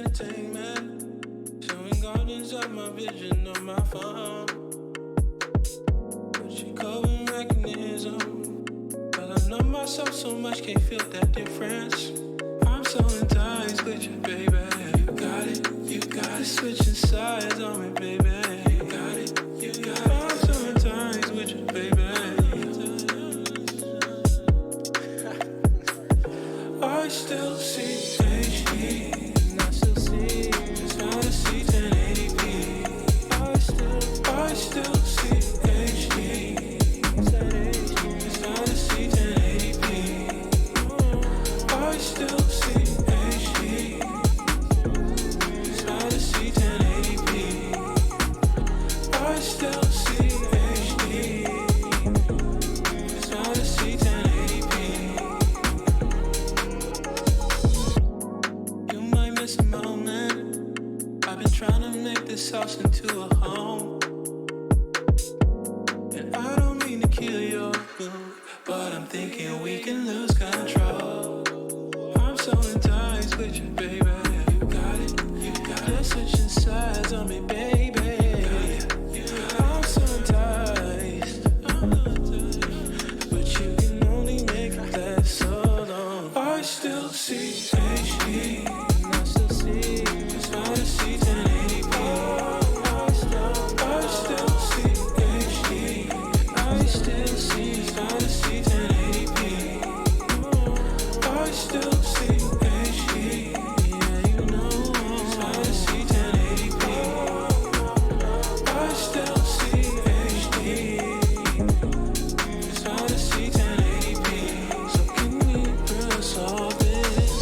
entertainment, showing gardens of my vision on my phone. But your coping mechanism, but I know myself so much, can't feel that difference. I'm so enticed with you, baby. You got it, switching sides on me, baby. You got it, I'm so enticed with you, baby. I still see HD, and I still see, just how to see 1080p. I still see HD, just how to see 1080p. I still see HD, just how to see 1080p. I still see HD, just how to see 1080p. You might miss a moment. I've been trying to make this house into a home. And I don't mean to kill your mood, but I'm thinking we can lose control. I'm so enticed with you, baby. You got it, you're switching sides on me, baby. I'm so enticed, but you can only make it last so long. I still see HD, and I still see, just how to see 1080p. I still see HD, I still see, just how to see 1080p. I still see HD, yeah, you know, just how to see 1080p. I still see HD, just how to see 1080p. So can we resolve this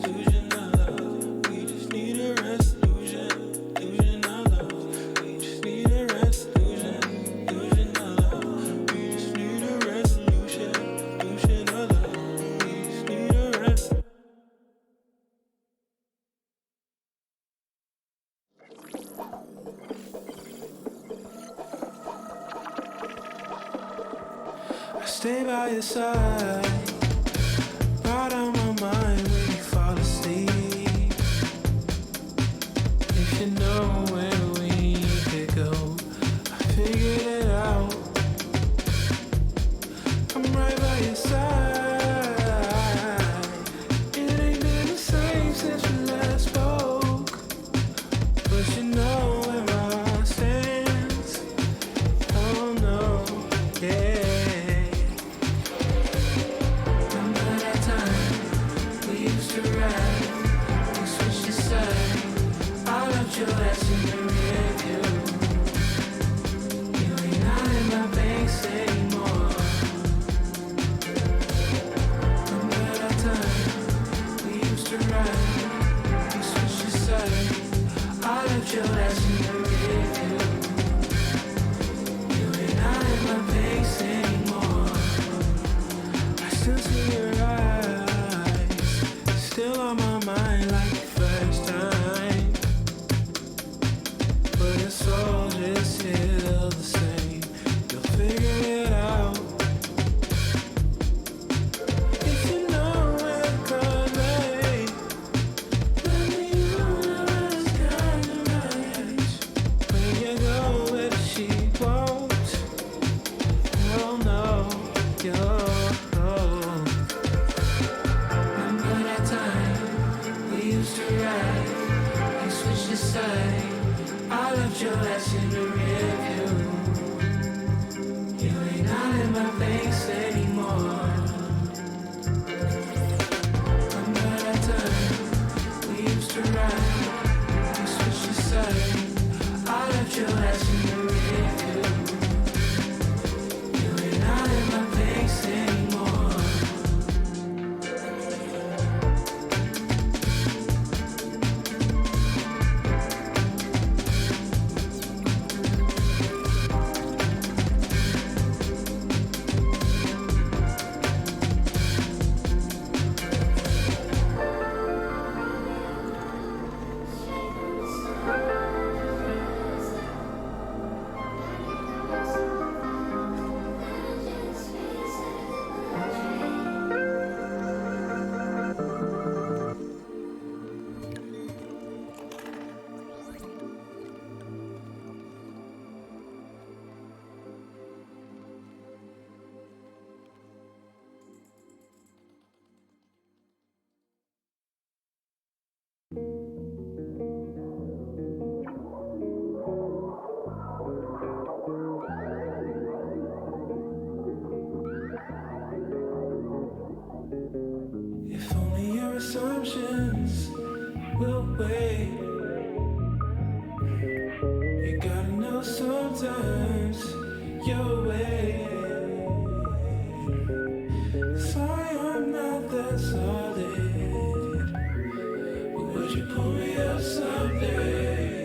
illusion of love? We just need a resolution, illusion of love. We just need a resolution, illusion of love. We just need a resolution, illusion of love. We just need a resolution. I stay by your side, right on my mind when you fall asleep. If you know where we could go, I figured it out. I'm right by your side. It ain't been the same since we last spoke, but you know where my heart stands. Oh no, yeah. Remember that time we used to ride, we switched the side. I left your ass in the rear view. You ain't out in my banks anymore. Remember that time we used to ride, we switched the side. I left your ass in the rear view. You ain't out in my banks anymore. I still see your eyes, still on my mind like the first time. But it's all just still the same. You'll figure it out. If you know where it goes, babe, let me know where it's gonna rise. When you go where she won't, oh no, you're. Remember that time we used to ride, you switched the side. I left your ass in the rear view. You ain't out in my banks anymore. Remember that time we used to ride, you switched the side. I left your ass in the rear view. You ain't out in my banks anymore. assumptions will wait. You gotta know sometimes you're way. Sorry I'm not that solid, but would you pull me up someday?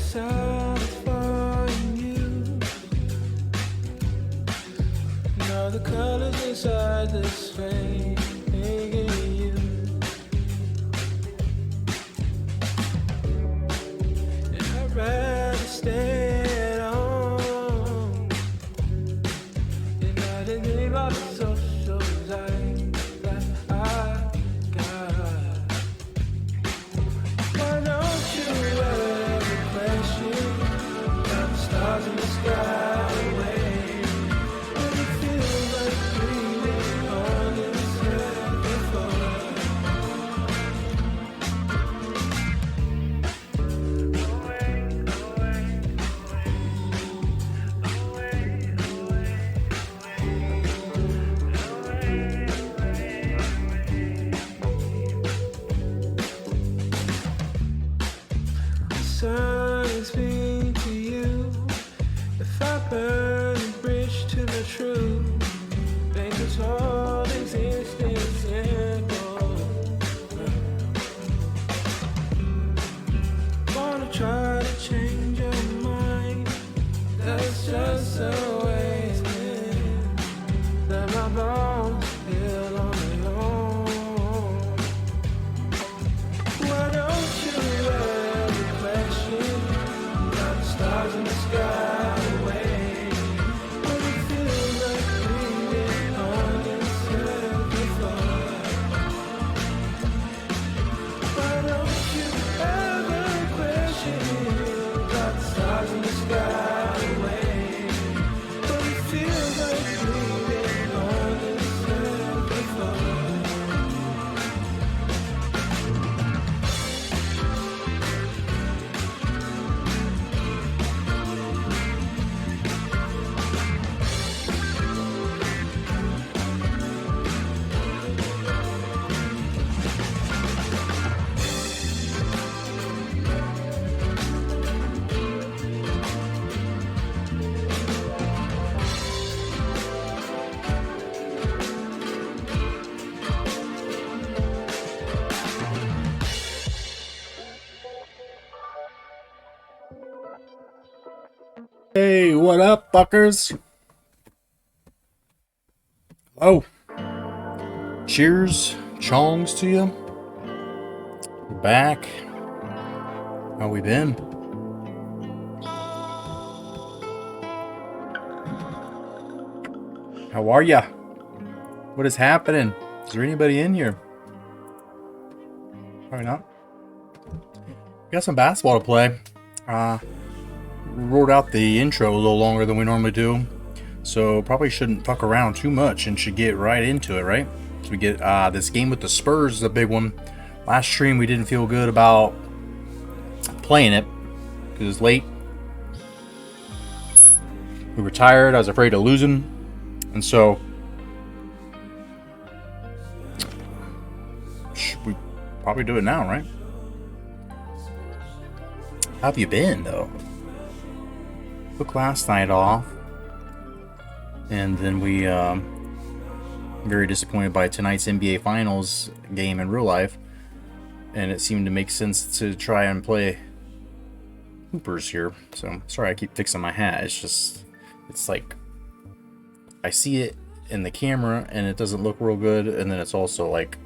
Satisfying you. Now the colors inside this flame, making you. Hey, what up, fuckers? Oh, cheers, chongs to you. We're back. How we been? How are ya? What is happening? Is there anybody in here? Probably not. We got some basketball to play. Rolled out the intro a little longer than we normally do, so probably shouldn't fuck around too much and should get right into it, right? So we get this game with the Spurs is a big one. Last stream we didn't feel good about playing it because it's late. We were tired. I was afraid of losing, and so we probably do it now, right? How have you been, though? Took last night off, and then we very disappointed by tonight's NBA Finals game in real life, and it seemed to make sense to try and play hoopers here. So sorry I keep fixing my hat. It's like I see it in the camera and it doesn't look real good, and then it's also like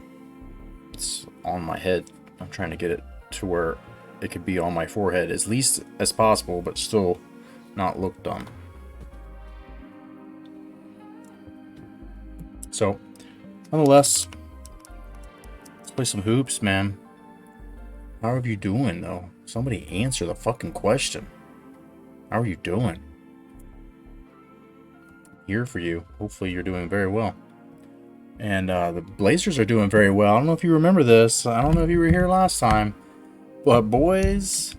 it's on my head. I'm trying to get it to where it could be on my forehead as least as possible, but still not look dumb. So, nonetheless, let's play some hoops, man. How are you doing, though? Somebody answer the fucking question. How are you doing? Here for you. Hopefully you're doing very well. And the Blazers are doing very well. I don't know if you remember this. I don't know if you were here last time. But boys,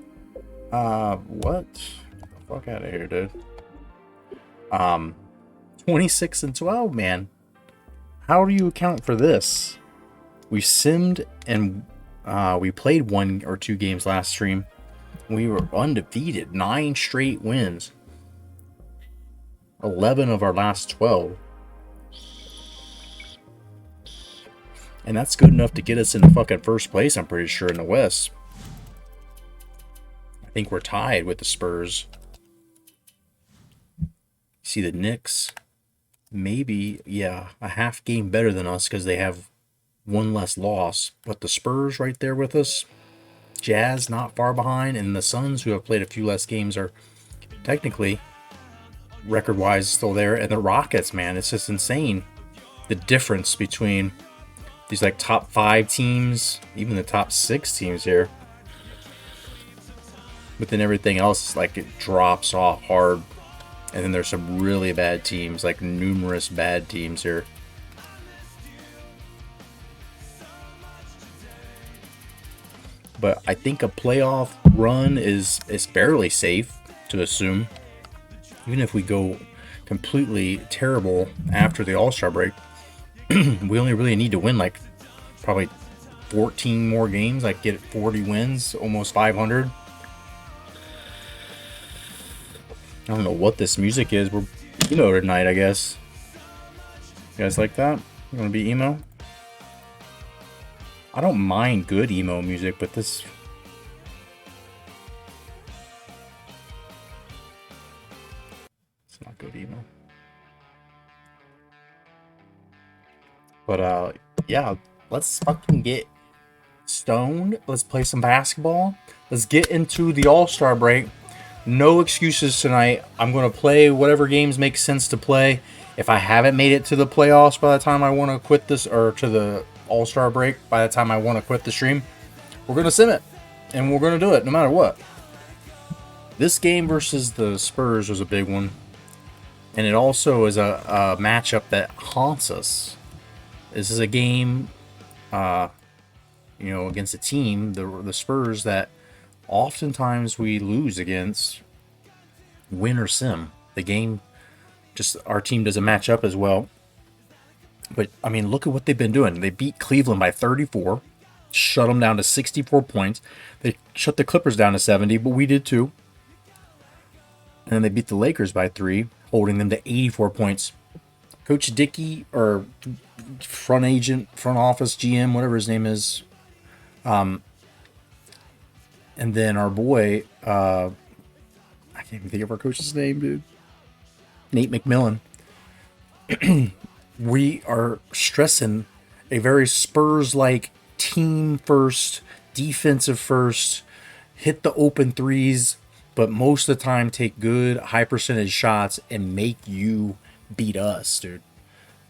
what? Get the fuck out of here, dude. 26-12, man. How do you account for this? We simmed and we played 1 or 2 games last stream. We were undefeated, 9 straight wins. 11 of our last 12. And that's good enough to get us in the fucking first place, I'm pretty sure, in the West. I think we're tied with the Spurs. See the Knicks, maybe, yeah, a half game better than us because they have 1 less loss. But the Spurs right there with us, Jazz not far behind, and the Suns, who have played a few less games, are technically, record-wise, still there. And the Rockets, man, it's just insane. The difference between these like top 5 teams, even the top 6 teams here. But then everything else, like, it drops off hard. And then there's some really bad teams, like numerous bad teams here. But I think a playoff run is fairly safe to assume. Even if we go completely terrible after the All-Star break, we only really need to win like probably 14 more games, like get 40 wins, almost 500. I don't know what this music is. We're emo tonight, I guess. You guys like that? You want to be emo? I don't mind good emo music, but this... it's not good emo. But, yeah. Let's fucking get stoned. Let's play some basketball. Let's get into the All-Star break. No excuses tonight. I'm going to play whatever games make sense to play. If I haven't made it to the playoffs by the time I want to quit this, or to the All-Star break by the time I want to quit the stream, we're going to sim it. And we're going to do it no matter what. This game versus the Spurs was a big one. And it also is a matchup that haunts us. This is a game, against a team, the Spurs, that oftentimes we lose against, win or sim. The game, just our team doesn't match up as well. But, I mean, look at what they've been doing. They beat Cleveland by 34, shut them down to 64 points. They shut the Clippers down to 70, but we did too. And then they beat the Lakers by 3, holding them to 84 points. Coach Dickey, or front office GM, whatever his name is, and then our boy, I can't even think of our coach's name, dude. Nate McMillan. We are stressing a very Spurs like team first, defensive first, hit the open threes, but most of the time take good high percentage shots and make you beat us, dude.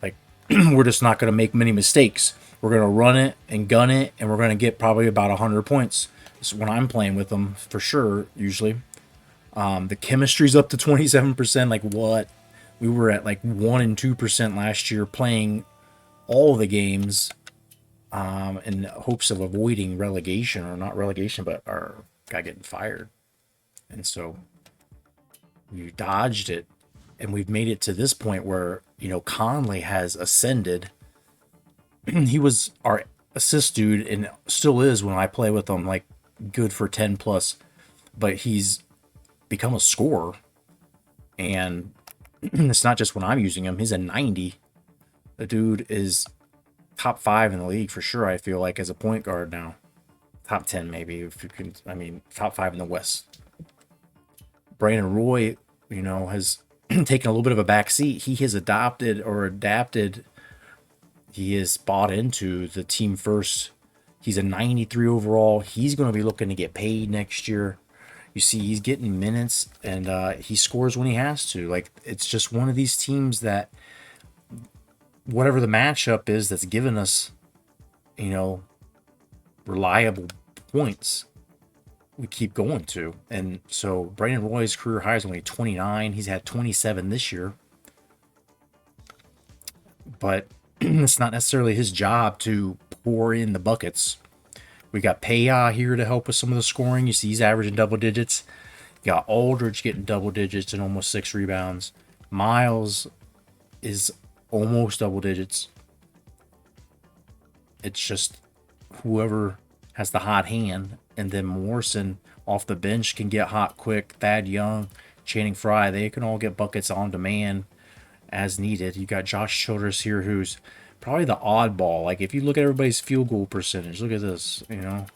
Like, we're just not going to make many mistakes. We're going to run it and gun it, and we're going to get probably about 100 points. That's when I'm playing with them, for sure, usually. The chemistry's up to 27%. Like, what? We were at like 1 and 2% last year playing all the games in hopes of avoiding relegation, or not relegation, but our guy getting fired. And so you dodged it, and we've made it to this point where, you know, Conley has ascended. He was our assist dude and still is when I play with him, like good for 10 plus, but he's become a scorer. And it's not just when I'm using him, he's a 90. The dude is top 5 in the league for sure, I feel like, as a point guard now. Top 10, maybe, if you can. I mean, top 5 in the West. Brandon Roy, you know, has taken a little bit of a back seat. He has adapted. He is bought into the team first. He's a 93 overall. He's going to be looking to get paid next year. You see, he's getting minutes, and he scores when he has to. Like, it's just one of these teams that, whatever the matchup is that's given us, you know, reliable points, we keep going to. And so Brandon Roy's career high is only 29. He's had 27 this year. But it's not necessarily his job to pour in the buckets. We got Paya here to help with some of the scoring. You see he's averaging double digits. You got Aldridge getting double digits and almost 6 rebounds. Miles is almost double digits. It's just whoever has the hot hand. And then Morrison off the bench can get hot quick. Thad Young, Channing Frye, they can all get buckets on demand as needed. You got Josh Childress here, who's probably the oddball. Like, if you look at everybody's field goal percentage, look at this, you know.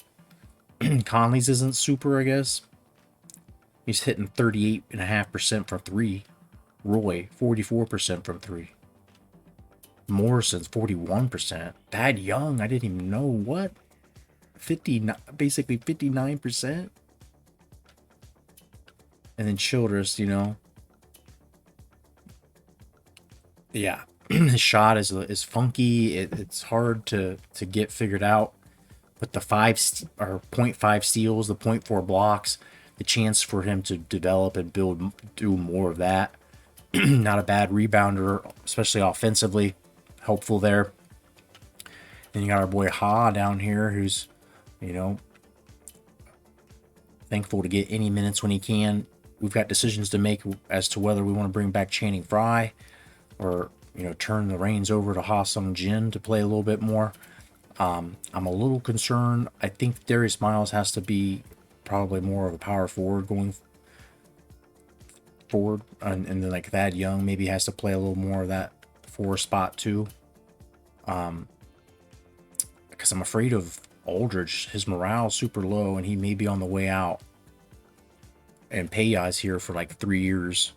Conley's isn't super, I guess. He's hitting 38.5% from 3. Roy, 44% from 3. Morrison's 41%. Thad Young, I didn't even know what. Basically 59%. And then Childress, you know. Yeah, his shot is funky. It's hard to get figured out. But the 0.5 steals, the 0.4 blocks, the chance for him to develop and do more of that. Not a bad rebounder, especially offensively. Helpful there. Then you got our boy Ha down here, who's, you know, thankful to get any minutes when he can. We've got decisions to make as to whether we want to bring back Channing Frye or, you know, turn the reins over to Ha Sung Jin to play a little bit more. I'm a little concerned. I think Darius Miles has to be probably more of a power forward going forward, and then like Thad Young maybe has to play a little more of that 4 spot too. Because I'm afraid of Aldridge. His morale's super low, and he may be on the way out. And Paya's here for like 3 years.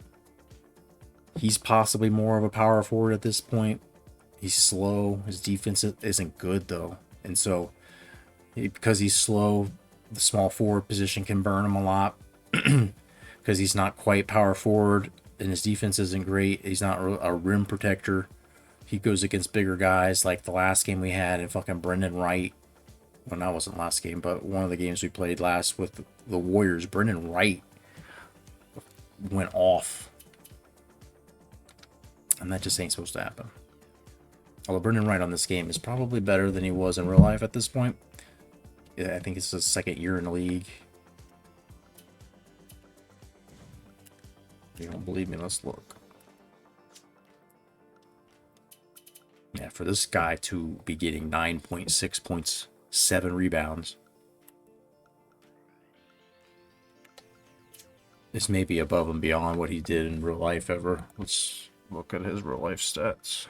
He's possibly more of a power forward at this point. He's slow. His defense isn't good, though. And so, because he's slow, the small forward position can burn him a lot. Because he's not quite power forward, and his defense isn't great. He's not a rim protector. He goes against bigger guys, like the last game we had, and fucking Brendan Wright. Well, that wasn't last game, but one of the games we played last with the Warriors, Brendan Wright went off. And that just ain't supposed to happen. Although Brendan Wright on this game is probably better than he was in real life at this point. Yeah, I think it's his second year in the league. If you don't believe me, let's look. Yeah, for this guy to be getting 9.6 points, 7 rebounds, this may be above and beyond what he did in real life ever. Let's look at his real life stats.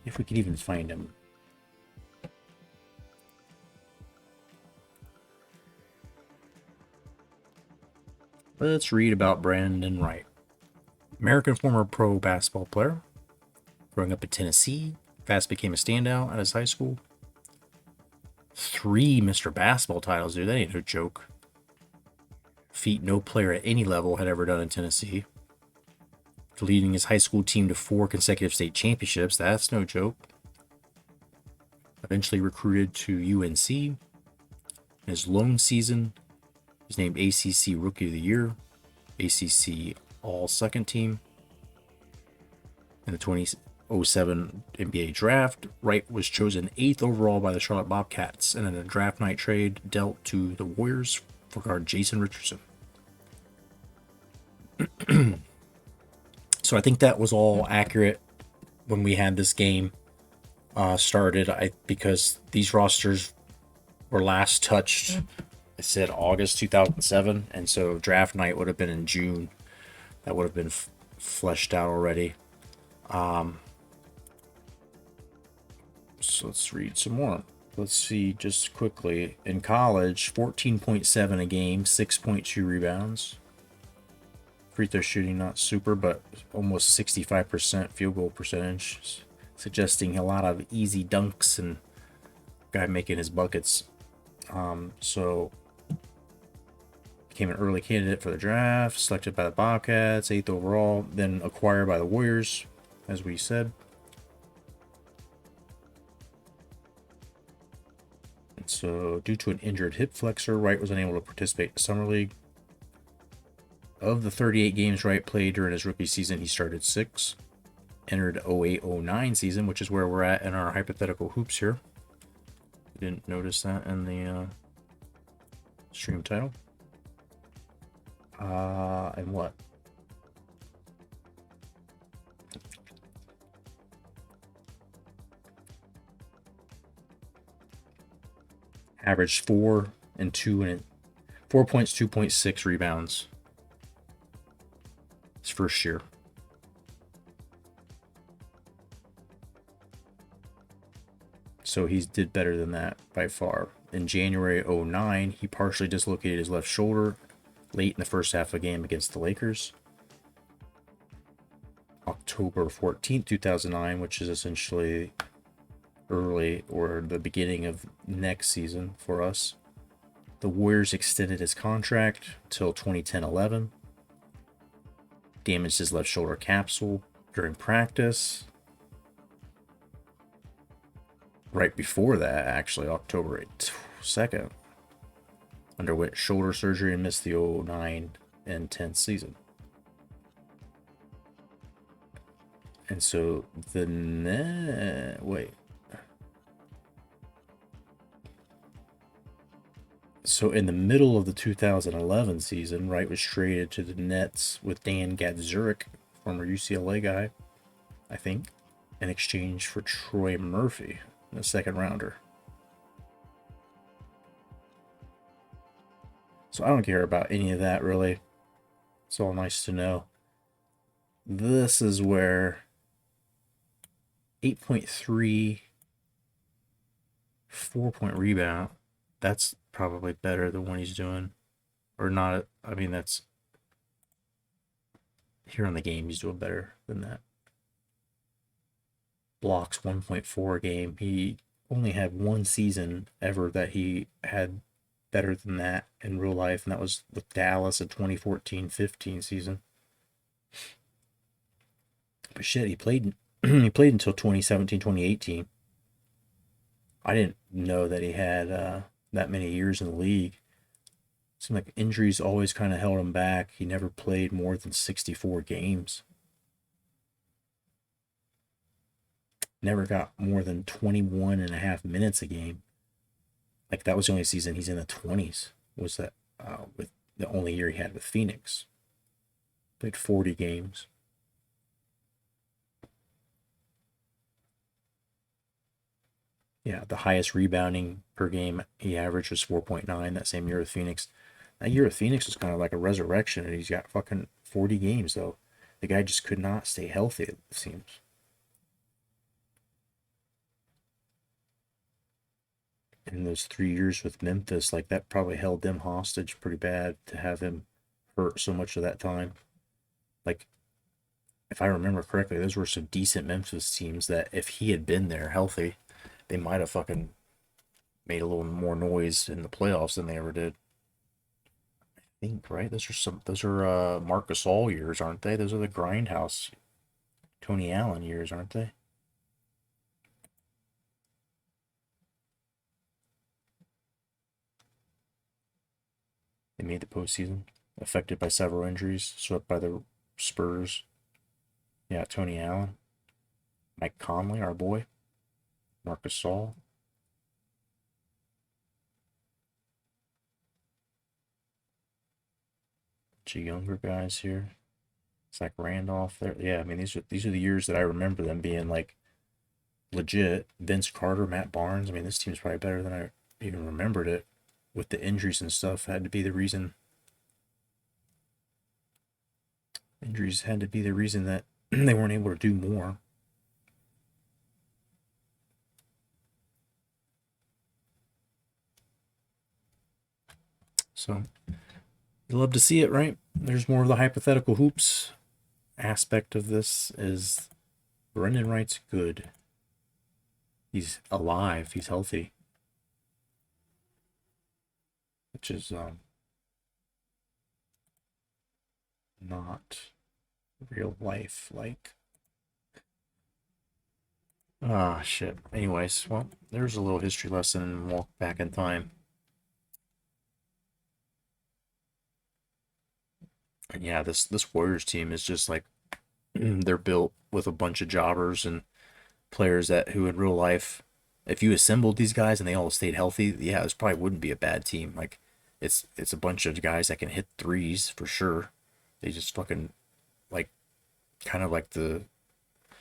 If we could even find him. Let's read about Brandon Wright. American former pro basketball player. Growing up in Tennessee, fast became a standout at his high school. 3 Mr. Basketball titles, dude. That ain't no joke. Feat no player at any level had ever done in Tennessee. Leading his high school team to 4 consecutive state championships. That's no joke. Eventually recruited to UNC. In his lone season, he was named ACC Rookie of the Year, ACC All Second Team. In the 2007 NBA draft, Wright was chosen 8th overall by the Charlotte Bobcats, and in a draft night trade dealt to the Warriors for guard Jason Richardson. So I think that was all accurate when we had this game started. Because these rosters were last touched, I said August 2007, and so draft night would have been in June. That would have been fleshed out already. So let's read some more. Let's see just quickly. In college, 14.7 a game, 6.2 rebounds. Free throw shooting, not super, but almost 65% field goal percentage, suggesting a lot of easy dunks and guy making his buckets. So became an early candidate for the draft, selected by the Bobcats, 8th overall, then acquired by the Warriors, as we said. And so due to an injured hip flexor, Wright was unable to participate in the Summer League. Of the 38 games Wright played during his rookie season, he started 6. Entered 08-09 season, which is where we're at in our hypothetical hoops here. Didn't notice that in the stream title. And what? Averaged 4 and 2 and 4 points, 2.6 rebounds. His first year. So he did better than that by far. In January 09, he partially dislocated his left shoulder late in the first half of the game against the Lakers. October 14th, 2009, which is essentially early or the beginning of next season for us. The Warriors extended his contract till 2010-11. Damaged his left shoulder capsule during practice. Right before that, actually, October 2nd, underwent shoulder surgery and missed the 09 and 10 season. And so So in the middle of the 2011 season, Wright was traded to the Nets with Dan Gadzuric, former UCLA guy, I think, in exchange for Troy Murphy, a second rounder. So I don't care about any of that, really. It's all nice to know. This is where 8.3, 4-point rebound. That's probably better than what he's doing. Or not. I mean, that's here on the game. He's doing better than that. Blocks 1.4 a game. He only had one season ever that he had better than that in real life, and that was with Dallas in 2014-15 season. But shit, he played he played until 2017-2018. I didn't know that he had that many years in the league. Seemed like injuries always kind of held him back. He never played more than 64 games. Never got more than 21 and a half minutes a game. Like, that was the only season he's in the 20s. Was that with the only year he had with Phoenix. Played 40 games. Yeah, the highest rebounding per game he averaged was 4.9 that same year with Phoenix. That year with Phoenix was kind of like a resurrection, and he's got fucking 40 games, though. The guy just could not stay healthy, it seems. In those 3 years with Memphis, like, that probably held them hostage pretty bad to have him hurt so much of that time. Like, if I remember correctly, those were some decent Memphis teams that if he had been there healthy, they might have fucking made a little more noise in the playoffs than they ever did. I think, right? Those are Marc Gasol years, aren't they? Those are the Grindhouse Tony Allen years, aren't they? They made the postseason, affected by several injuries, swept by the Spurs. Yeah, Tony Allen, Mike Conley, our boy, Marc Gasol. Bunch of younger guys here. Zach Randolph there. Yeah, I mean these are the years that I remember them being like legit. Vince Carter, Matt Barnes. I mean this team's probably better than I even remembered it. With the injuries and stuff, had to be the reason. Injuries had to be the reason that they weren't able to do more. So you love to see it, right? There's more of the hypothetical hoops aspect of this. Is Brendan Wright's good? He's alive. He's healthy, which is not real life like. Ah, shit. Anyways, well, there's a little history lesson and walk back in time. And yeah, this Warriors team is just like they're built with a bunch of jobbers and players that who in real life, if you assembled these guys and they all stayed healthy, yeah, this probably wouldn't be a bad team. Like it's a bunch of guys that can hit threes for sure. They just fucking like kind of like the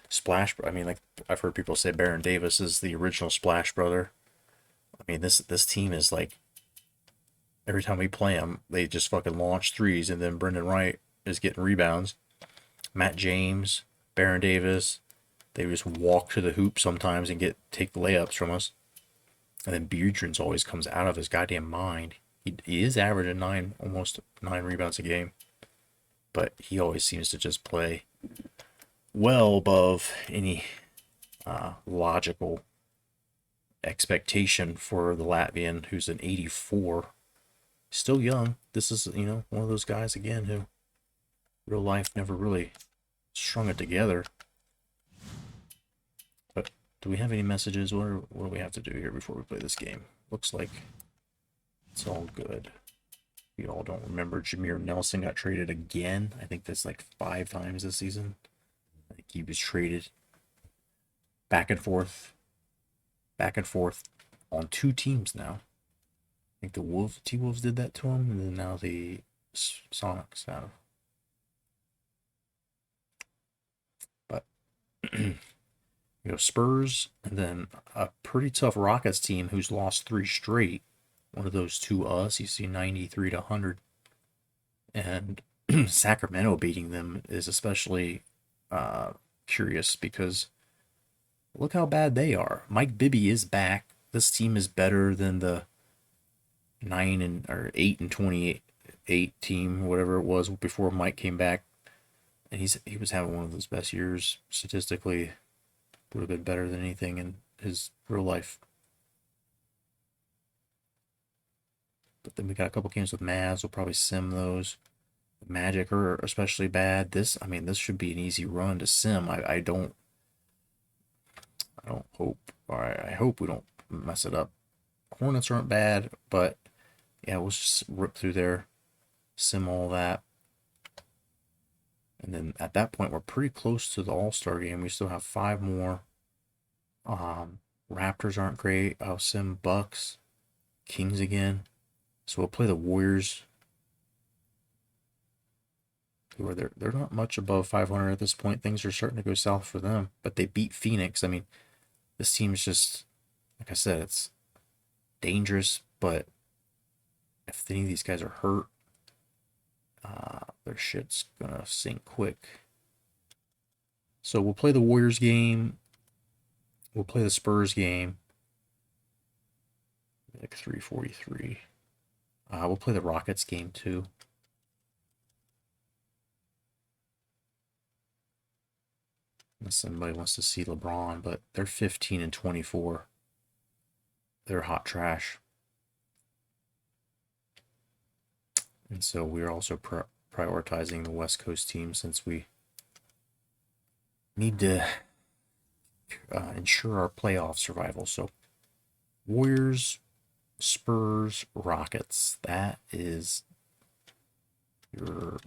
Splash. I mean, like I've heard people say Baron Davis is the original Splash brother. I mean, this team is like every time we play them, they just fucking launch threes, and then Brendan Wright is getting rebounds. Matt James, Baron Davis, they just walk to the hoop sometimes and take layups from us. And then Beardrins always comes out of his goddamn mind. He is averaging almost 9 rebounds a game, but he always seems to just play well above any logical expectation for the Latvian, who's an 84. Still young. This is, one of those guys again who real life never really strung it together. But do we have any messages? What do we have to do here before we play this game? Looks like it's all good. We all don't remember Jameer Nelson got traded again. I think that's like 5 times this season. I think he was traded back and forth on 2 teams now. I think the T-Wolves did that to him, and then now the Sonics have. But Spurs, and then a pretty tough Rockets team who's lost 3 straight. One of those to us, you see 93 to 100. And Sacramento beating them is especially curious because look how bad they are. Mike Bibby is back. This team is better than the 8 and 28 team, whatever it was before Mike came back. And he was having one of his best years statistically. Would have been better than anything in his real life. But then we got a couple games with Mavs. We'll probably sim those. Magic are especially bad. This should be an easy run to sim. I don't hope, or I hope we don't mess it up. Hornets aren't bad, but yeah, we'll just rip through there, sim all that. And then at that point, we're pretty close to the All-Star game. We still have 5 more. Raptors aren't great. I'll sim Bucks, Kings again. So we'll play the Warriors, who are they're not much above 500 at this point. Things are starting to go south for them, but they beat Phoenix. I mean, this team's just, like I said, it's dangerous, but if any of these guys are hurt, their shit's gonna sink quick. So we'll play the Warriors game. We'll play the Spurs game. Like 343. We'll play the Rockets game too. Unless somebody wants to see LeBron, but they're 15 and 24. They're hot trash. And so we're also prioritizing the West Coast team since we need to ensure our playoff survival. So Warriors, Spurs, Rockets. That is your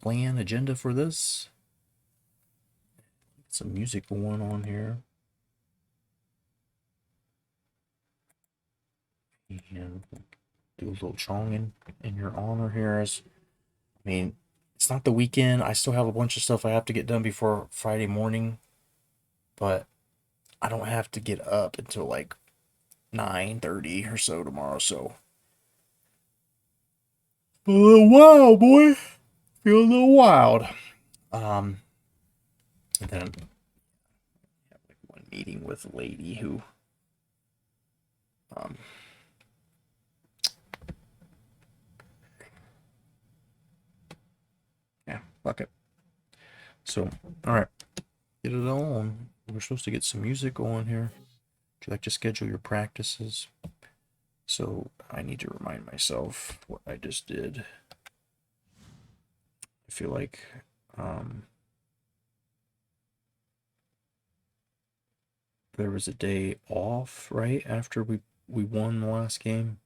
plan agenda for this. Some music going on here. And do a little chonging in your honor here. I mean, it's not the weekend. I still have a bunch of stuff I have to get done before Friday morning, but I don't have to get up until like 9:30 or so tomorrow. So a little wild, boy. Feel a little wild. And then I have like one meeting with a lady who um yeah, fuck it. So all right, get it on. We're supposed to get some music on here. Would you like to schedule your practices? So I need to remind myself what I just did. I feel like there was a day off right after we won the last game.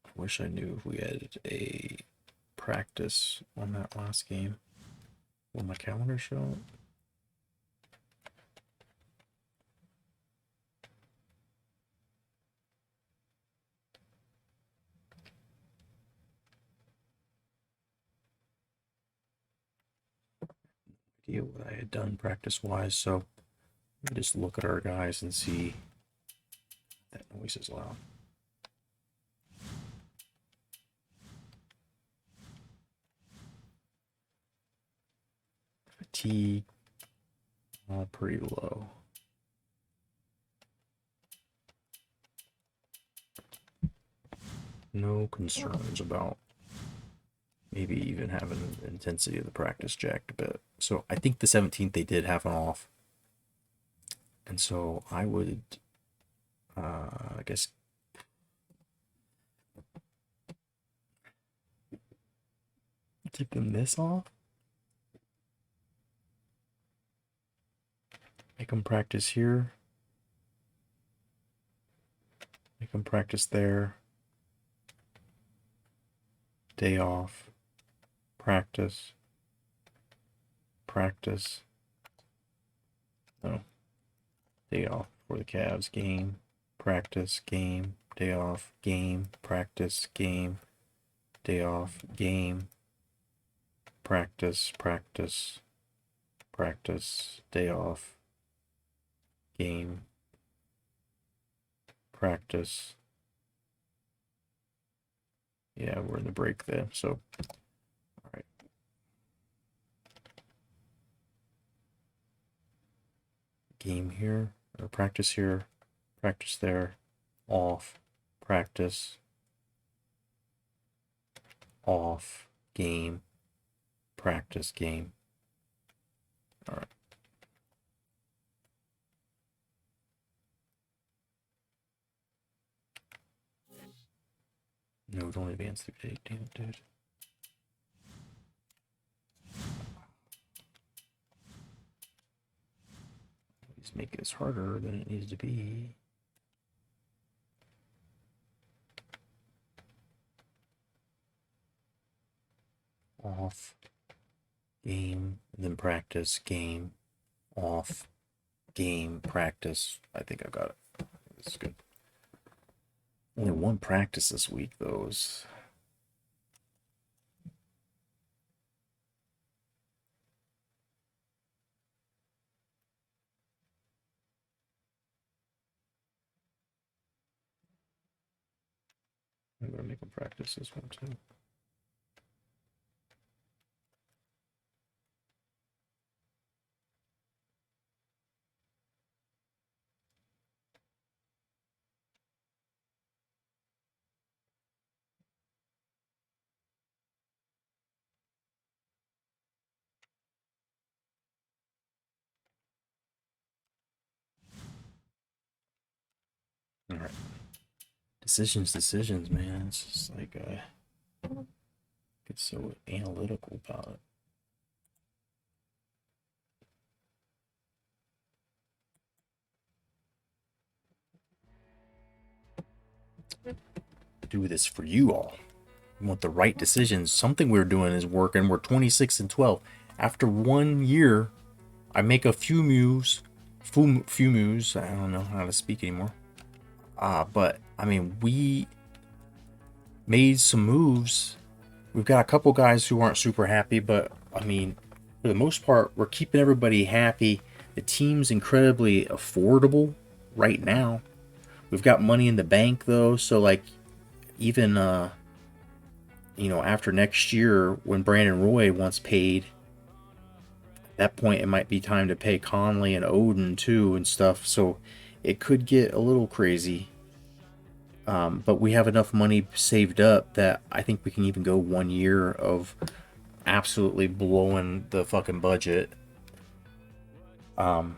I wish I knew if we had a practice on that last game. Will my calendar show? Idea what I had done practice wise. So let me just look at our guys and see. That noise is loud. Fatigue, pretty low. No concerns about maybe even having the intensity of the practice jacked a bit. So I think the 17th they did have an off. And so I would, I guess, give them this off. Make them practice here. Make them practice there. Day off. Practice. Practice. No. Day off for the Cavs. Game. Practice. Game. Day off. Game. Practice. Game. Day off. Game. Practice. Practice. Practice. Day off. Game. Practice. Yeah, we're in the break there. So, all right. Game here, or practice here, practice there, off, practice, off, game, practice, game. All right. No, don't advance the date. Damn it, dude. Please make this harder than it needs to be. Off, game, and then practice, game, off, game, practice. I think I got it. This is good. Only one practice this week, though. I'm gonna make them practice this one too. right. Decisions, man. It's just like get so analytical about it. Do this for you all. We want the right decisions. Something we're doing is working. We're 26 and 12. After 1 year, I make a few moves. Few moves. I don't know how to speak anymore. But I mean, we made some moves. We've got a couple guys who aren't super happy, but I mean, for the most part, we're keeping everybody happy. The team's incredibly affordable right now. We've got money in the bank though, so like even after next year when Brandon Roy wants paid, at that point it might be time to pay Conley and Odin too and stuff. So it could get a little crazy. But we have enough money saved up that I think we can even go 1 year of absolutely blowing the fucking budget. But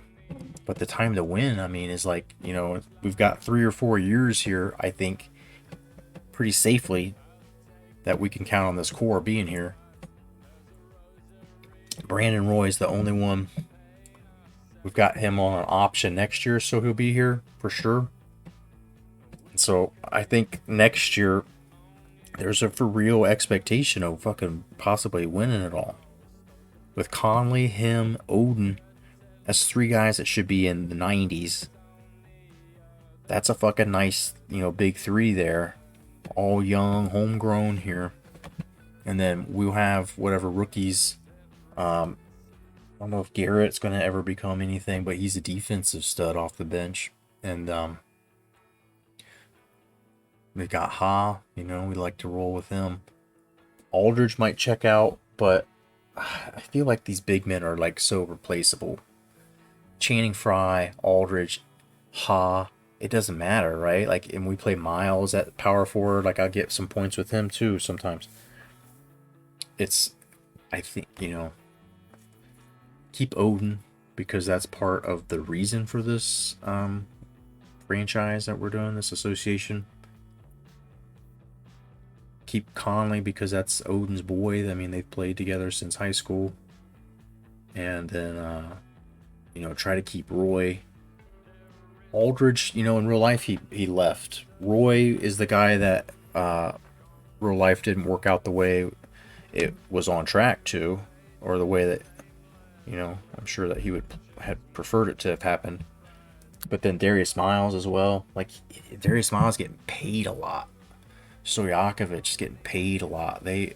the time to win, I mean, is like, we've got 3 or 4 years here, I think, pretty safely that we can count on this core being here. Brandon Roy is the only one. We've got him on an option next year, so he'll be here for sure. So I think next year there's a for real expectation of fucking possibly winning it all. With Conley, him, Odin, that's 3 guys that should be in the 90s. That's a fucking nice, big 3 there. All young, homegrown here. And then we'll have whatever rookies. I don't know if Garrett's going to ever become anything, but he's a defensive stud off the bench. And we got Ha, we like to roll with him. Aldridge might check out, but I feel like these big men are like so replaceable. Channing Frye, Aldridge, Ha, it doesn't matter, right? Like, and we play Miles at power forward, like I'll get some points with him too sometimes. I think, keep Odin because that's part of the reason for this franchise that we're doing, this association. Keep Conley because that's Odin's boy. I mean, they've played together since high school. And then, try to keep Roy. Aldridge, in real life, he left. Roy is the guy that real life didn't work out the way it was on track to, or the way that, I'm sure that he would had preferred it to have happened. But then Darius Miles as well. Like, Darius Miles getting paid a lot. Stojakovic is getting paid a lot. They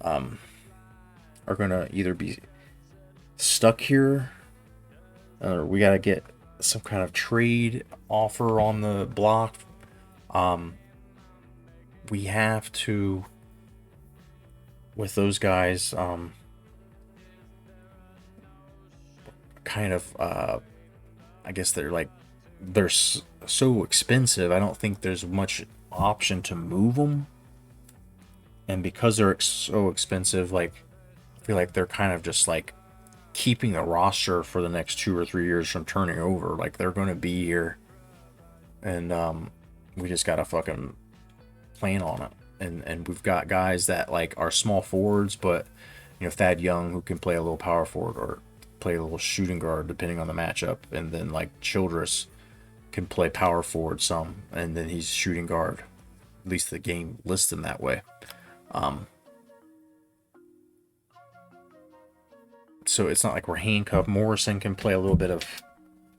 are going to either be stuck here or we got to get some kind of trade offer on the block. We have to, with those guys, kind of, I guess they're so expensive. I don't think there's much option to move them. And because they're so expensive, like, I feel like they're kind of just like keeping the roster for the next 2 or 3 years from turning over. Like, they're going to be here. And we just got to fucking plan on it. And we've got guys that like are small forwards, but Thad Young, who can play a little power forward or play a little shooting guard depending on the matchup, and then like Childress can play power forward some, and then he's shooting guard. At least the game lists him that way. So it's not like we're handcuffed. Morrison can play a little bit of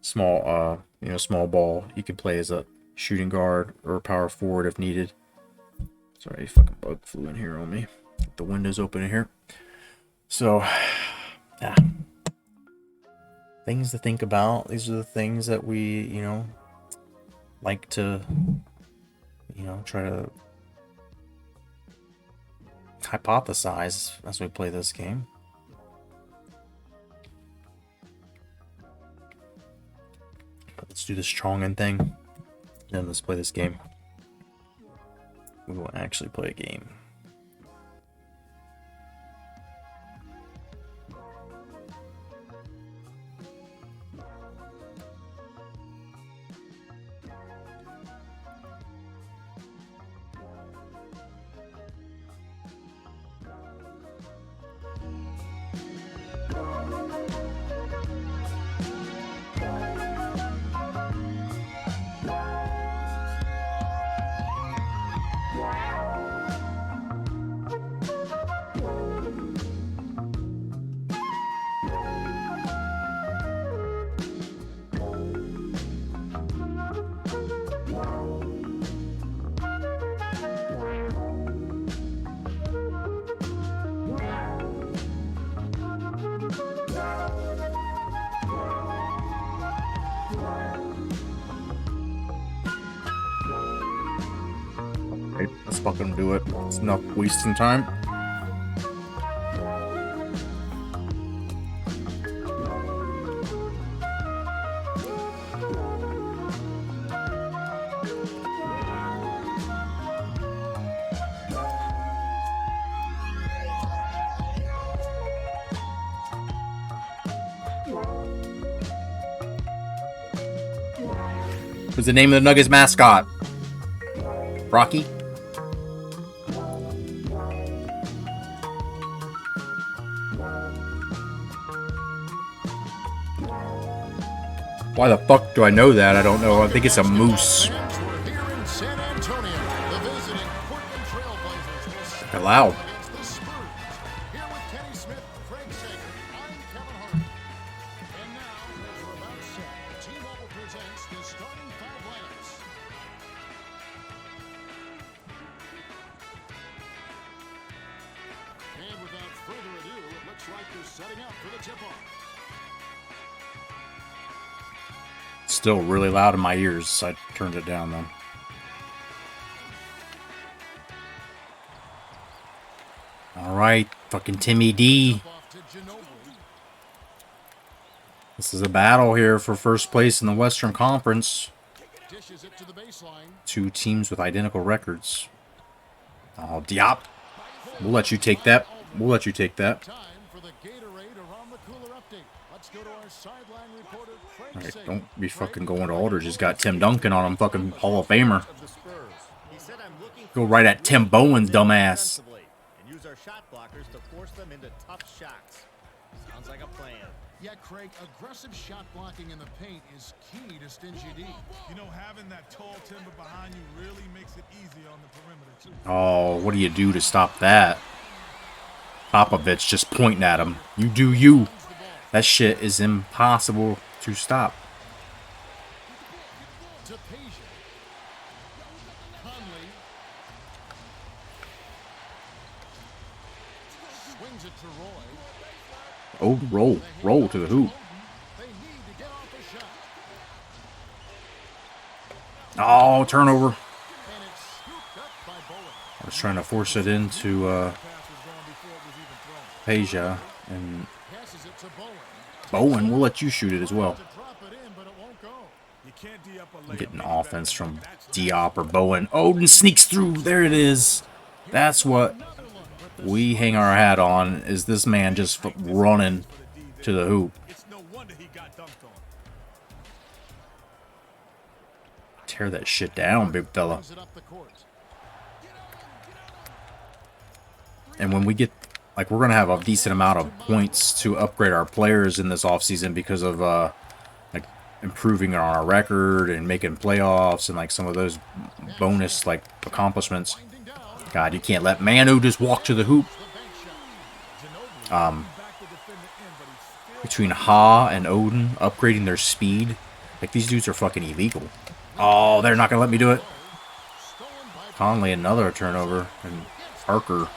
small ball. He can play as a shooting guard or power forward if needed. Sorry, fucking bug flew in here on me. The window's open in here. So, yeah. Things to think about. These are the things that we, like to, try to hypothesize as we play this game. But let's do the Strongen thing. Then let's play this game. We will actually play a game. Right, let's fucking do it. It's enough wasting time. What's the name of the Nuggets mascot? Rocky? Why the fuck do I know that? I don't know. I think it's a moose. They're loud. Still really loud in my ears, so I turned it down though. Alright, fucking Timmy D. This is a battle here for first place in the Western Conference. Two teams with identical records. Oh, Diop. We'll let you take that. We'll let you take that. Alright, don't be fucking going to Aldridge. He's got Tim Duncan on him, fucking Hall of Famer. Go right at Tim Bowen's dumbass. Use our shot blockers to force them into tough shots. Sounds like a plan. Yeah, Craig, aggressive shot blocking in the paint is key to stingy D. You know, having that tall timber behind you really makes it easy on the perimeter, too. Oh, what do you do to stop that? Popovich just pointing at him. You do you. That shit is impossible to stop. Oh, roll to the hoop. Oh, turnover. I was trying to force it into Peja, and Bowen will let you shoot it as well. I'm getting offense from Diop or Bowen. Odin sneaks through. There it is. That's what we hang our hat on, is this man just running to the hoop. Tear that shit down, big fella. And when we get, like, we're going to have a decent amount of points to upgrade our players in this offseason because of, like, improving on our record and making playoffs and, like, some of those bonus, like, accomplishments. God, you can't let Manu just walk to the hoop. Between Ha and Odin upgrading their speed, like, these dudes are fucking illegal. Oh, they're not gonna let me do it. Conley, another turnover, and Parker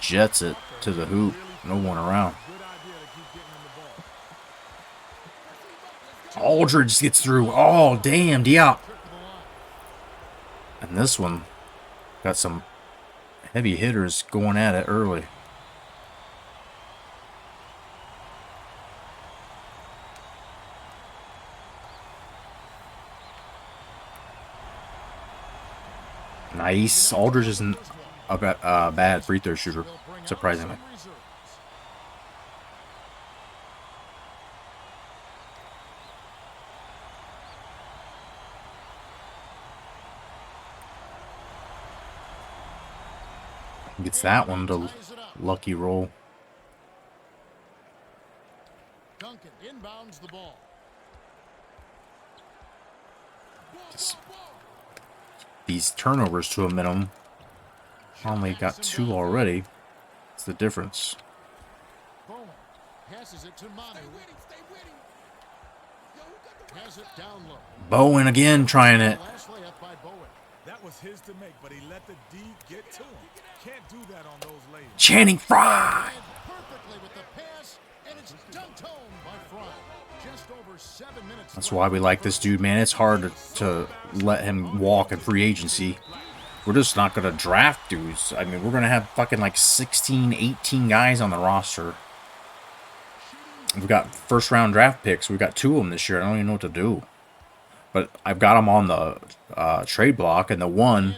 jets it to the hoop. No one around. Aldridge gets through. Oh, damn, Diop. And this one got some heavy hitters going at it early. Nice. Aldridge isn't a bad free throw shooter, surprisingly. Gets that one to lucky roll. Duncan inbounds the ball. Just these turnovers to a minimum. Conley got 2 already. That's the difference. Bowen passes it to Manu. Has it down low. Bowen again trying it. Last layup by Bowen. That was his to make, but he let the D get to him. Can't do that on those layups. Channing Frye! Perfectly with the pass, and it's dunked home by Fry. Just over 7 minutes. That's why we like this dude, man. It's hard to let him walk in free agency. We're just not going to draft dudes. I mean, we're going to have fucking like 16, 18 guys on the roster. We've got first-round draft picks. We've got 2 of them this year. I don't even know what to do. But I've got them on the trade block, and the one,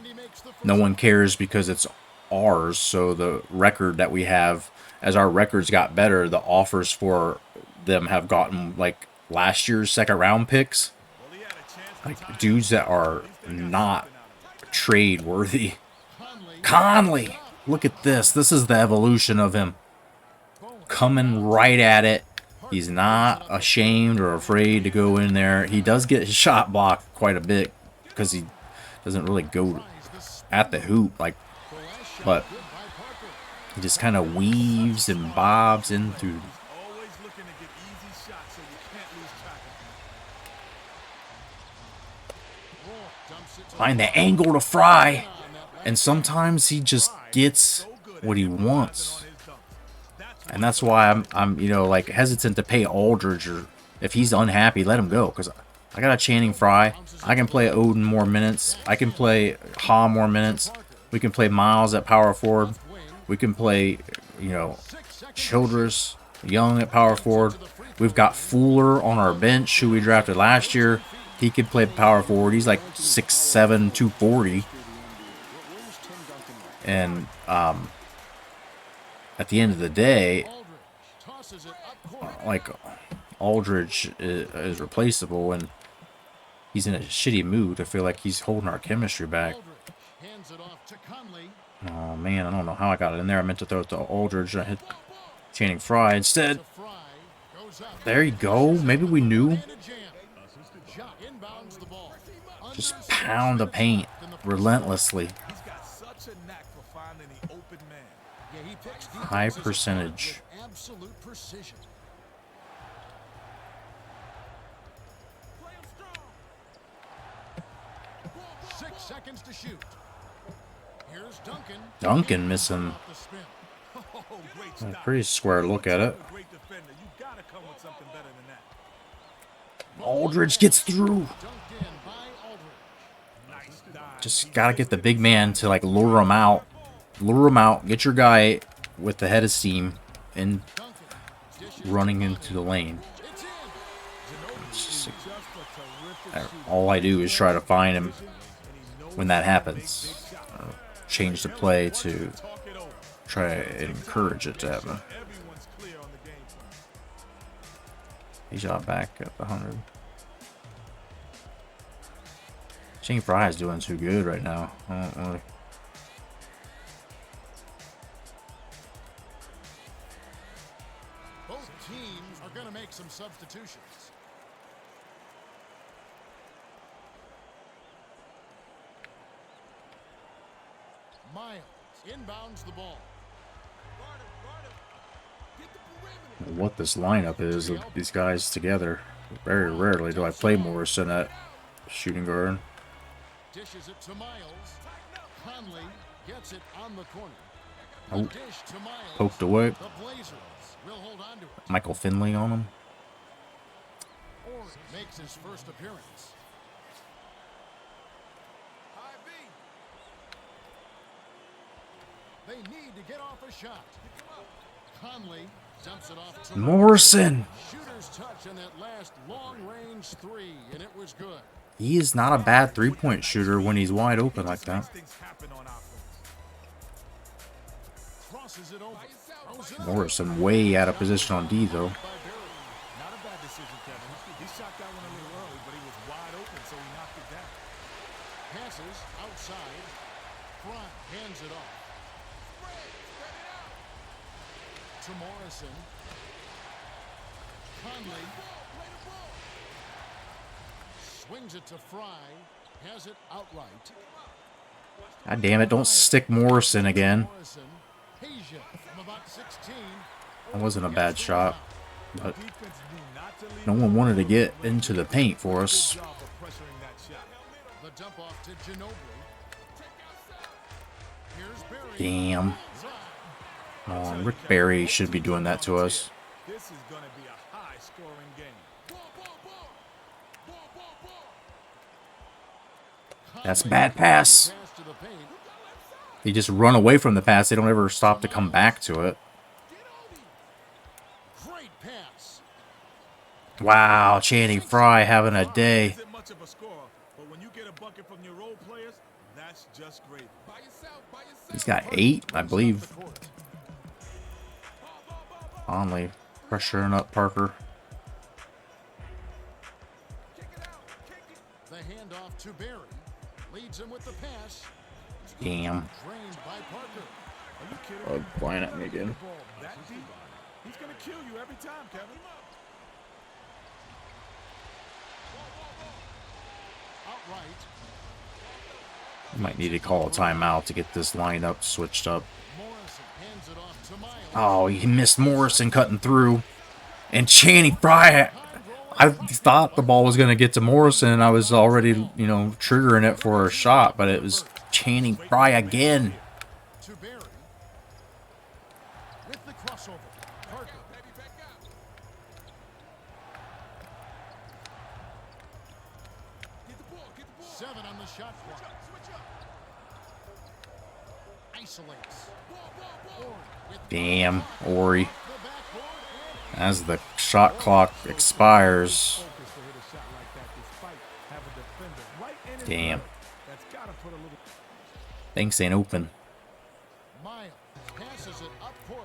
no one cares because it's ours. So the record that we have, as our records got better, the offers for them have gotten like last year's second-round picks. Like dudes that are not trade worthy. Conley, look at this. This is the evolution of him. Coming right at it. He's not ashamed or afraid to go in there. He does get his shot blocked quite a bit because he doesn't really go at the hoop, but he just kind of weaves and bobs in through. Always looking to get easy shots so you can't lose track of him. Find the angle to Fry, and sometimes he just gets what he wants. And that's why I'm you know, like hesitant to pay Aldridge, or if he's unhappy, let him go. Because I got a Channing Frye. I can play Oden more minutes. I can play Ha more minutes. We can play Miles at power forward. We can play, you know, Childress, Young at power forward. We've got Fuller on our bench, who we drafted last year. He could play power forward. He's like 6'7", 240. And at the end of the day, like Aldridge is replaceable, and he's in a shitty mood. I feel like he's holding our chemistry back. Oh man, I don't know how I got it in there. I meant to throw it to Aldridge. I hit Channing Frye instead. There you go. Maybe we knew. Just pound the paint relentlessly. High percentage. Absolute precision. Six seconds to shoot. Here's Duncan. Duncan missing. A pretty square look at it. Aldridge gets through. Just gotta get the big man to like lure him out. Lure him out. Get your guy with the head of steam and running into the lane. Just, all I do is try to find him when that happens. Change the play to try and encourage it to happen. He shot back at the 100. Channing Frye is doing too good right now. I don't really. Both teams are going to make some substitutions. Miles inbounds the ball. What this lineup is of these guys together. Very rarely do I play Morrison at shooting guard. Dishes it to Miles. Conley gets it on the corner. Oh, Dish to Miles. poked away. The Blazers will hold on to it. Michael Finley on him. Orr makes his first appearance. They need to get off a shot. Conley dumps it off to Morrison. Shooter's touch on that last long-range three, and it was good. He is not a bad three-point shooter when he's wide open like that. Crosses it over. Morrison way out of position on D though. Not a bad decision, Kevin. He shot that one a little early, but he was wide open, so he knocked it down. Passes outside. Front hands it off. To Morrison. Conley. Swings it to Fry. Has it outright. God damn it, don't stick Morrison again. Morrison, Asia from about 16. That wasn't a bad shot, but Defense knew not to leave no one wanted to get into the paint for us. job of pressuring that shot. The dump off to Ginobili. Here's Barry. Damn. Come on, Rick Barry should be doing that to us. This is going to be a high-scoring game. That's a bad pass. Pass to the paint. They just run away from the pass. They don't ever stop to come back to it. Great pass. Wow, Channing Frye having a day. Isn't much of a score, but when you get a bucket from your role players, that's just great. He's got 8, I believe. The court. Conley pressuring up Parker. The handoff to Barry. Leads him with the pass. Damn. Drained by Parker. Are you kidding Oh, me? flying at me again. Ball that deep, he's going to kill you every time, Kevin. Outright. Might need to call a timeout to get this lineup switched up. Morrison hands it off to Miles. Oh, he missed Morrison cutting through. And Channing Frye, I thought the ball was going to get to Morrison, and I was already, triggering it for a shot, but it was Channing Frye again. To Barry. With the crossover. Parker. 7 on the shot clock. Isolates. Damn, Ori. The backboard. As the shot clock expires. Focus to hit a shot like that despite having a defender right in his Damn. way. That's got to put a little... Things ain't open. Miles passes it up court.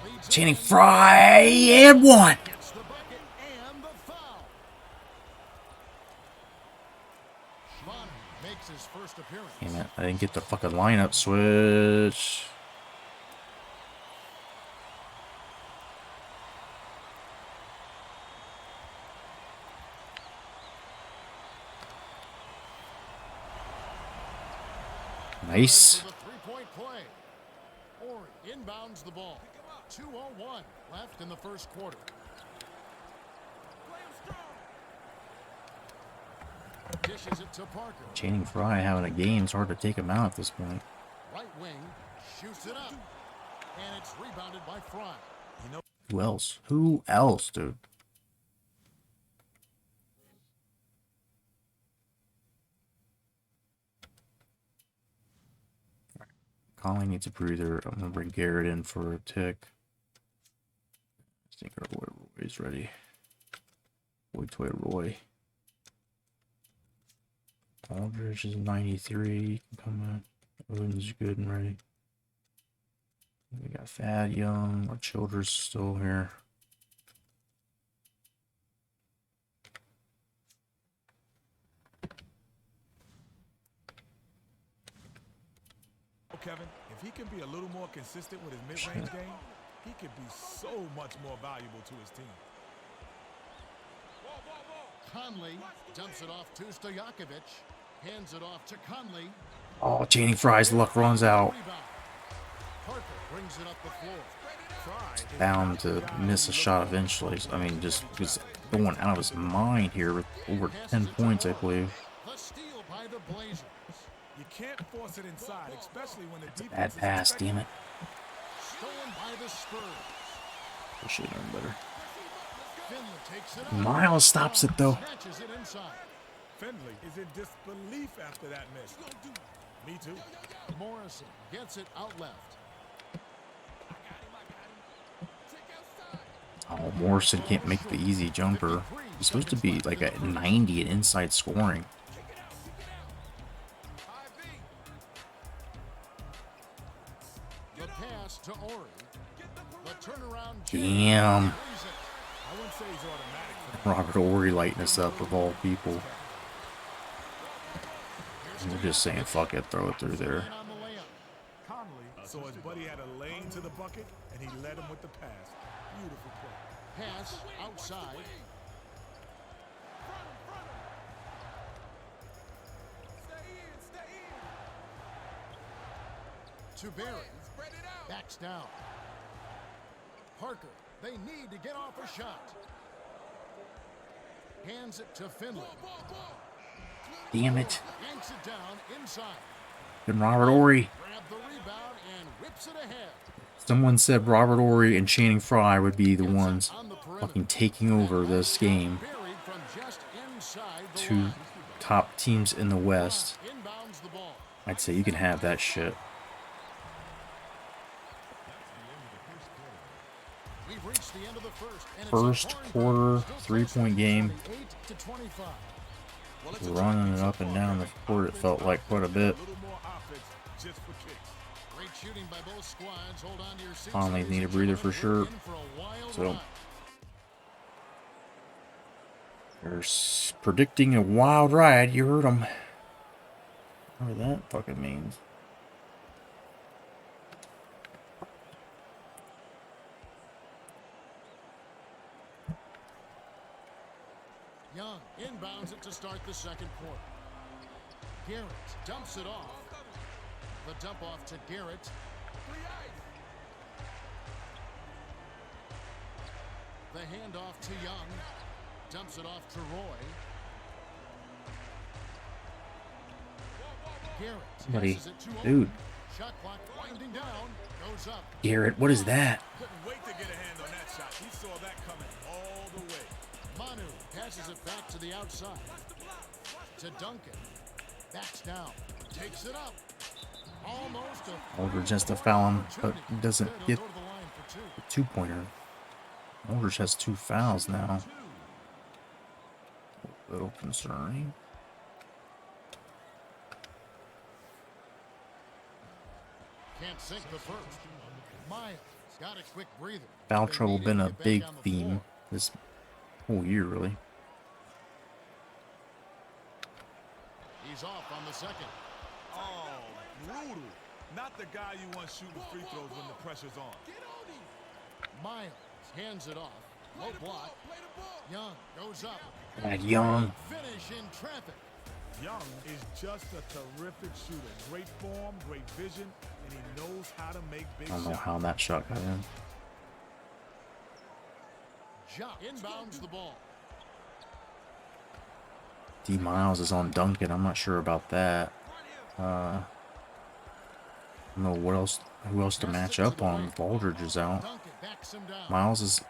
Leads it Channing in. Frye, and 1. Gets the bucket and the foul. Schwann makes his first appearance. Damn it, I didn't get the fucking lineup switch. Nice. With a three-point play. Ori inbounds the ball. 2:01 left in the first quarter. Dishes it to Parker. Channing Frye having a game. It's hard to take him out at this point. Right wing shoots it up. And it's rebounded by Fry. Who else? Who else, dude? Conley needs a breather. I'm gonna bring Garrett in for a tick. I think Roy's ready. Boy Toy Roy. Aldridge is 93. You can come in. Odin's good and ready. We got Fad Young. Our Childers still here. Kevin, if he can be a little more consistent with his mid-range game, he could be so much more valuable to his team. Conley dumps it off to Stojakovic. Hands it off to Conley. Oh, Channing Frye's luck runs out. Rebound. Parker brings it up the floor. Bound to miss a shot eventually. I mean, just was going out of his mind here with over 10 points, I believe. The steal by the Blazers. You can't force it inside, especially when the defense Bad is pass, expecting damn it. Stolen by the Spurs. I should have known better. Finley takes it up. Miles stops it though. Snatches it inside. Finley is in disbelief after that miss. Me too. Morrison gets it out left. Oh, Morrison can't make the easy jumper. He's supposed to be like at 90 in inside scoring. The pass to Ori. The turnaround. Damn. I wouldn't say he's automatic for Robert Ory lighting us up of all people. We're just saying, fuck it, throw it through there. On the layup. Conley, so his buddy had a lane to the bucket, and he led him with the pass. Beautiful play. Pass outside. To Barry. Backs down. Parker. They need to get off a shot. Hands it to Finley. Damn it. Yanks it down inside. Then Robert Ory. Grab the rebound and whips it ahead. Someone said Robert Ory and Channing Frye would be the ones fucking taking over this game. Buried from just inside the Two line. top teams in the West. Inbounds the ball. I'd say you can have that shit. We've reached the end of the first. And it's First a quarter, Still 3-point game. 8-25. Running it up and down the court, it felt like quite a bit. A little more offense just for kicks. Great shooting by both squads. Hold on to your seats. Conley need a breather for sure. So they're predicting a wild ride. You heard them. Whatever that fucking means. Young inbounds it to start the second quarter. Garrett dumps it off. The dump off to Garrett. The handoff to Young. Dumps it off to Roy. Garrett Buddy, passes it to dude. Owen. Shot clock winding down. Goes up. Garrett, what is that? Couldn't wait to get a hand on that shot. He saw that coming all the way. Manu passes it back to the outside. To Duncan. Backs down. Takes it up. Almost a Aldridge has to foul him, but he doesn't They'll get go to the line for two. the two-pointer. Aldridge has 2 fouls now. A little concerning. Can't sink the first. Miles got a quick breather. Foul They trouble need been to a get back big on the theme floor. this whole year, really. He's off on the second. Oh, brutal. Not the guy you want shooting free throws when the pressure's on. Miles hands it off. Low block. Young goes up. Young. Finish in traffic. Young is just a terrific shooter. Great form, great vision, and he knows how to make big I don't know shots. how that shot got in. Ja inbounds the ball. D. Miles is on Duncan. I'm not sure about that. I don't know who else to match up on if Aldridge is out. Duncan backs him down. Miles has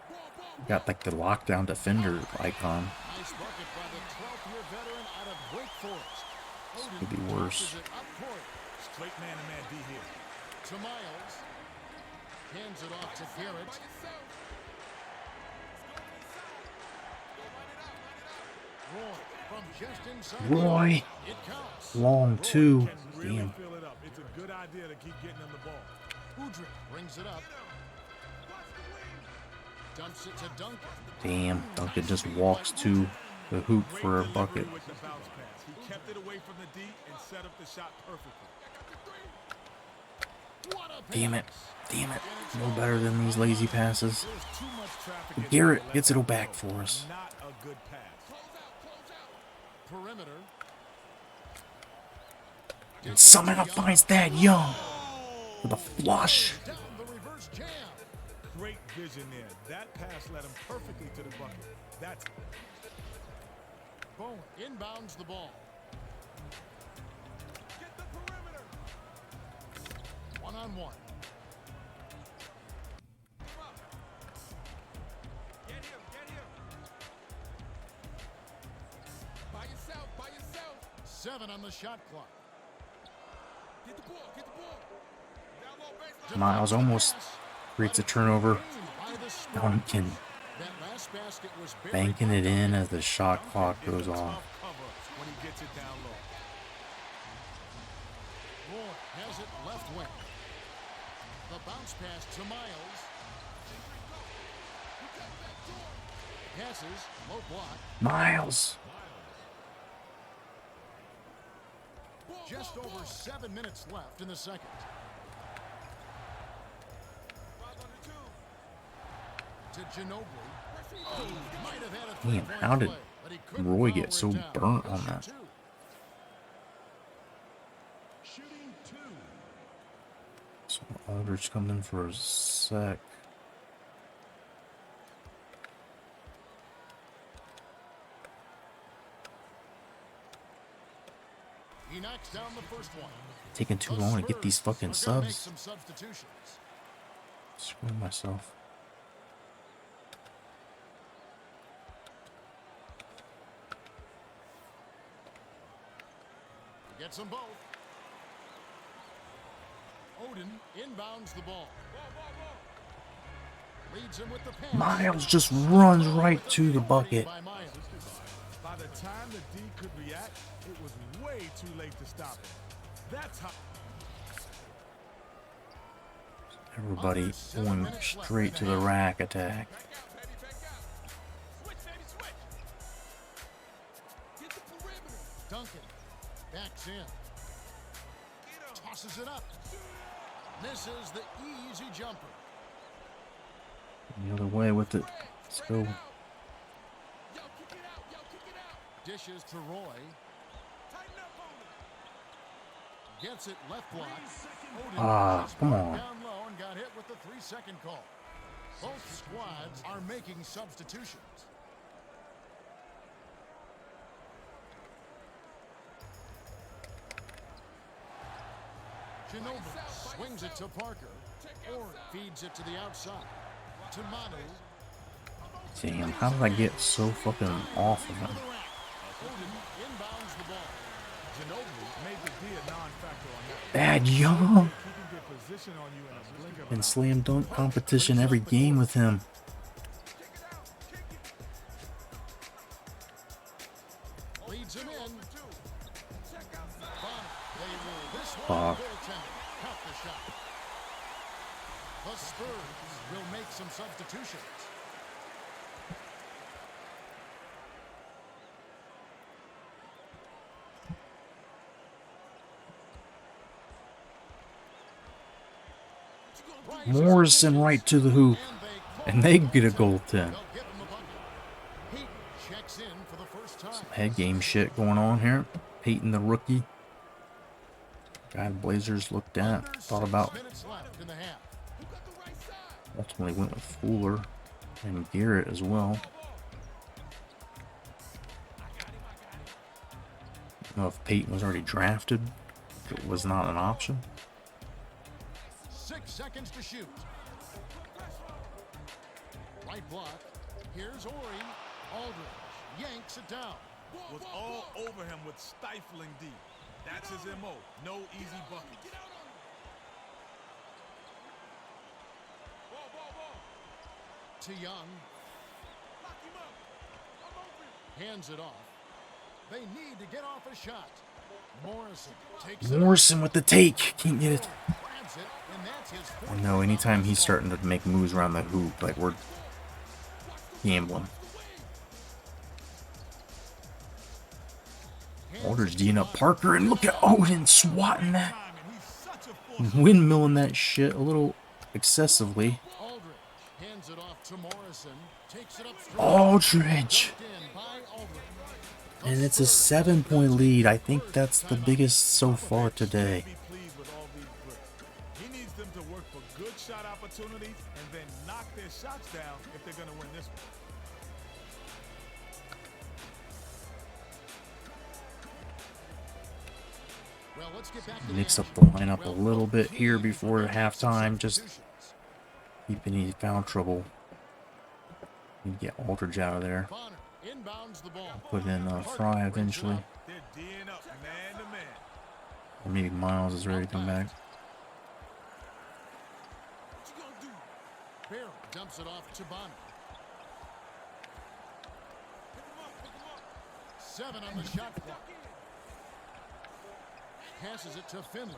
got like the lockdown defender icon. Nice bucket by the 12th-year veteran out of Wake Forest. Odin Could be worse. tosses it up court Straight man-to-man D here. to Miles. Hands it off to Garrett. Roy from just inside. the Roy. arc. It counts. Long two. Can really Damn. fill it up. It's a good idea to keep getting him the ball. Udrih brings it up. Dumps it to Duncan. Damn. Duncan just walks to the hoop Great for a delivery bucket. with the bounce pass. He kept it away from the D and set up the shot perfectly. What a Damn it. pass. Damn it. No better than these lazy passes. There's too much traffic in Garrett the gets it left back flow. for us. Not a good pass. Perimeter. And somehow finds that Young with a flush. Down the reverse jam. Great vision there. That pass led him perfectly to the bucket. That's Bowen inbounds the ball. One-on-one. By yourself. 7 on the shot clock. Get the ball. Down low baseline. Miles almost creates a turnover. By the smoke. Duncan That last basket was buried banking by it in Duncan. as the shot clock it's goes a off. tough cover when he gets it down low. Roy has it left wing. The bounce pass to Miles. Passes, low block. Miles. Just over 7 minutes left in the second. To Ginobili. Oh, might have had a Damn, three-point how did play, but he couldn't Roy power get it so down. burnt on Shoot that? two. Shooting 2. Aldridge coming in for a sec. He knocks down the first one. Taking too The long to get these Spurs fucking are gonna make subs. some substitutions. Screw myself. Gets them both. Odin inbounds the ball. Leads him with the pass. Miles just runs right to the bucket. By Miles. By the time the D could react, it was way too late to stop it. That's how. Everybody going straight to the rack attack. Duncan backs in. Tosses it up. Misses the easy jumper. The other way with it. Let's go. Dishes to Roy. Gets it left block. Odin Ah, just come brought on. down low and got hit with the 3-second call. Both squads are making substitutions. Ginobili swings it to Parker. Or feeds it to the outside. To Manu. Damn, how did I get so fucking off of him? Odin inbounds the ball. Ginobili made the D a non-factor on that. Bad young. He can get position on you in a blink of an In eye. slam dunk competition every game with him. Leads him in. They will this Fuck. one. Goaltender. Cut the shot. The Spurs will make some substitutions. Morrison right to the hoop. And they get a goal 10. They'll give him the bucket. Peyton checks in for the first time. Head game shit going on here. Peyton the rookie. Guy the Blazers looked at. Thought about. Minutes left in the half. Ultimately went with Fuller and Garrett as well. I don't know if Peyton was already drafted. If it was not an option. 6 seconds to shoot. Right block. Here's Ori. Aldridge yanks it down. Was all over him with stifling D. That's his MO. No easy buckets. To Young. Hands it off. They need to get off a shot. Morrison takes it. Morrison with the take. Can't get it. Grabs it, and that's his I fourth know, anytime he's foul. starting to make moves around the hoop, like we're gambling. Aldridge D'ing up Parker, and look at Odin swatting that. Windmilling that shit a little excessively. Aldridge hands it off to Morrison. Takes it up straight. Aldridge. In by Aldridge. And it's a 7-point lead. I think that's the biggest so far today. Be pleased with all these bricks. He needs them to work for good shot opportunities and then knock their shots down if they're going to win this one. Well, let's get back to Mix the up the action. lineup a Well, little both bit here teams before are gonna have some halftime. Just substitutions. keep any foul trouble. You get Aldridge out of there. Bonner inbounds the ball. Put in Fry eventually. They're D'ing up man to man. Or maybe Miles is ready to come back. Barry dumps it off to Bonner. 7 on the shot clock. Passes it to Finley.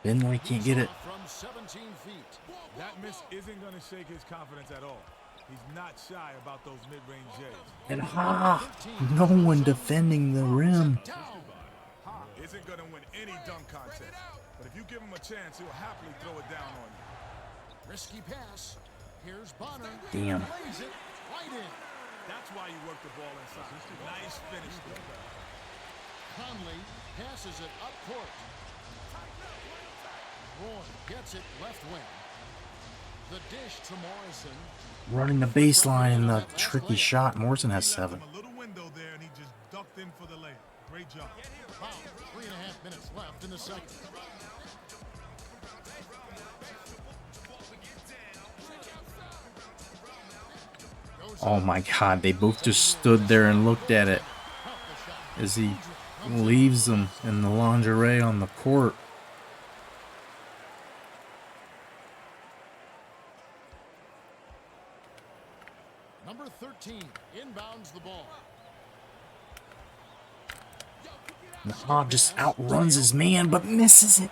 Finley can't get it. Off from 17 feet. That miss isn't going to shake his confidence at all. He's not shy about those mid-range J's. And no one defending the rim. Down. Isn't going to win any dunk contest. But if you give him a chance, he'll happily throw it down on you. Risky pass. Here's Bonner. Damn. Lays it right in. That's why you work the ball inside. Nice finish there. Conley passes it up court. Roy gets it left wing. The dish to Morrison. Running the baseline in the tricky shot. Morrison has He left 7. him a little window there, and he just ducked in for the layup. Great job. Wow, 3.5 minutes left in the second. Oh my god, they both just stood there and looked at it as he leaves them in the lingerie on the court. Number 13 inbounds the ball. Nah, just outruns his man, but misses it.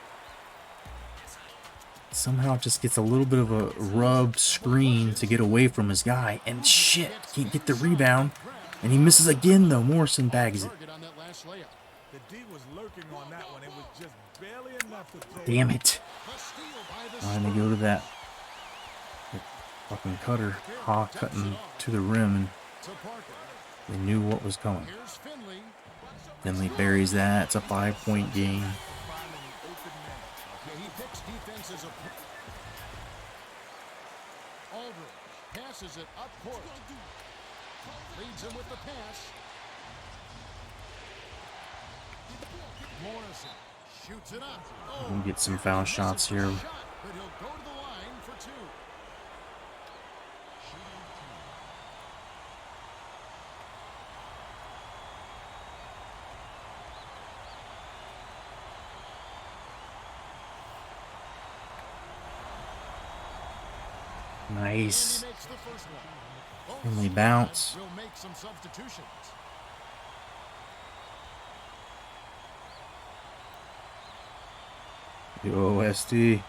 Somehow just gets a little bit of a rub screen to get away from his guy. And shit, can't get the rebound. And he misses again, though. Morrison bags it. Target on that last layup. The D was lurking on that one. It was just barely enough to throw. Damn it. The steal by the Trying to go to that fucking cutter. Ha, cutting to the rim, and to Parker. they knew what was coming. Here's Finley. Finley buries that. It's a 5-point game. Yeah, he picks defense as a... Aldridge passes it up court. Leads him with the pass. Morrison shoots it up. Oh, We'll get some foul shots here. shot, but he'll go to the line for 2. Nice. And he makes the first one. Both Finley sides bounce. will make some substitutions. The OSD.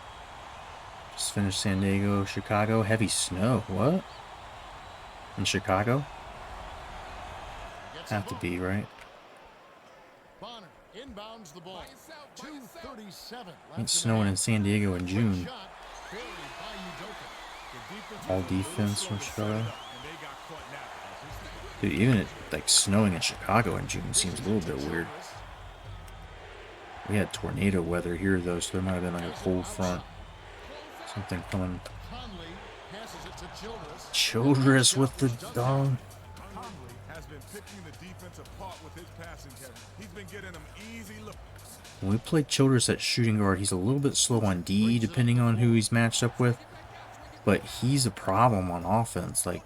Just finished San Diego, Chicago. Heavy snow. What? In Chicago? Gets Have to the be, right? Bonner inbounds the ball. 2:37 left Ain't the snowing in half. San Diego in June. Shot buried by Udoka. All defense from Chicago. And they got caught napping. Dude, even it, like snowing in Chicago in June seems a little bit weird. We had tornado weather here though, so there might have been like a cold front. Something coming. Conley passes it to Childress. Childress with the dunk. Conley has been picking the defense apart with his passing, Kevin. He's been getting them easy looks. When we play Childress at shooting guard, he's a little bit slow on D, depending on who he's matched up with. But he's a problem on offense. Like,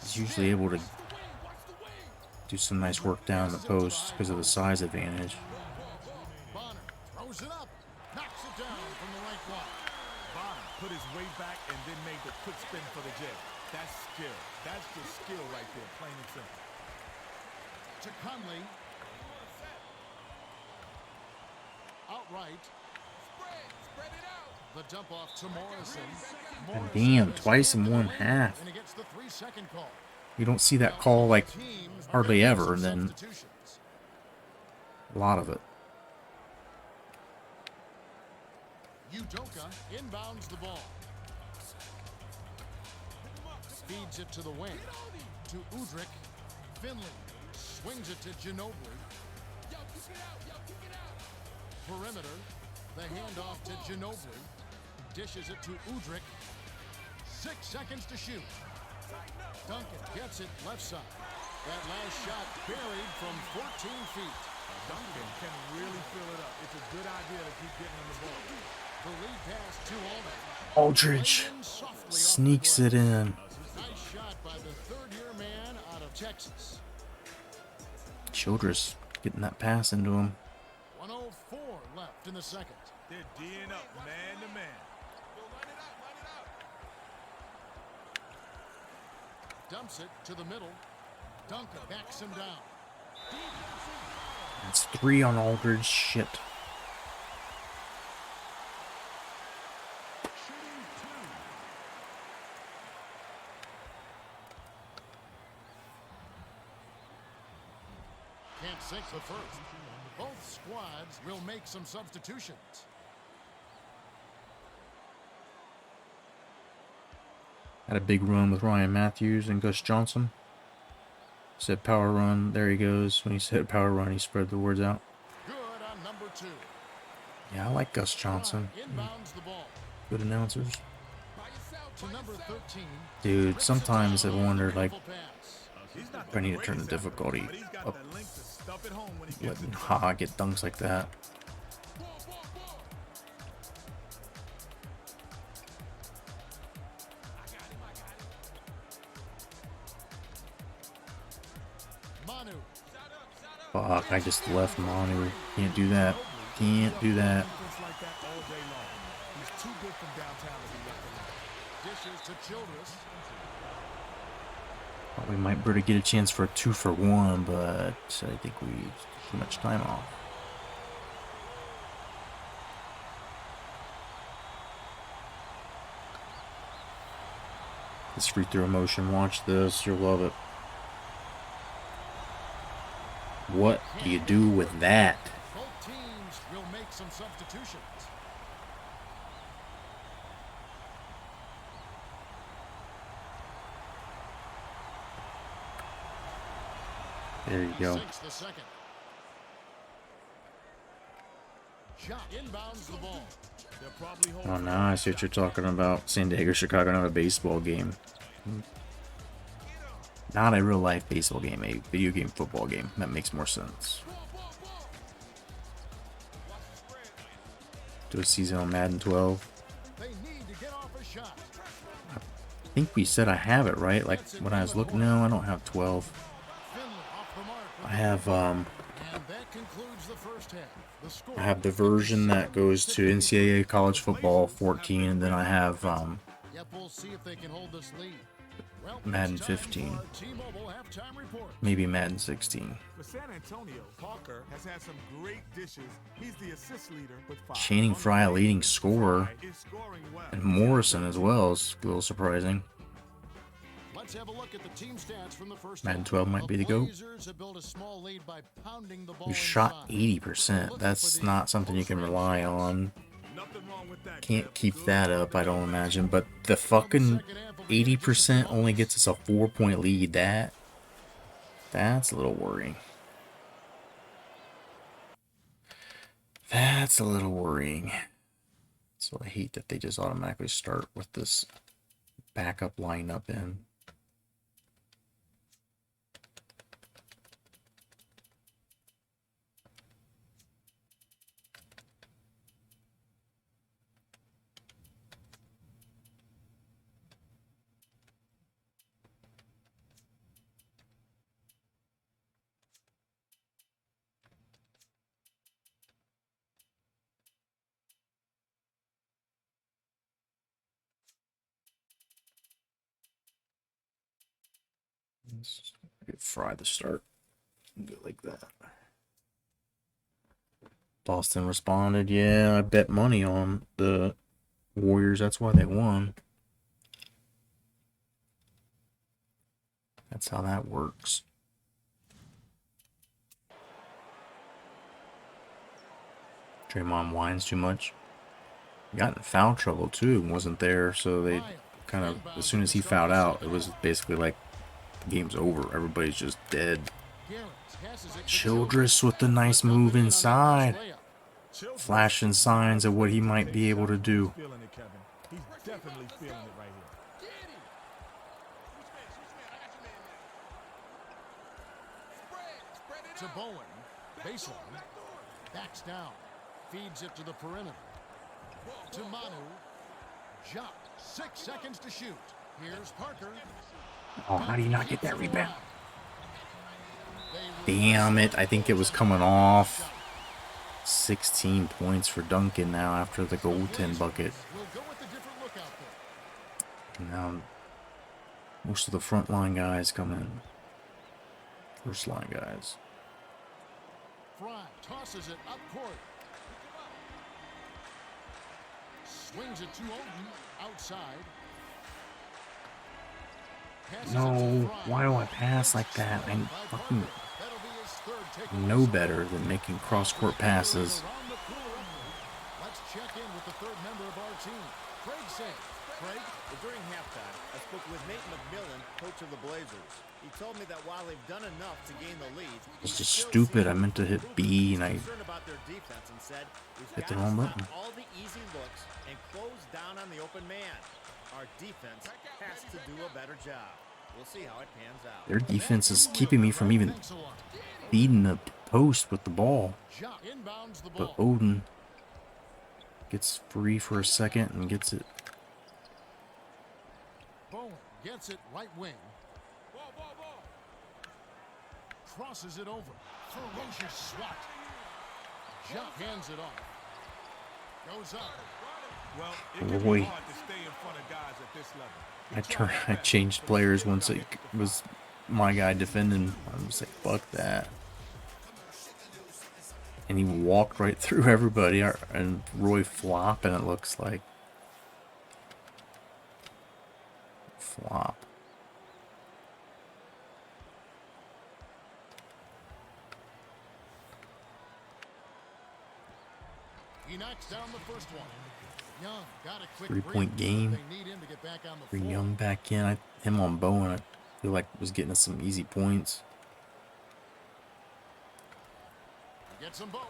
he's usually able to do some nice work down in the post because of the size advantage. Bonner throws it up. Knocks it down from the right block. Bonner put his weight back and then made the quick spin for the J. That's skill. That's just skill right there, plain and simple. To Conley. Outright. The dump off to Morrison. God damn, twice in one half. And he gets the 3-second call. You don't see that call like Teams are hardly making ever, some and then substitutions. a lot of it. Udoka inbounds the ball. Feeds it to the wing. To Udrich. Finley swings it to Ginobili. Perimeter. The handoff to Ginobili. Dishes it to Udrich. 6 seconds to shoot. Duncan gets it left side. That last shot buried from 14 feet. Duncan can really fill it up. It's a good idea to keep getting him the ball. The lead pass to Aldridge. Aldridge Played in softly off the sneaks glass. it in. Nice shot by the third-year man out of Texas. Childress getting that pass into him. 1:04 left in the second. They're D'ing up man to man. Dumps it to the middle. Duncan backs him down. That's 3 on Aldridge. Shit. Can't sink the first. Both squads will make some substitutions. Had a big run with Ryan Matthews and Gus Johnson. Said power run. There he goes. When he said power run, he spread the words out. Good on number 2. Yeah, I like Gus Johnson. Inbounds the ball Good announcers. to number 13. Dude, Rips it sometimes I down. wonder, like, Beautiful pass. He's not if I the need to turn the greatest athlete, difficulty but he's got up, the length to stuff it home when he gets letting it. Haha get dunks like that. Manu. Fuck, I just left Manu. Can't do that. Can't do that. Defense like that all day long. He's too good from downtown to be left alone. Dishes to Childress. Thought we might better get a chance for a 2-for-1, but I think we took too much time off. This free throw motion, watch this, you'll love it. What do you do with that? Both teams will make some substitutions. There you go. Sinks the second. Shot inbounds the ball. They'll probably hold Oh, now I see what you're talking about. San Diego, Chicago, not a baseball game. Not a real life baseball game, a video game football game. That makes more sense. Do a season on Madden 12. They need to get off a shot. I think we said I have it, right? Like when I was looking, no, I don't have 12. Finley off the mark. I have And that concludes the first half. The score. I have the version that goes to NCAA college football 14, and then I have Yep, we'll see if they can hold this lead. Well, Madden it's time 15. for our T-Mobile halftime report. maybe Madden 16. For San Antonio, Parker has had some great dishes. He's the assist leader with 5. Channing Frye, leading scorer, Frye is scoring well. and Morrison as well is a little surprising. Let's have a look at the team stats from the first Madden half. 12 might be the GOAT. Blazers have built a small lead by pounding the ball We shot inside. 80%. That's not something you can rely on. Nothing wrong with that. Can't keep that up, I don't imagine. But the fucking 80% only gets us a 4-point lead. That's a little worrying. That's a little worrying. So I hate that they just automatically start with this backup lineup in. Let's get Fry the start. Do it like that. Boston responded, yeah, I bet money on the Warriors. That's why they won. That's how that works. Draymond whines too much. Got in foul trouble too. Wasn't there, so they kind of, as soon as he fouled out, it was basically like the game's over. Everybody's just dead. Childress with the nice move inside, flashing signs of what he might be able to do. Feeling it, Kevin. He's definitely feeling it right here. To Bowen. Baseline. Backs down. Feeds it to the perimeter. To Manu. Shot. 6 seconds to shoot. Here's Parker. Oh, how do you not get that rebound? Damn it, I think it was coming off. 16 points for Duncan now after the goaltend bucket. We'll go with a different look out there. Now, most of the front line guys come in. First line guys. Fry tosses it up court. Swings it to Oden outside. Passes it No, to Fry. why do I pass like that? I fucking That'll be his third takeaway. know better than making cross-court passes. Around the perimeter. Let's check in with the third member of our team. Craig says. Craig, well, during halftime, I spoke with Nate McMillan, coach of the Blazers. He told me that while they've done enough to gain the lead, It's he just still stupid. sees I meant to hit improvement. B and He's I concerned about their defense and said, we've hit got the to wrong stop button. all the easy looks and close down on the open man. Our defense has to do a better job. We'll see how it pans out. Their defense is keeping me from even beating the post with the ball. Ja inbounds the But ball. Odin gets free for a second and gets it. Bowen gets it right wing. Crosses it over. Ferocious swat. Ja hands it off. Goes up. Well, it can Roy. be hard to stay in front of guys at this level. I changed players once it was my guy defending. I was like, fuck that. And he walked right through everybody, and Roy flopping, it looks like. Flop. He knocks down the first one. Young got a quick 3-point break. game. They need him to get back on the Bring floor. Young back in. Him on Bowen, I feel like was getting us some easy points. He gets them both.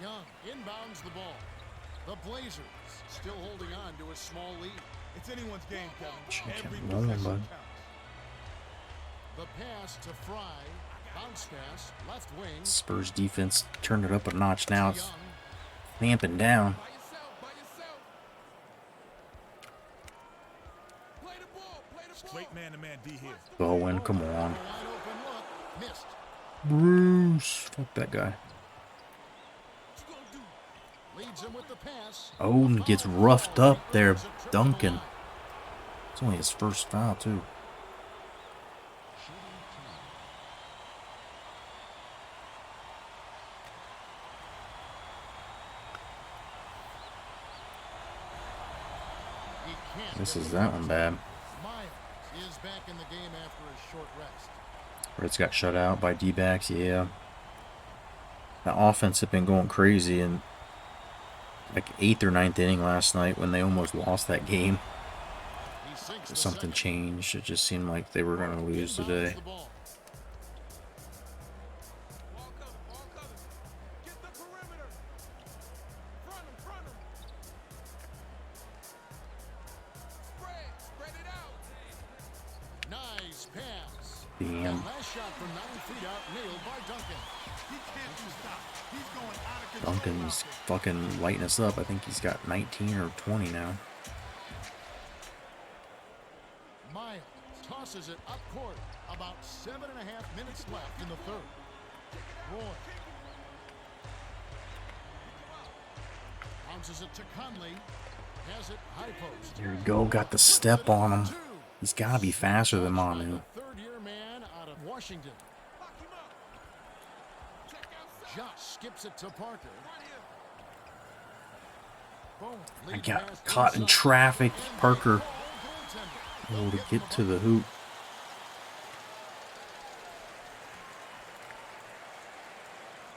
Young inbounds the ball. The Blazers still holding on to a small lead. It's anyone's game, Kevin. Shit, Every kept rolling, possession bud. counts. The pass to Fry. Bounce pass. Left wing. Spurs defense turned it up a notch now. To It's Young. clamping down. Straight man-to-man D here. Bowen, come on. Wide open look. Missed. Bruce. Fuck that guy. Leads him with the pass. Odin gets roughed up there, Duncan. It's only his first foul, too. He can't This get is the that one bad. Miles is back in the game after a short rest. Reds got shut out by D-backs, yeah. The offense had been going crazy in like 8th or 9th inning last night when they almost lost that game. He sinks the Something second. changed. It just seemed like they were going to lose Inbounds today. the ball. Nice pass. Damn. And last shot from 9 feet out, nailed by Duncan. He can't be stopped. He's going out of control. Duncan's fucking lighting us up. I think he's got 19 or 20 now. Miles tosses it up court. About 7.5 minutes left in the third. Roy. Bounces it to Conley. Has it high post. There you go. Got the step on him. Two. He's got to be faster than Manu. Third-year man out of Washington. Josh skips it to Parker. Bowen I leads got past caught in inside. traffic. Parker Goaltender. able to get to the hoop.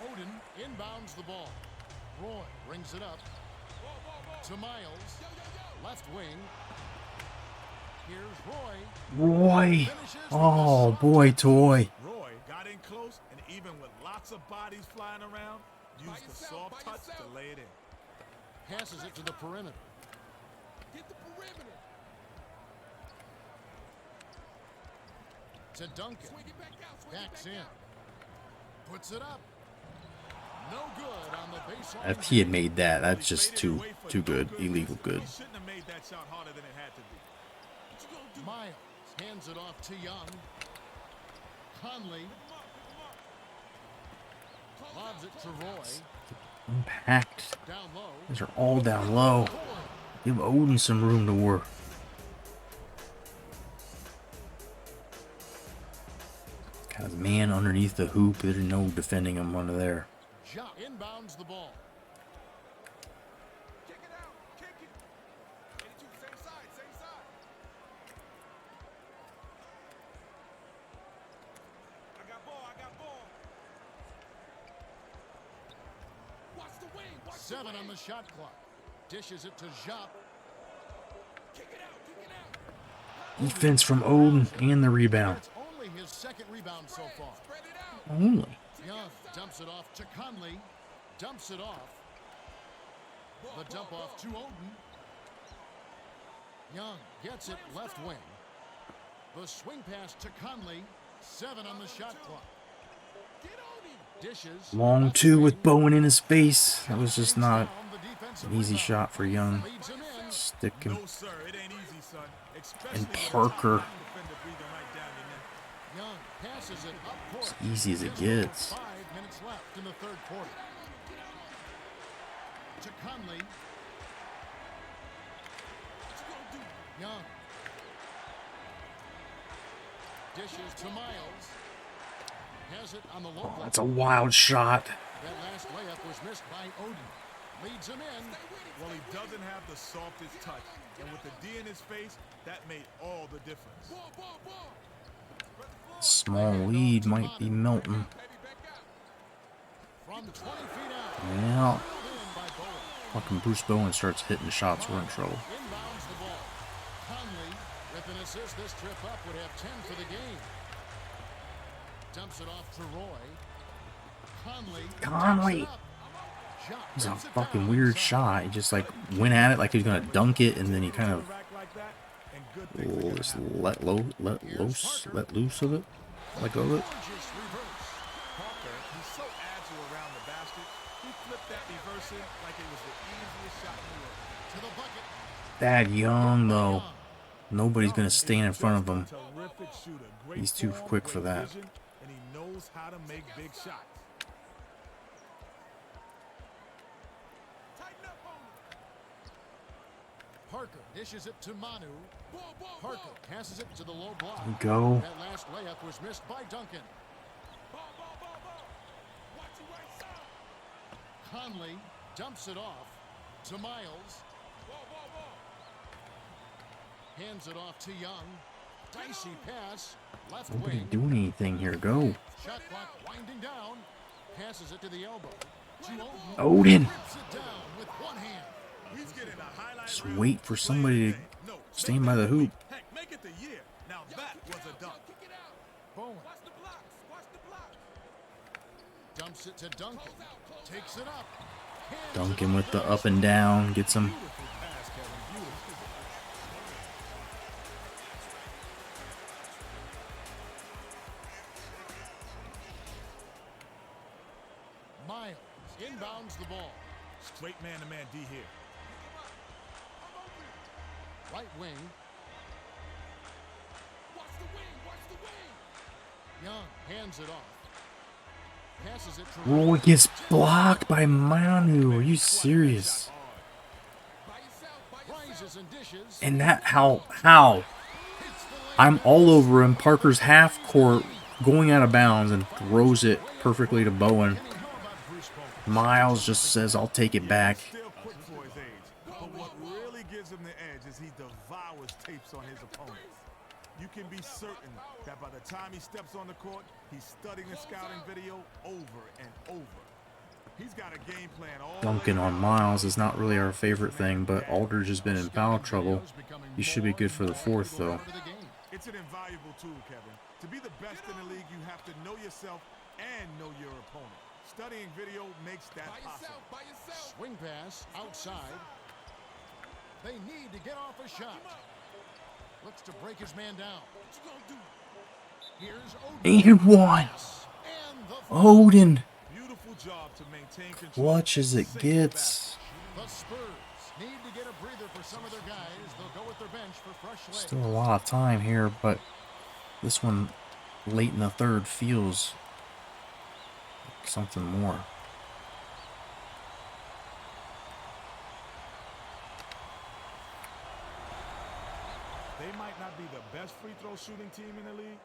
Odin inbounds the ball. Roy brings it up to Miles. Left wing. Here's Roy. Roy. Oh, boy, toy. Roy got in close, and even with lots of bodies flying around, used the soft touch to lay it in. Passes it to the perimeter. To Duncan. Backs in. Puts it up. No good on the baseline. If he had made that, that's just too good. Illegal good. He shouldn't have made that shot harder than it had to be. Miles hands it off to Young. Conley. Lobs it to Roy. Impact. Down low. These are all down low. Give Odin some room to work. Got his man underneath the hoop. There's no defending him under there. Ja inbounds the ball. Seven on the shot clock. Dishes it to Jop. Defense from Odin and the rebound. It's only his second rebound so far. Only. Young dumps it off to Conley. Dumps it off. The dump off to Odin. Young gets it left wing. The swing pass to Conley. 7 on the shot clock. Dishes. Long two with Bowen in his face. That was just not an easy shot for Young. Stick him. No, sir, it ain't easy, son. And Especially Parker. defender breathing right down your neck. Young passes it up court. As easy as it gets. 5 minutes left in the third quarter. To Conley. Young. Dishes to Miles. Has it on the low block. That's a wild shot. That last layup was missed by Odin. Leads him in. Well, he doesn't have the softest touch. And with the D in his face, that made all the difference. Small lead might be melting. From 20 feet out. Yeah. In by Bowen. Fucking Bruce Bowen starts hitting shots, we're in trouble. Inbounds the ball. Conley with an assist. This trip up would have 10 for the game. Dumps it off to Roy. Conley. It's a fucking weird shot. He just like went at it like he was gonna dunk it, and then he kind of just let loose of it, let go of it. Parker, he's so agile around the basket. He flipped that reverse in like it was the easiest shot in the world. To the bucket. Thad Young though, nobody's gonna stand in front of him. Terrific shooter. Great He's too form, quick for great that. vision, and he knows how to make big shots. Parker dishes it to Manu. Parker passes it to the low block. Go. That last layup was missed by Duncan. Conley dumps it off to Miles. Hands it off to Young. Dicey pass. Left Nobody wing. doing anything here. Go. Shot clock winding down. Passes it to the elbow. To Odin. Odin. Rips it down with one hand. He's getting a highlight Just reel. wait for somebody to No, stand by the hoop. heck, make it the year. Now that was a dunk. Bowen. Dumps it to Duncan. Takes it up. Hands Duncan it with off the to up and down. Gets him. Beautiful pass, Kevin. Beautiful. Miles inbounds the ball. Straight man-to-man D here. Right wing. Young hands it off. Passes it to Roy gets blocked by Manu. Are you serious? rises and dishes. And that how? I'm all over him. Parker's half court, going out of bounds, and throws it perfectly to Bowen. How about Bruce Bowen? Miles just says, "I'll take it back." Still quick for his age. But what really gives him the edge is he devours tapes on his opponents. You can be certain that by the time he steps on the court, he's studying the scouting video over and over. He's got a game plan all Dunking laid on out. Miles is not really our favorite thing, but Aldridge has been in foul trouble. He should be good for the fourth, though. It's an invaluable tool, Kevin. To be the best in the league, you have to know yourself and know your opponent. Studying video makes that possible. Swing pass outside. They need to get off a shot. Looks to break his man down. Here's Odin. And one. And the Odin. Beautiful job to maintain control. Clutch as it Safe gets. The Spurs need to get a breather for some of their guys. They'll go with their bench for fresh legs. Still a lot of time here, but this one late in the third feels like something more. They might not be the best free throw shooting team in the league,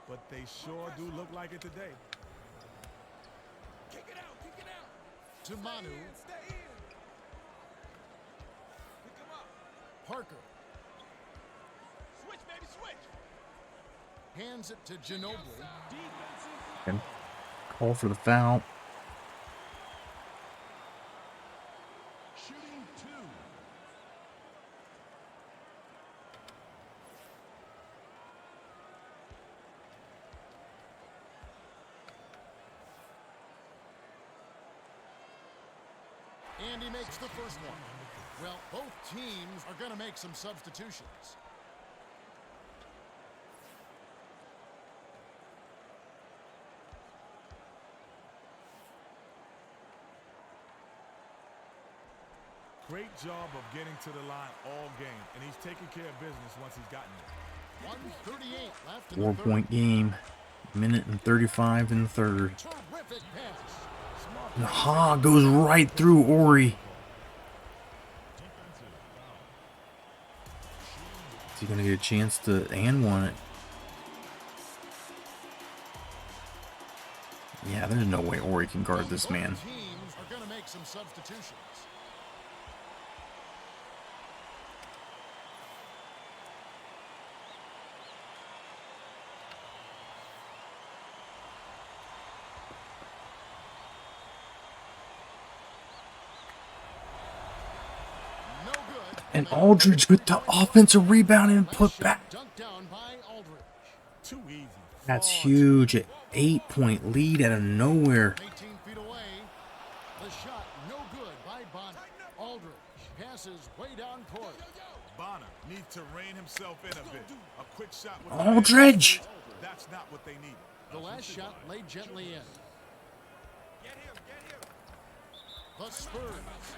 but they sure do look like it today. To Manu. Parker. Hands it to Ginobili. And call for the foul. Shooting two. And he makes the first one. Well, both teams are going to make some substitutions. Great job of getting to the line all game, and he's taking care of business once he's gotten there. 1:38 left in the third. 4-point game. Minute and 35 in the third. Terrific pass. And Ha goes right through Ori. Is he going to get a chance to and one it? Yeah, there's no way Ori can guard this man. Both teams are going to make some substitutions. No good. And Aldridge with the offensive rebound and put back. Dunked down by Aldridge. Too easy. That's Far too huge. An 8-point lead out of nowhere. 18 feet away. The shot no good by Bonner. Aldridge passes way down court. Bonner needs to rein himself in a bit. A quick shot with Aldridge! That's not what they needed. The last shot laid gently in. The Spurs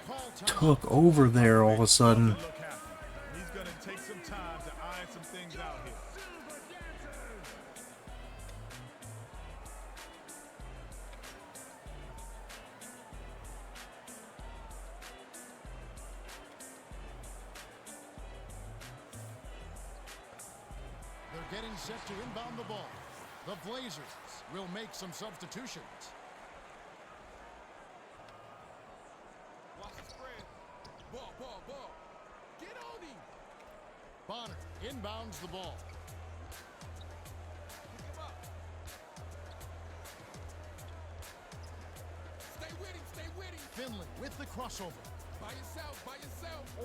call time. Took over there all of a sudden. Look happy. He's going to take some time to iron some things out here. They're getting set to inbound the ball. The Blazers will make some substitutions. Watch the spread. Ball. Get on him. Bonner inbounds the ball. Pick him up. Stay with him. Finley with the crossover. By yourself.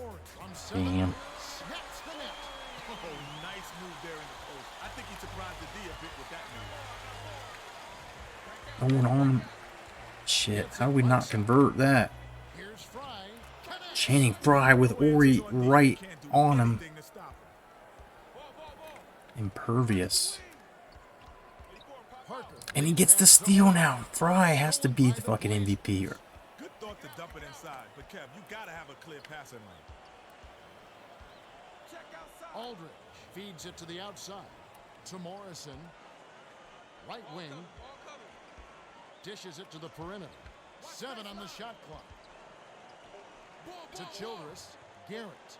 Ori on 7. Damn. Snaps the net. Oh, nice move there in the post. I think he surprised the D a bit with that move. Going on. Shit, how do we not convert that? Here's Fry. Connects. Channing Frye with Ori right on him. Anything to stop him. Impervious. Parker. And he gets the steal now. Frye has to be the fucking MVP. Good thought to dump it inside, but Kev, you gotta have a clear passing lane. Aldridge feeds it to the outside. To Morrison. Right wing. Dishes it to the perimeter. 7 on the shot clock. To Childress. Garrett.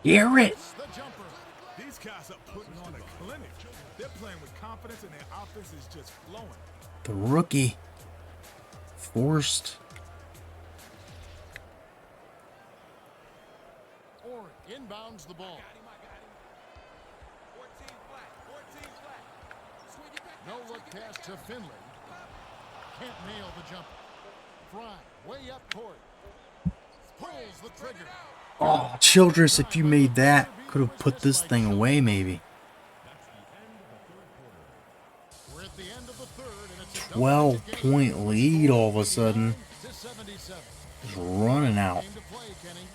Garrett! The jumper. These guys are putting on a clinic. They're playing with confidence and their offense is just flowing. The rookie. Forced. Ori inbounds the ball. No look pass to Finley. Can't nail the jumper. Fry way up court. Pulls the trigger. Oh, Childress, if you made that, could have put this thing away maybe. We're at the end of the third, and it's a 12-point lead all of a sudden. to 77. Just running out. Came to play, Kenny.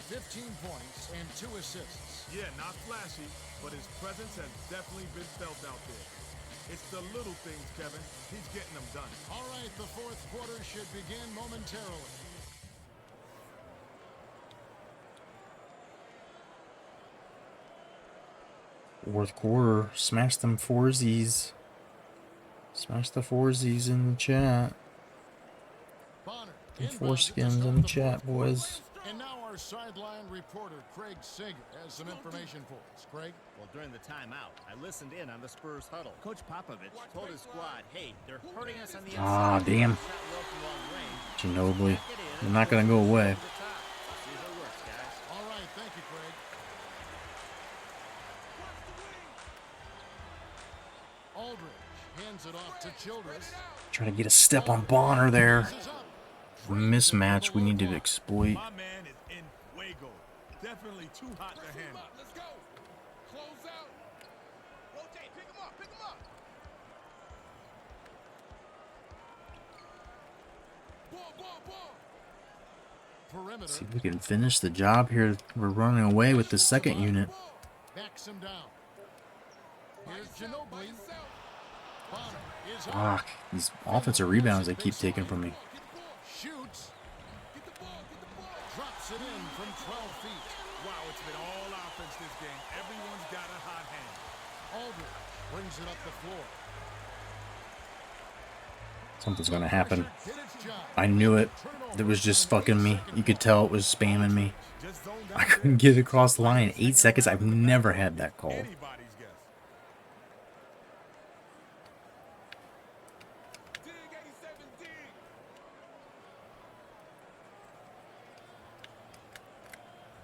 15 points and 2 assists. Yeah, not flashy, but his presence has definitely been felt out there. It's the little things, Kevin. He's getting them done. All right, the fourth quarter should begin momentarily. Fourth quarter. Smash them foursies. Smash the foursies in the chat. Bonner. And inbounds foreskins at the in the start chat, of the fourth. boys. And now our sideline reporter, Craig Sager, has some information for us. Craig? Well, during the timeout, I listened in on the Spurs huddle. Coach Popovich told his squad, hey, they're hurting us on the inside. Ah, damn. Shot well from long range. Ginobili. Back it in. They're not going to go away. To the top. See if it works, guys. All right, thank you, Craig. Aldridge hands it off to Childress. Trying to get a step on Bonner there. Passes up. Mismatch we need to exploit. My man is in fuego. Definitely too hot to handle. Let's go. Close out. Rotate. Pick him up. Ball. perimeter. See if we can finish the job here. We're running away with the second unit. Backs him down. Here's Ginobili. Bonner is up. Fuck. These offensive rebounds they keep taking from me. Shoots. Drops it in from 12 feet. Wow, it's been all offense this game. Everyone's got a hot hand. Aldridge brings it up the floor. Something's gonna happen. Did its job. I knew it. It was just fucking me. You could tell it was spamming me. I couldn't get across the line in 8 seconds. I've never had that call. Anybody's guess. Dig 87, dig.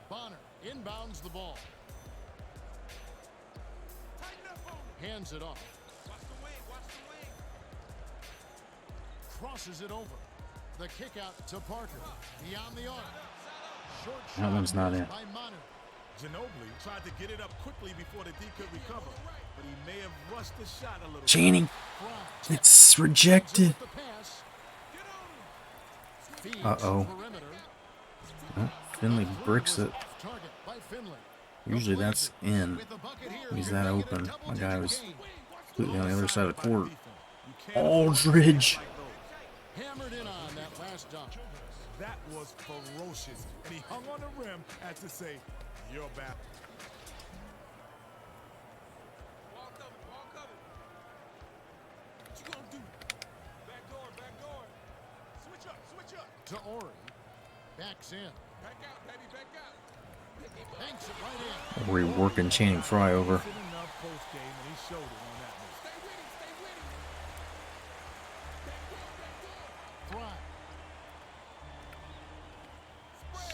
Bonner inbounds the ball. Tighten up on him. Hands it off. Watch the wing, watch the wing. Crosses it over. The kick out to Parker. Beyond the arc. Short That shot one's not in. by Manu. Ginobili tried to get it up quickly before the D could recover, but he may have rushed the shot a little. Channing. Fry It's rejected. the pass. Feeds Uh-oh. perimeter. Oh, Finley bricks it. Off target by Finley. Usually that's in. With the bucket here, He's you're that making it open. double My guy digit was game. completely on the other side of the court. You can't afford to play Aldridge. like those. Hammered in on that last dunk. That was ferocious, and he hung on the rim as to say, "You're back." Ball covered, ball covered. What you gonna do? Back door, back door. Switch up, switch up. To Ori. Backs in. Back out, baby, back out. Banks it right in. We're working Channing Frye over. Decent enough post game, and he showed it on that one. Stay with him, stay with him. Back door, back door. Fry.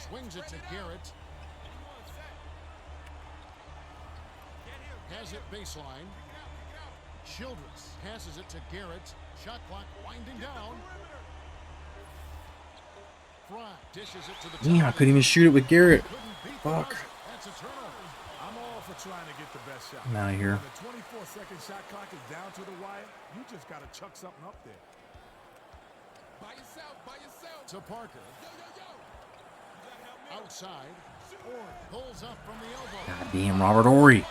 Swings it to Garrett. Anyone set. Get him. Has it baseline. Childress passes it to Garrett. Shot clock winding down. Fry dishes it to the Yeah, I couldn't even shoot it with Garrett. Couldn't beat the Fuck. buzzer. That's a turnover. I'm all for trying to get the best shot. I'm out of here. When the 24-second shot clock is down to the wire, you just got to chuck something up there. By yourself, by yourself. To Parker. Yo, yo, yo. You gotta help me. Outside. Ori pulls up from the elbow. God damn, Robert Ory.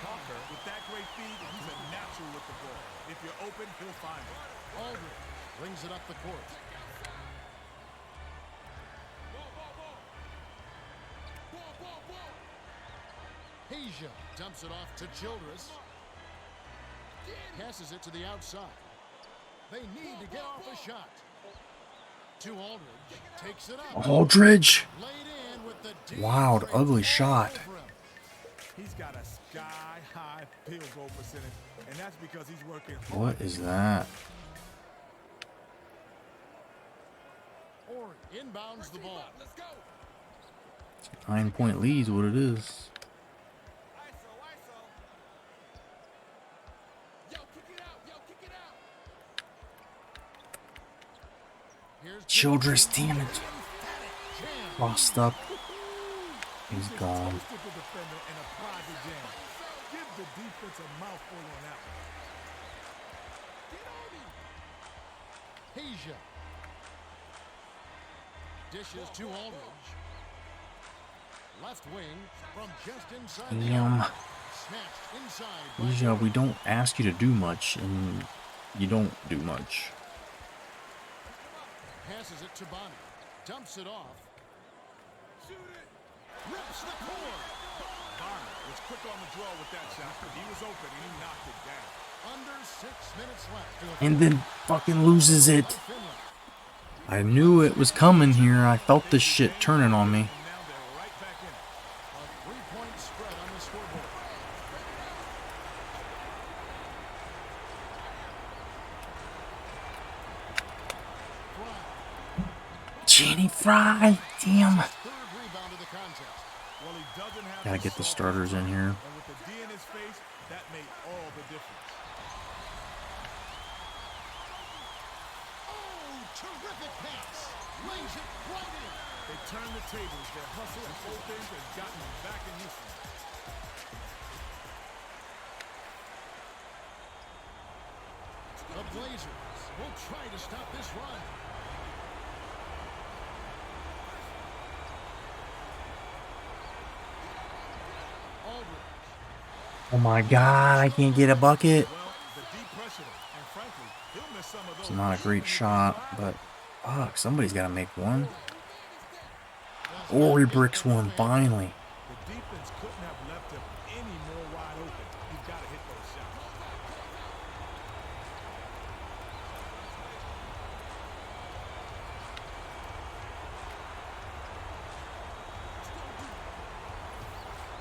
Parker, with that great feed, he's a natural with the ball. If you're open, he'll find it. Aldridge brings it up the court. Ball, ball, ball. Ball, ball, ball. Asia dumps it off to Childress. Passes it to the outside. They need to get off a shot. To Aldridge. Takes it up. Aldridge. Laid in with the deep Wild, three. ugly shot. Over him. He's got a sky-high field goal percentage, and that's because he's working hard. What is that? Ori inbounds the ball. Let's go. 9-point lead is what it is. ISO, ISO. Yo, kick it out, yo, kick it out. Here's Childress, damn it. Jam. Lost up. He's Just gone. toasted the defender and applied the jam. Give the defense a mouthful on that one. Asia. Dishes to Aldridge. Left wing from just inside the Damn. arc. Snatched inside by Usually we don't ask you to do much, and you don't do much. passes it to Bonner. Dumps it off. Shoot it. Rips the cord. Bonner was quick on the draw with that shot. He was open and he knocked it down. Under 6 minutes left. And then fucking loses it. Finley. I knew it was coming here. I felt this shit turning on me. And now they're right back in it. A 3-point spread on the scoreboard. Channing Frye. Damn. Third rebound of the contest. Well, he doesn't have Gotta get the starters in here. And with the D in his face, that made all the difference. Oh, terrific pass. Lays it right in. They turned the tables. Their hustle and whole things has gotten them back in this one. The Blazers will try to stop this run. Oh my god, I can't get a bucket. Well, the deep pressure, and frankly, he'll miss some of It's those. not a great shot, but fuck, somebody's got to make one. Or he bricks one, finally. The defense couldn't have left him any more wide open. He's got to hit those shots.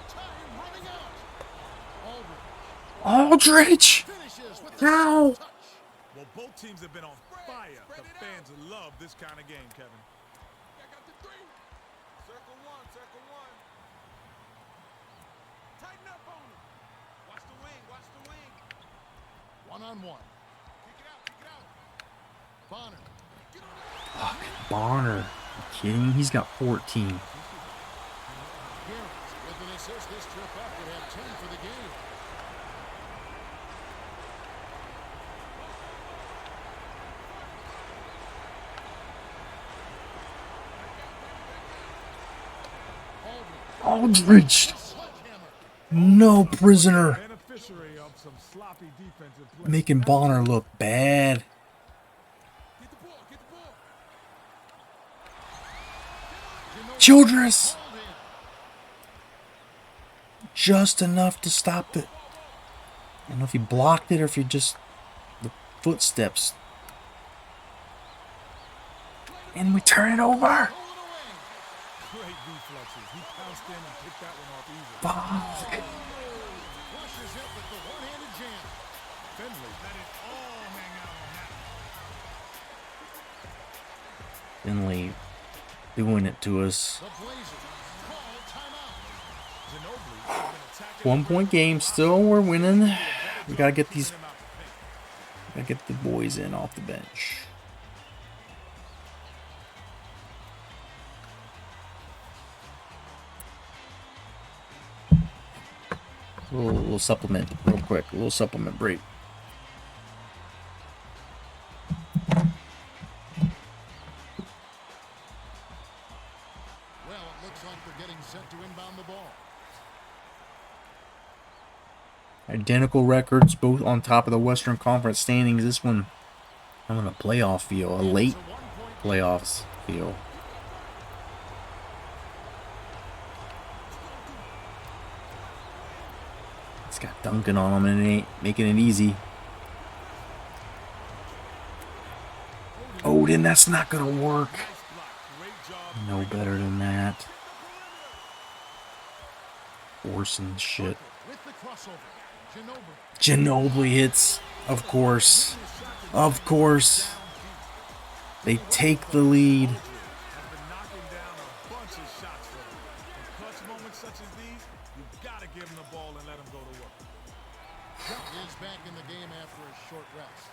Time running out. Aldridge! Finishes with No! touch. Well, both teams have been on fire. The fans love this kind of game, Kevin. Back out to three. Circle one, circle one. Tighten up on him. Watch the wing, watch the wing. One-on-one. Kick it out, kick it out. Bonner. Get on it. Fuck, Bonner. You kidding me? He's got 14. Garrett with an assist. This trip up would have 10 for the game. Aldridge! Sledgehammer. No prisoner. Beneficiary of some sloppy defensive play. Making Bonner look bad. Get the ball, get the ball. Childress! Called in. Just enough to stop it. I don't know if he blocked it or if he just... the footsteps. And we turn it over. Pull it away. Great reflexes. He pounced in and picked that one off easily. Fuck. Flushes it with the one-handed jam. Finley let it all hang out on that. Finley doing it to us. The Blazers call timeout. Ginobili has been attacking 1 point game still. We're winning. We gotta get these. Gotta get the boys in off the bench. Little supplement, real quick. A little supplement break. Well, it looks like they're getting set to inbound the ball. Identical records, both on top of the Western Conference standings. This one having a playoff feel, a late It's a one-point playoffs feel. It's got Duncan on him and it ain't making it easy. Odin, that's not gonna work. Nice block. Great job. No better than that. Forcing shit. with the crossover. Ginobili. Ginobili hits, of course. Of course. They take the lead. Has been knocking down a bunch of shots for them. In clutch moments such as these, you've got to give him the ball and let him go to work. Is back in the game after a short rest.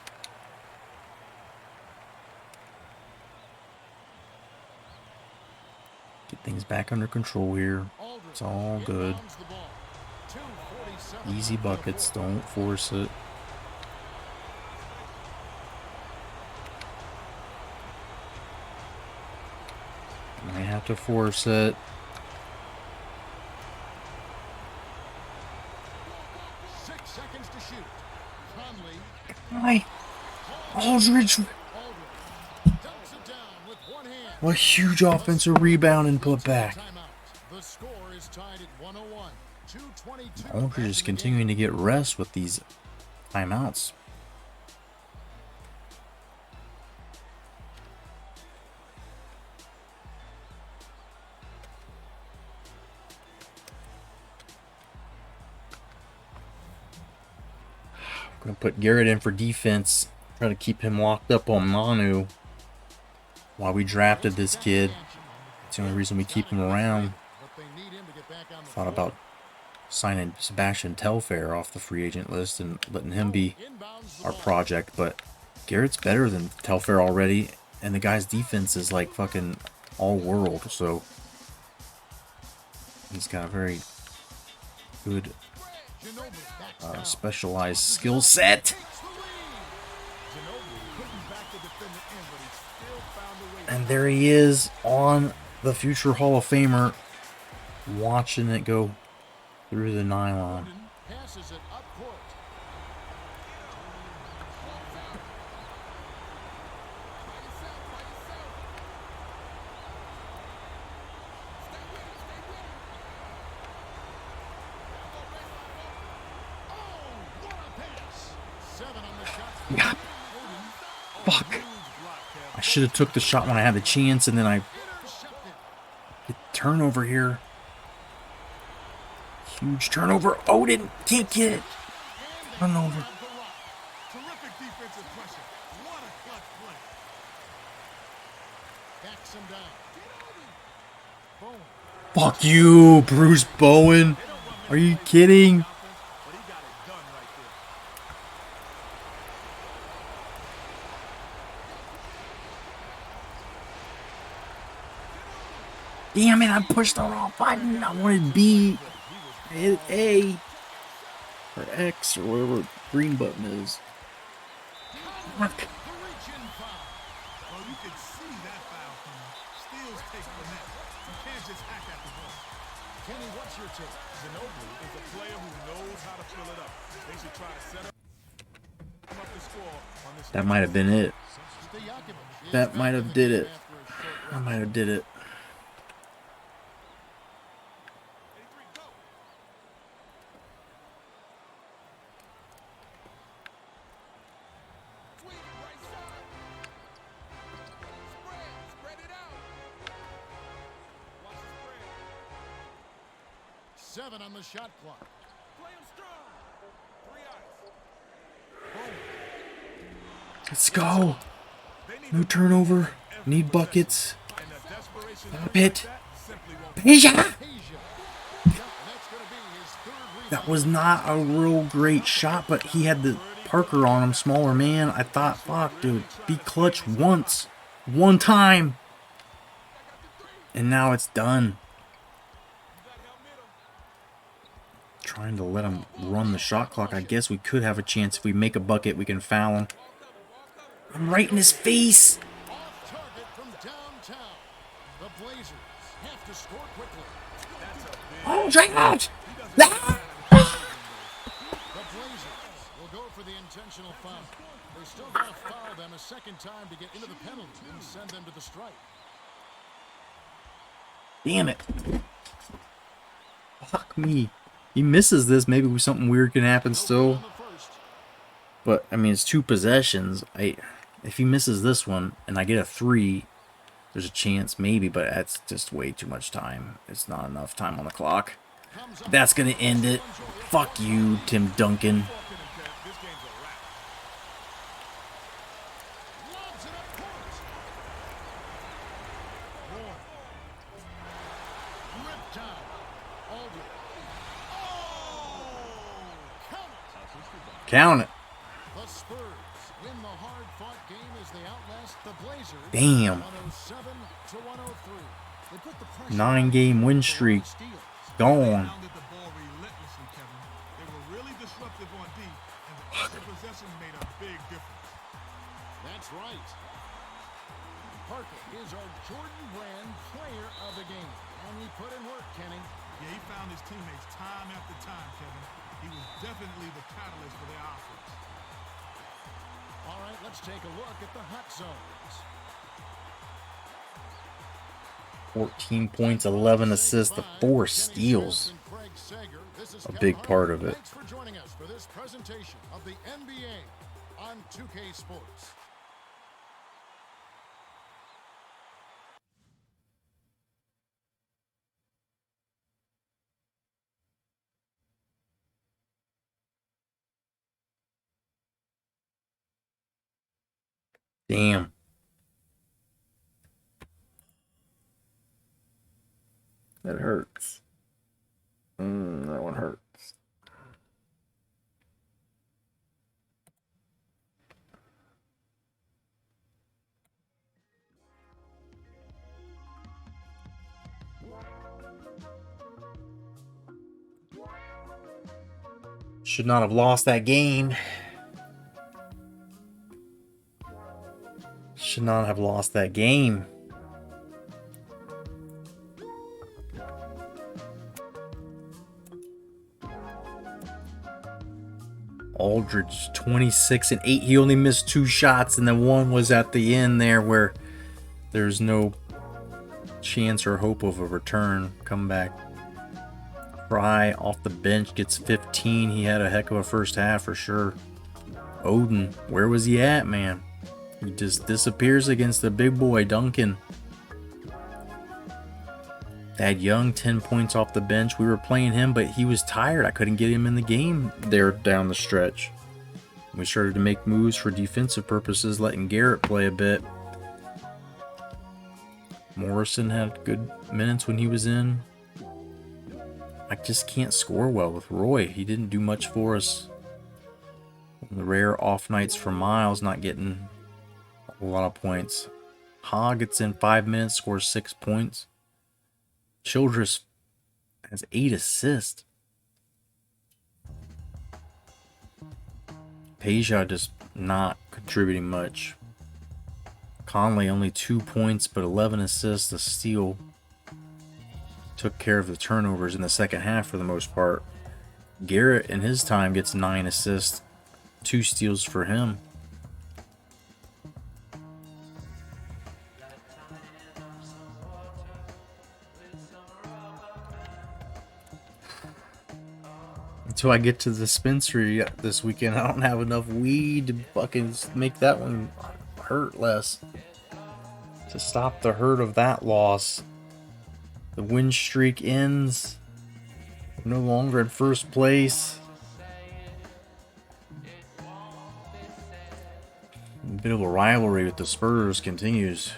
Get things back under control here. Aldridge It's all good. inbounds the ball. 2:47 Easy to the buckets, fourth. don't force it. Might have to force it. 6 seconds to shoot. Conley. Why? Aldridge, Aldridge dumps it down with one hand. a huge offensive rebound and put back. Timeout. The score is tied at 101. 2:22 Aldridge is left in the continuing to game. get rest with these timeouts. Gonna put Garrett in for defense. Try to keep him locked up on Manu. While we drafted this kid, it's the only reason we keep him around. But they need him to get back on the Thought floor. about signing Sebastian Telfair off the free agent list and letting him be Inbounds the our ball. project, but Garrett's better than Telfair already, and the guy's defense is like fucking all world, so he's got a very good Ginobili backs down. specialized skill set. Takes the lead. Ginobili couldn't back the defender in, but he still found a way. And there he is on the future Hall of Famer, watching it go through the nylon. Has passes it up court. Oh, what a pass! 7 on the shot. God. Fuck. I should have took the shot when I had the chance, and then I Intercepted. get turnover here. Huge turnover. Odin can't get it. Turnover. Terrific defensive pressure. What a clutch play. Backs him down. Boom. Fuck you, Bruce Bowen. Are you kidding? But he got it done right there. Damn it, I pushed the wrong button. I wanted B. I hit A. Or X, or whatever the green button is. Fuck. The reach-in foul. Well, you can see that foul coming. Steals take the net. You can't just hack at the ball. Kenny, what's your take? Ginobili is a player who knows how to fill it up. They should try to set up the score on this. That might have been it. Stojakovic is That back might in have the did game it. after a short I rest. might have did it. 83, go. Tweet, right side. Spread it out. Watch the spread. 7 on the shot clock. Play him strong. 3 eyes. Let's go. No turnover. Need buckets. And the desperation Stop it. that simply won't. Asia! Asia. Yep, that's going to be his third rebound. That was not a real great shot, but he had the Parker on him, smaller man. I thought, fuck, dude, be clutch once. One time. And now it's done. Trying to let him run the shot clock. I guess we could have a chance. If we make a bucket, we can foul him. I'm right in his face. Off target from downtown. The Blazers have to score quickly. Oh, drag out. The Blazers will go for the intentional foul. They still got to foul them a second time to get into the penalty and send them to the strike. Damn it. Fuck me. He misses this. Maybe something weird can happen still. On the first. But, I mean, it's 2 possessions. If he misses this one and I get a 3, there's a chance maybe, but that's just way too much time. It's not enough time on the clock. Comes up. That's going to end it. Fuck you, Tim Duncan. This game's a wrap. Lobs it up court. Moore. Ripped down. Aldridge. Oh! Count it. Count it. The Spurs win the hard-fought game as they outlast the Blazers. Damn. 107 to 103. They put the pressure 9-game win streak. Gone. Pounded the ball relentlessly, Kevin. They were really disruptive on D, and the extra possessions made a big difference. That's right. Parker is our Jordan Brand player of the game. And he put in work, Kenny. Yeah, he found his teammates time after time, Kevin. He was definitely the catalyst for their offense. All right, let's take a look at the hot zones. 14 points, 11 assists, the 4 steals. A big part of it. Thanks for joining us for this presentation of the NBA on 2K Sports. Damn. That hurts. That one hurts. Should not have lost that game. Should not have lost that game. Aldridge 26 and 8. He only missed 2 shots, and then one was at the end there where there's no chance or hope of a return comeback. Fry off the bench gets 15. He had a heck of a first half for sure. Odin, where was he at, man? He just disappears against the big boy, Duncan. Thad Young, 10 points off the bench. We were playing him, but he was tired. I couldn't get him in the game there down the stretch. We started to make moves for defensive purposes, letting Garrett play a bit. Morrison had good minutes when he was in. I just can't score well with Roy. He didn't do much for us. The rare off nights for Miles, not getting a lot of points. Ha gets in 5 minutes, scores 6 points. Childress has 8 assists. Peja just not contributing much. Conley only 2 points, but 11 assists, a steal. Took care of the turnovers in the second half for the most part. Garrett in his time gets 9 assists, 2 steals for him. Until I get to the dispensary this weekend, I don't have enough weed to fucking make that one hurt less. To stop the hurt of that loss. The win streak ends. We're no longer in first place. A bit of a rivalry with the Spurs continues.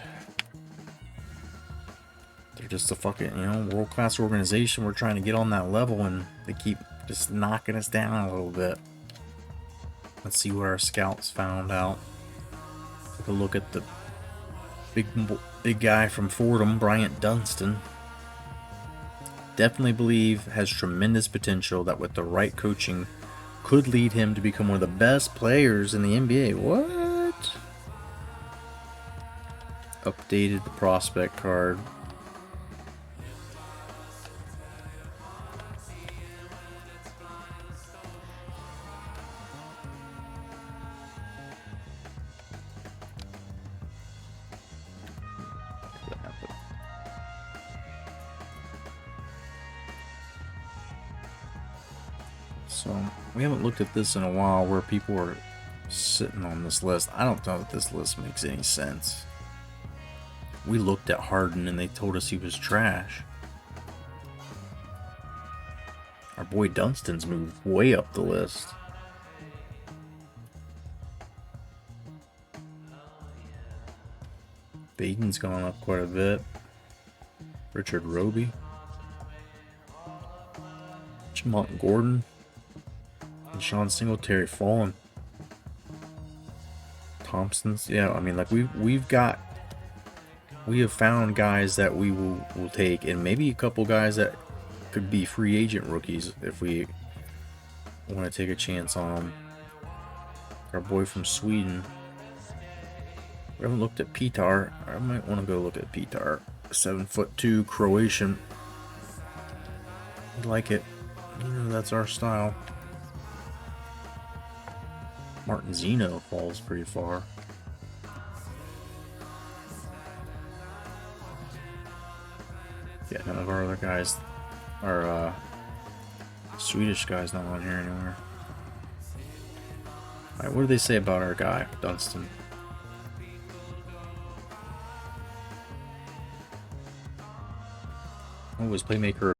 They're just a fucking, world-class organization. We're trying to get on that level, and they keep just knocking us down a little bit. Let's see what our scouts found out. Take a look at the big guy from Fordham, Bryant Dunston. Definitely believe has tremendous potential that with the right coaching could lead him to become one of the best players in the NBA. What? Updated the prospect card. So, we haven't looked at this in a while where people are sitting on this list. I don't know if this list makes any sense. We looked at Harden and they told us he was trash. Our boy Dunston's moved way up the list. Baden's gone up quite a bit. Richard Roby. Jamont Gordon. And Sean Singletary fallen. Thompson's, yeah, I mean, like we have found guys that we will take, and maybe a couple guys that could be free agent rookies if we want to take a chance on them. Our boy from Sweden. We haven't looked at Pitar. I might want to go look at Pitar. 7'2" Croatian. I like it. That's our style. Martin Zeno falls pretty far. Yeah, none of our other guys, our Swedish guys, not on here anymore. Alright, what do they say about our guy, Dunston? Oh, his playmaker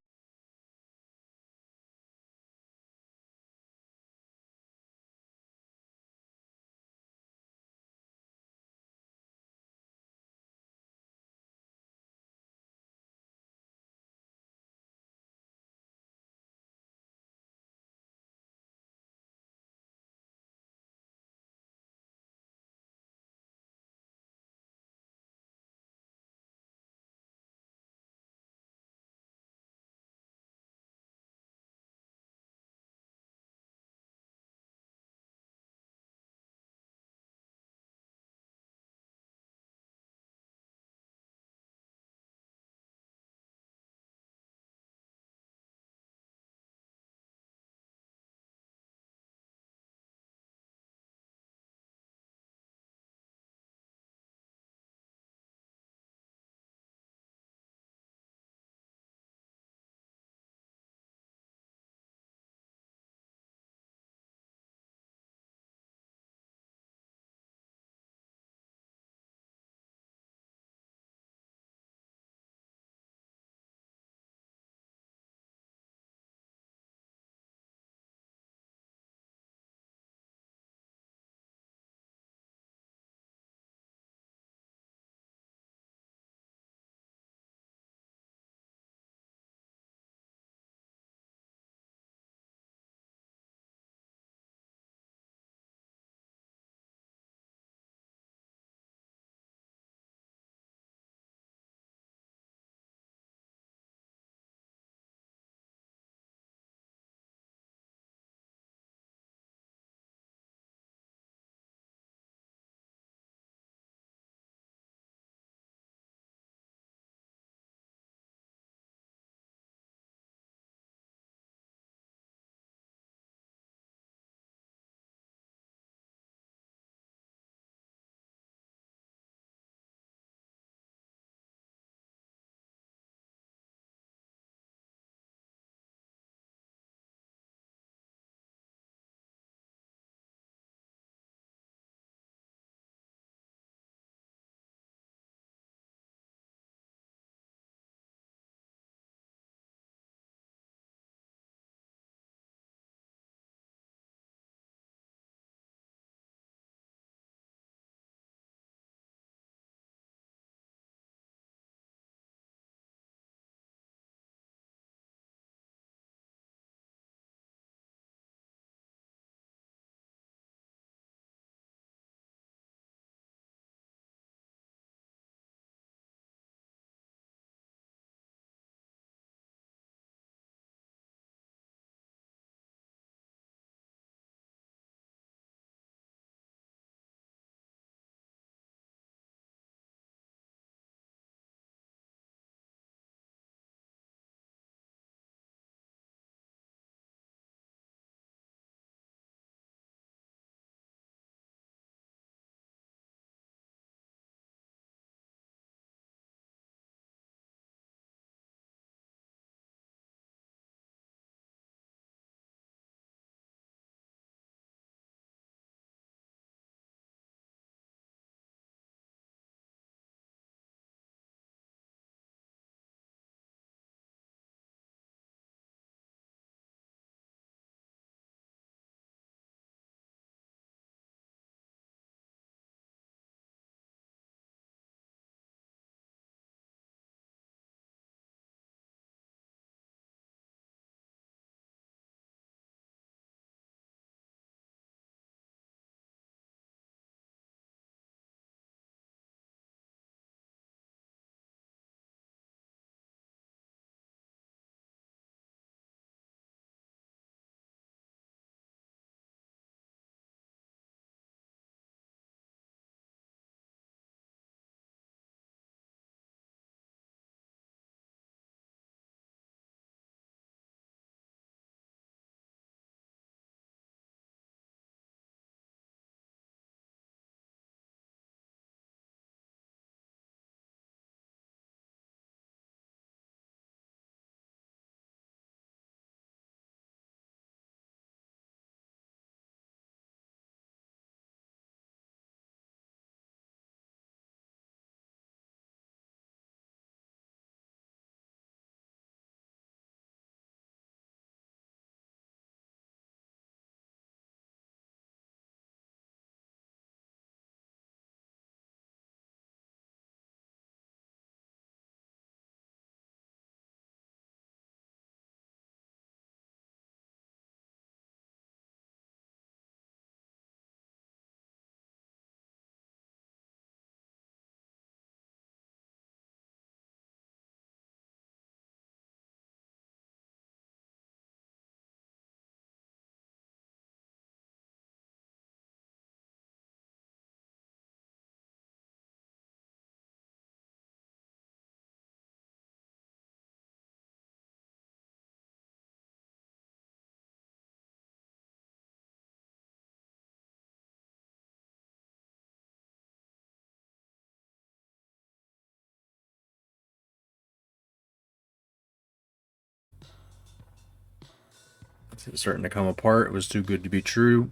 It's starting to come apart. It was too good to be true.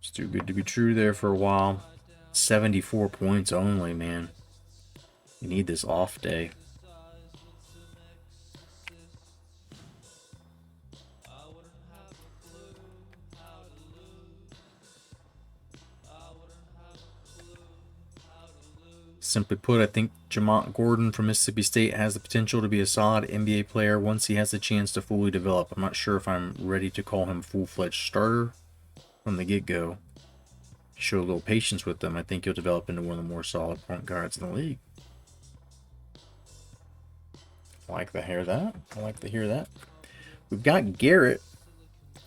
It's too good to be true there for a while. 74 points only, man. You need this off day. Simply put, I think Jamont Gordon from Mississippi State has the potential to be a solid NBA player once he has the chance to fully develop. I'm not sure if I'm ready to call him a full-fledged starter from the get-go. Show a little patience with them. I think he'll develop into one of the more solid point guards in the league. I like to hear that. I like to hear that. We've got Garrett,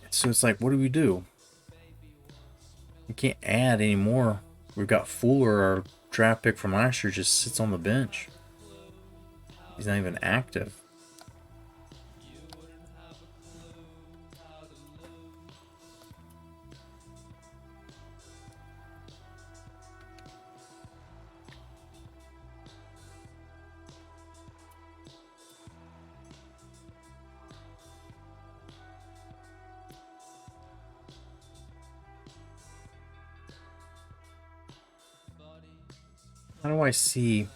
so it's like, what do we do? We can't add any more. We've got Fuller, our draft pick from last year, just sits on the bench. He's not even active. How do I see?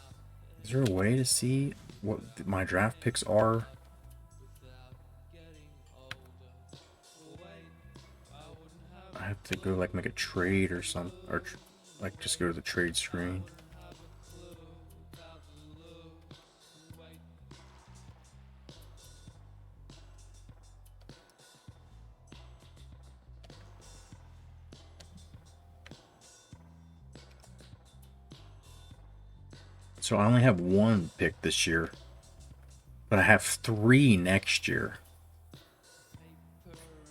Is there a way to see what my draft picks are? I have to go like make a trade or something, or like just go to the trade screen. So I only have one pick this year, but I have 3 next year.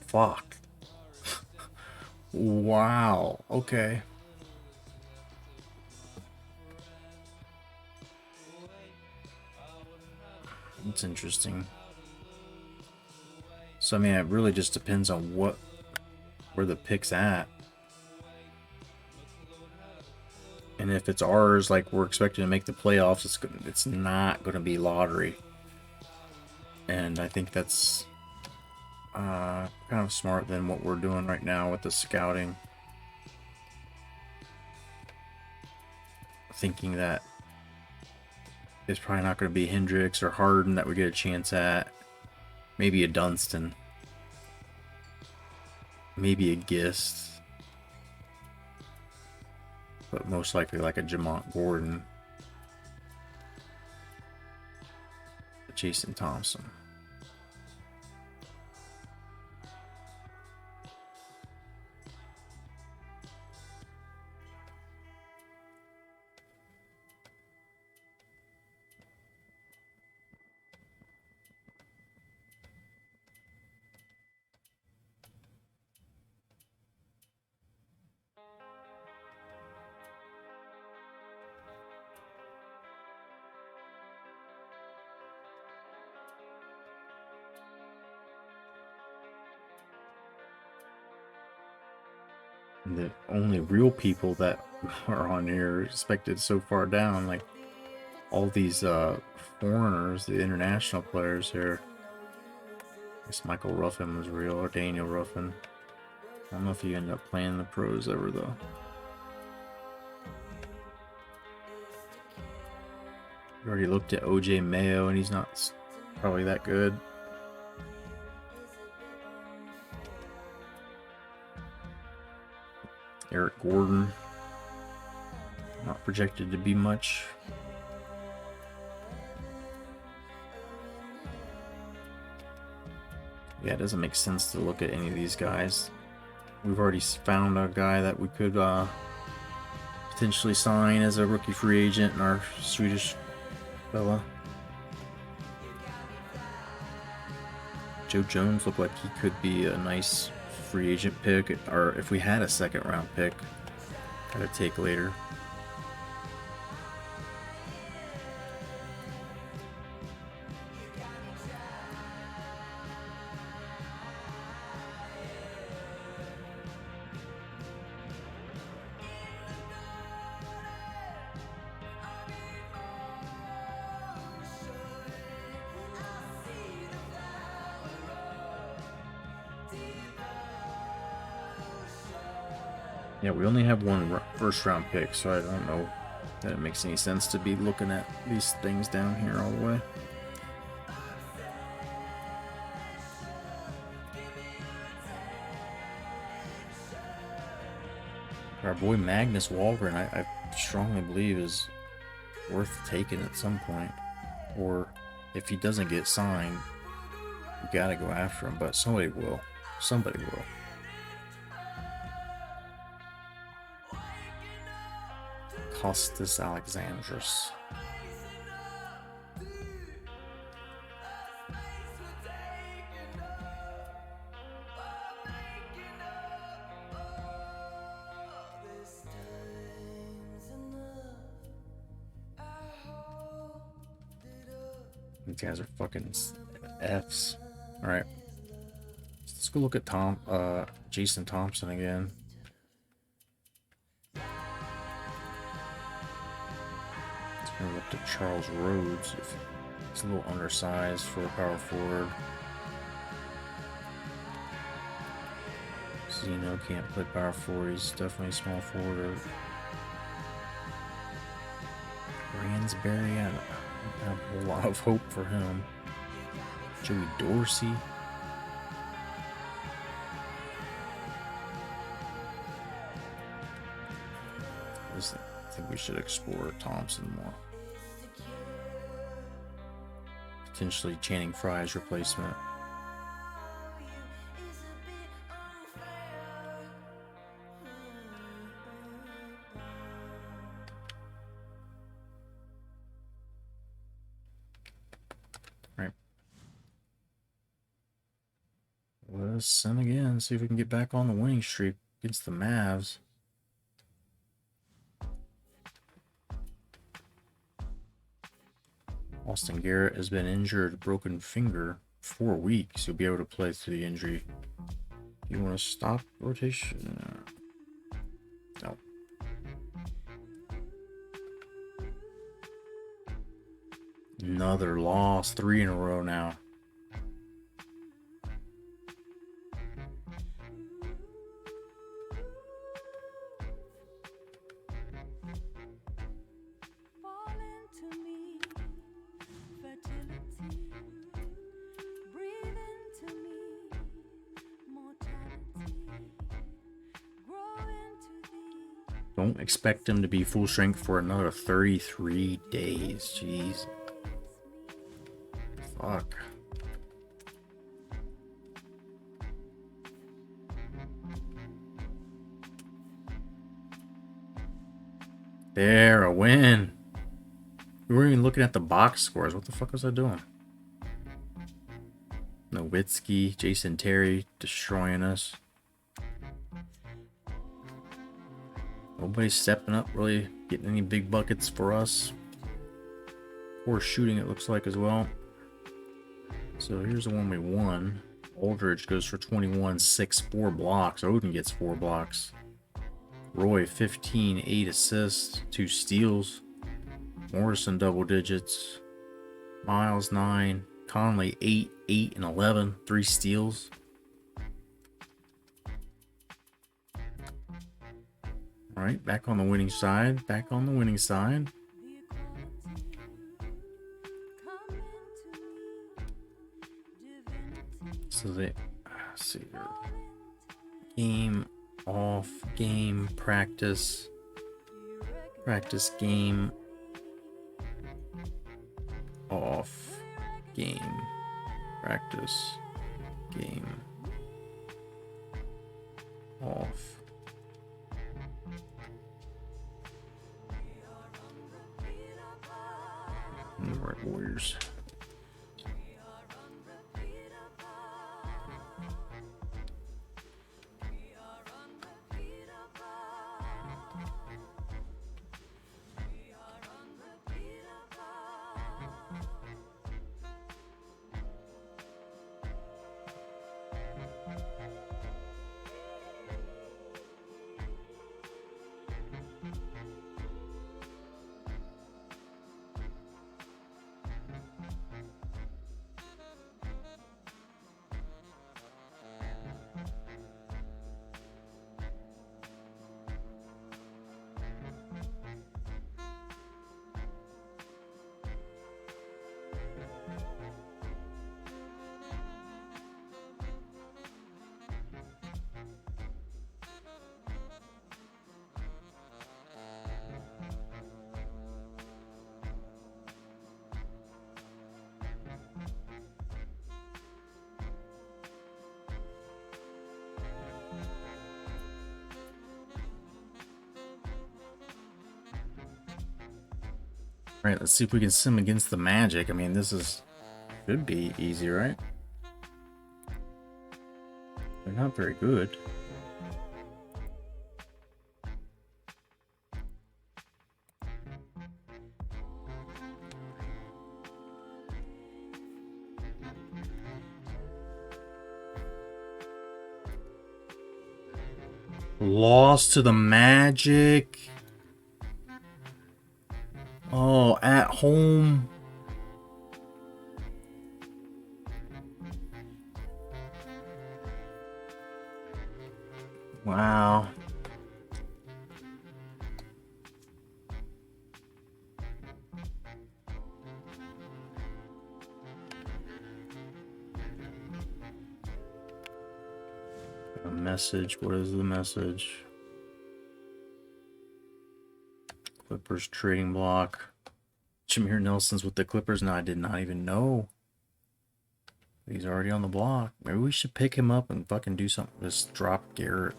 Fuck. Wow. Okay. That's interesting. So I mean, it really just depends on where the pick's at. And if it's ours, like we're expecting to make the playoffs, it's not going to be lottery. And I think that's kind of smart than what we're doing right now with the scouting. Thinking that it's probably not going to be Hendricks or Harden that we get a chance at. Maybe a Dunstan. Maybe a Gist. But most likely like a Jamont Gordon. Jason Thompson. The only real people that are on here expected so far down, like all these foreigners, the international players here. I guess Michael Ruffin was real, or Daniel Ruffin. I don't know if he ended up playing the pros ever though. We already looked at OJ Mayo and he's not probably that good. Eric Gordon, not projected to be much. Yeah, it doesn't make sense to look at any of these guys. We've already found a guy that we could potentially sign as a rookie free agent, and our Swedish fella. Joe Jones looked like he could be a nice free agent pick, or if we had a second round pick, gotta take later. Yeah, we only have one first round pick, so I don't know that it makes any sense to be looking at these things down here all the way. Our boy Magnus Walgren, I strongly believe is worth taking at some point. Or if he doesn't get signed, we gotta go after him, but somebody will. Somebody will. Costas Alexandros. These guys are fucking Fs. Alright. Let's go look at Jason Thompson again. Let's go look at Charles Rhodes. He's a little undersized for a power forward. Zeno can't play power forward. He's definitely a small forward. Ransberry, I don't have a whole lot of hope for him. Joey Dorsey. I think we should explore Thompson more. Potentially Channing Frye's replacement. Right. Let's send again, see if we can get back on the winning streak against the Mavs. Austin Garrett has been injured, broken finger, 4 weeks. He'll be able to play through the injury. You want to stop rotation? No. Another loss, 3 in a row now. Don't expect him to be full strength for another 33 days. Jeez. Fuck. There, a win. We weren't even looking at the box scores. What the fuck was I doing? Nowitzki, Jason Terry destroying us. Nobody's stepping up, really getting any big buckets for us. Poor shooting, it looks like, as well. So here's the one we won. Aldridge goes for 21, 6, 4 blocks. Odin gets 4 blocks. Roy, 15, 8 assists, 2 steals. Morrison, double digits. Miles, 9. Conley, 8, 8, and 11, 3 steals. All right, back on the winning side. Back on the winning side. So they see here. Game off, game practice. Practice game off, game practice game off. All right, Warriors. Alright, let's see if we can sim against the Magic. I mean, this is... should be easy, right? They're not very good. Lost to the Magic. Oh, at home. Wow. A message. What is the message? Clippers trading block. Jameer Nelson's with the Clippers. No, I did not even know. He's already on the block. Maybe we should pick him up and fucking do something. Just drop Garrett.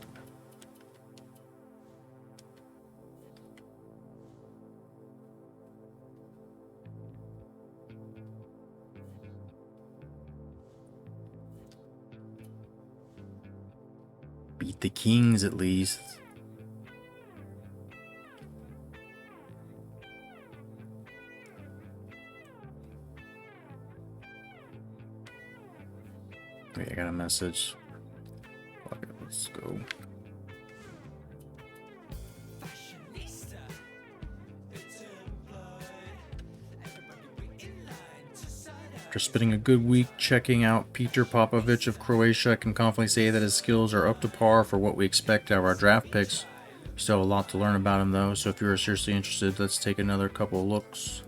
Beat the Kings at least. Wait, I got a message. Okay, let's go. After spending a good week checking out Peter Popovich of Croatia, I can confidently say that his skills are up to par for what we expect out of our draft picks. We still have a lot to learn about him though, so if you're seriously interested, let's take another couple of looks.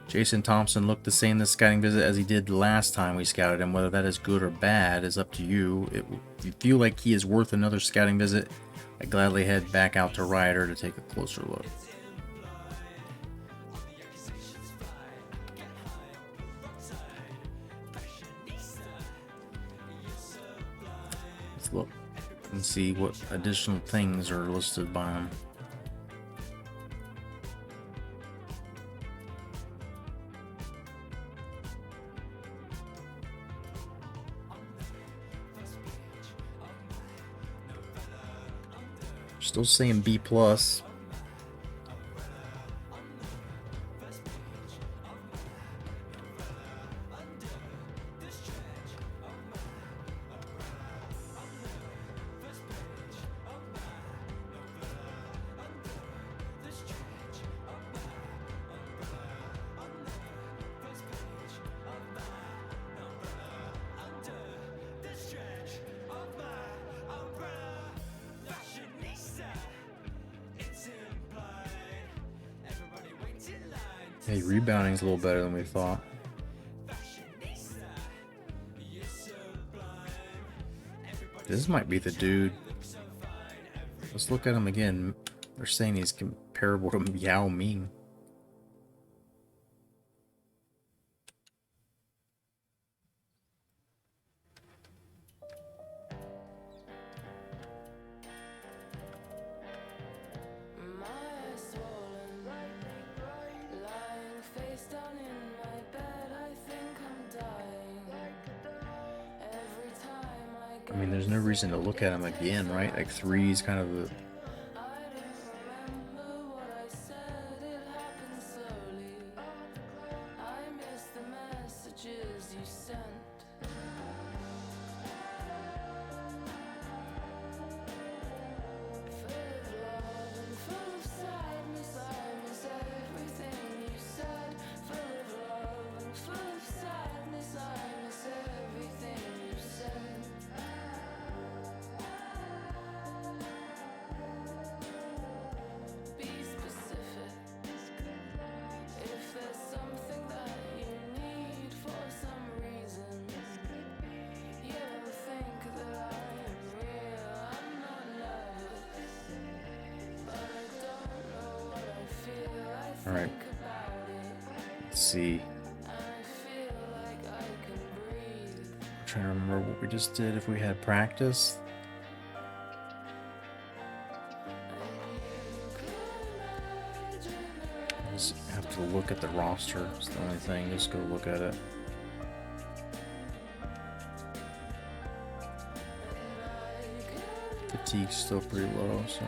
Jason Thompson looked the same this scouting visit as he did the last time we scouted him. Whether that is good or bad is up to you. If you feel like he is worth another scouting visit, I'd gladly head back out to Ryder to take a closer look. Let's look and see what additional things are listed by him. Still saying B+. Hey, rebounding's a little better than we thought. This might be the dude. Let's look at him again. They're saying he's comparable to Yao Ming. I mean, there's no reason to look at him again, right? Like 3 is kind of the... All right. Let's see. I'm trying to remember what we just did if we had practice. Just have to look at the roster. It's the only thing. Just go look at it. Fatigue's still pretty low, so.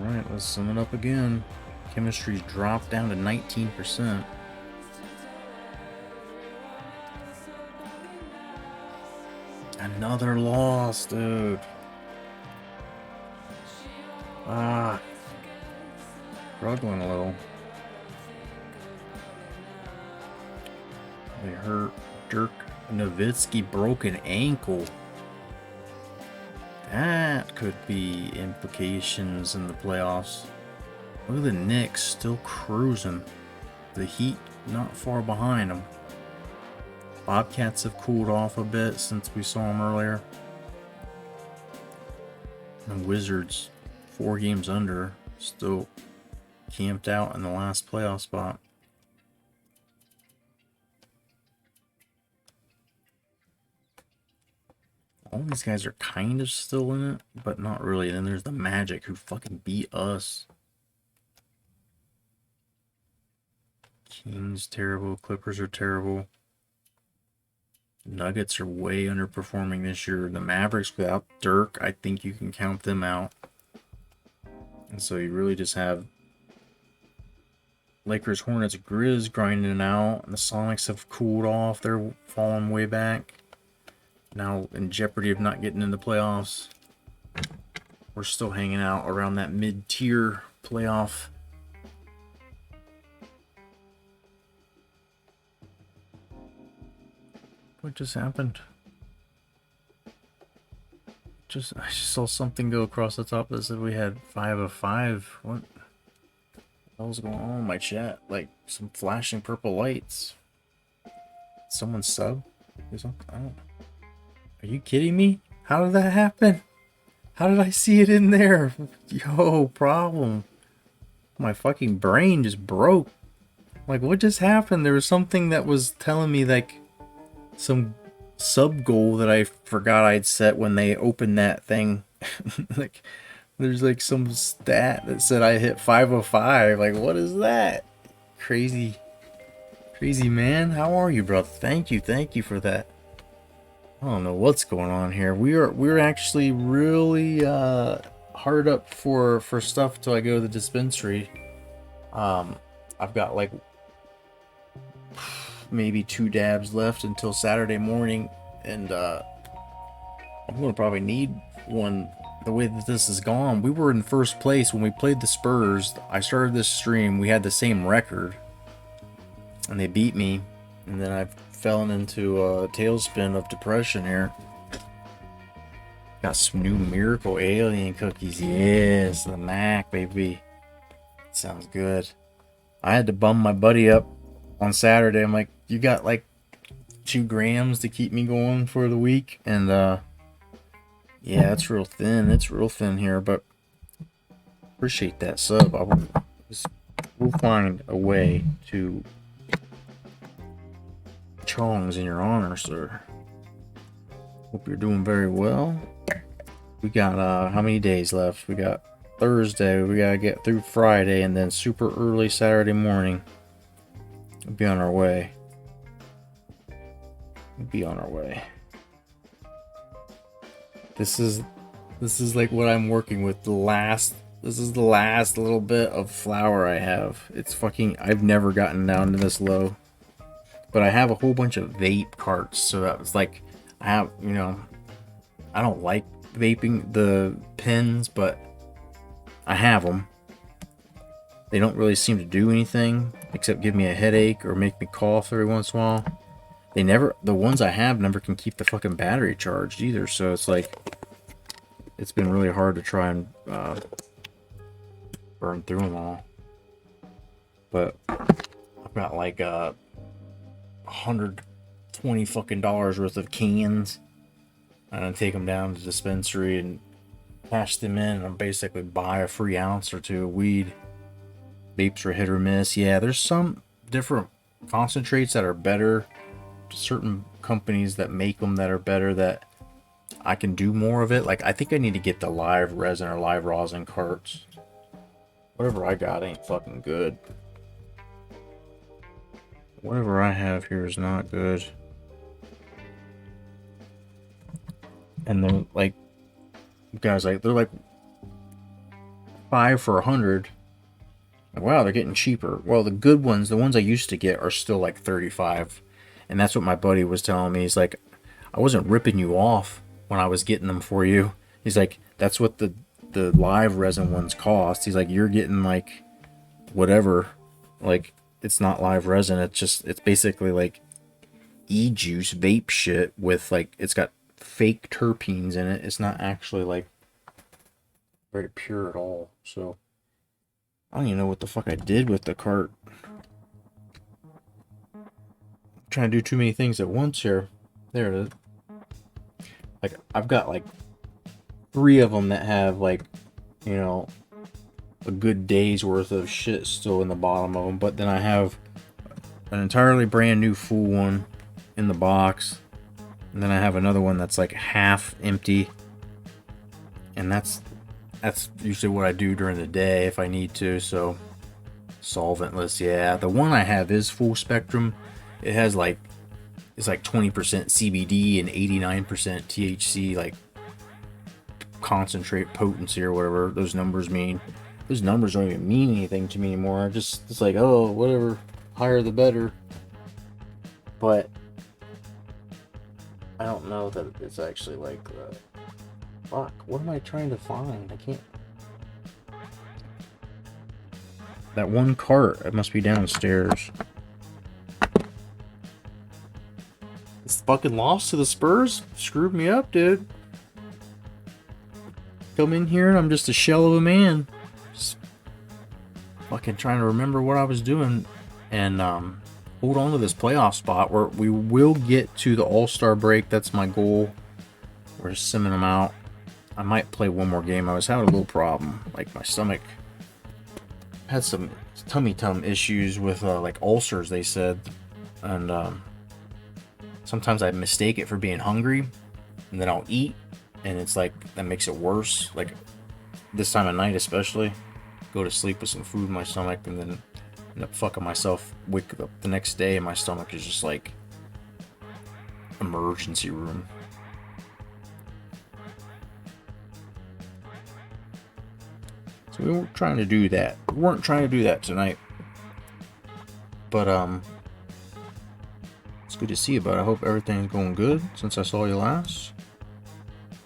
Alright, let's sum it up again. Chemistry's dropped down to 19%. Another loss, dude. Struggling a little. They hurt. Dirk Nowitzki broken ankle. That could be implications in the playoffs. Look at the Knicks still cruising. The Heat not far behind them. Bobcats have cooled off a bit since we saw them earlier. The Wizards, 4 games under, still camped out in the last playoff spot. All these guys are kind of still in it, but not really. And then there's the Magic, who fucking beat us. Kings terrible. Clippers are terrible. Nuggets are way underperforming this year. The Mavericks without Dirk, I think you can count them out. And so you really just have Lakers, Hornets, Grizz grinding out. And the Sonics have cooled off. They're falling way back. Now in jeopardy of not getting in the playoffs. We're still hanging out around that mid-tier playoff. What just happened? I just saw something go across the top that said we had 5 of 5. What the hell's going on in my chat? Like some flashing purple lights. Someone sub? Or something? I don't know. Are you kidding me? How did that happen? How did I see it in there? Yo, problem. My fucking brain just broke. Like, what just happened? There was something that was telling me, like, some sub goal that I forgot I'd set when they opened that thing. Like, there's like some stat that said I hit 5 of 5. Like, what is that? Crazy man. How are you, brother? Thank you for that. I don't know what's going on here. We're actually really hard up for stuff till I go to the dispensary. I've got like maybe 2 dabs left until Saturday morning, and I'm gonna probably need one. The way that this has gone, we were in first place when we played the Spurs. I started this stream, we had the same record, and they beat me, and then I fell into a tailspin of depression here. Got some new Miracle Alien cookies. Yes, the Mac, baby. Sounds good. I had to bum my buddy up on Saturday. I'm like, you got like 2 grams to keep me going for the week? And yeah, it's real thin. It's real thin here, but appreciate that sub. We'll find a way to Chongs in your honor, sir. Hope you're doing very well. We got how many days left? We got Thursday. We gotta get through Friday, and then super early Saturday morning. We'll be on our way. This is like what I'm working with. This is the last little bit of flour I have. It's fucking. I've never gotten down to this low. But I have a whole bunch of vape carts, so that was like, I have, I don't like vaping the pens, but I have them. They don't really seem to do anything except give me a headache or make me cough every once in a while. The ones I have never can keep the fucking battery charged either. So it's like, it's been really hard to try and burn through them all. But I've got like $120 fucking worth of cans. And I take them down to the dispensary and cash them in, and I basically buy a free ounce or two of weed. Vapes are hit or miss. Yeah, there's some different concentrates that are better. Certain companies that make them that are better, that I can do more of it. Like, I think I need to get the live resin or live rosin carts. Whatever I got ain't fucking good. Whatever I have here is not good. And they're like, guys, like, they're like 5 for $100. Wow, they're getting cheaper. Well, the good ones, the ones I used to get, are still like 35. And that's what my buddy was telling me. He's like, I wasn't ripping you off when I was getting them for you. He's like, that's what the live resin ones cost. He's like, you're getting like whatever. Like, it's not live resin. It's basically like e-juice vape shit with like, it's got fake terpenes in it. It's not actually like very pure at all. So I don't even know what the fuck I did with the cart. I'm trying to do too many things at once here. There it is. Like, I've got like 3 of them that have like, you know, a good day's worth of shit still in the bottom of them. But then I have an entirely brand new full one in the box. And then I have another one that's like half empty. And that's usually what I do during the day if I need to. So solventless, yeah. The one I have is full spectrum. It has like, it's like 20% CBD and 89% THC, like concentrate potency or whatever those numbers mean. Those numbers don't even mean anything to me anymore. It's like, oh, whatever, higher the better. But I don't know that it's actually like fuck, what am I trying to find? I can't. That one cart, it must be downstairs. This fucking loss to the Spurs screwed me up, dude. Come in here and I'm just a shell of a man. Just fucking trying to remember what I was doing and hold on to this playoff spot where we will get to the All-Star break. That's my goal. We're just simming them out. I might play one more game. I was having a little problem. Like, my stomach had some tummy issues with like ulcers, they said. And sometimes I mistake it for being hungry, and then I'll eat, and it's like, that makes it worse. Like, this time of night especially, go to sleep with some food in my stomach, and then end up fucking myself, wake up the next day, and my stomach is just like emergency room. So we weren't trying to do that. We weren't trying to do that tonight. But it's good to see you, bud. I hope everything's going good since I saw you last.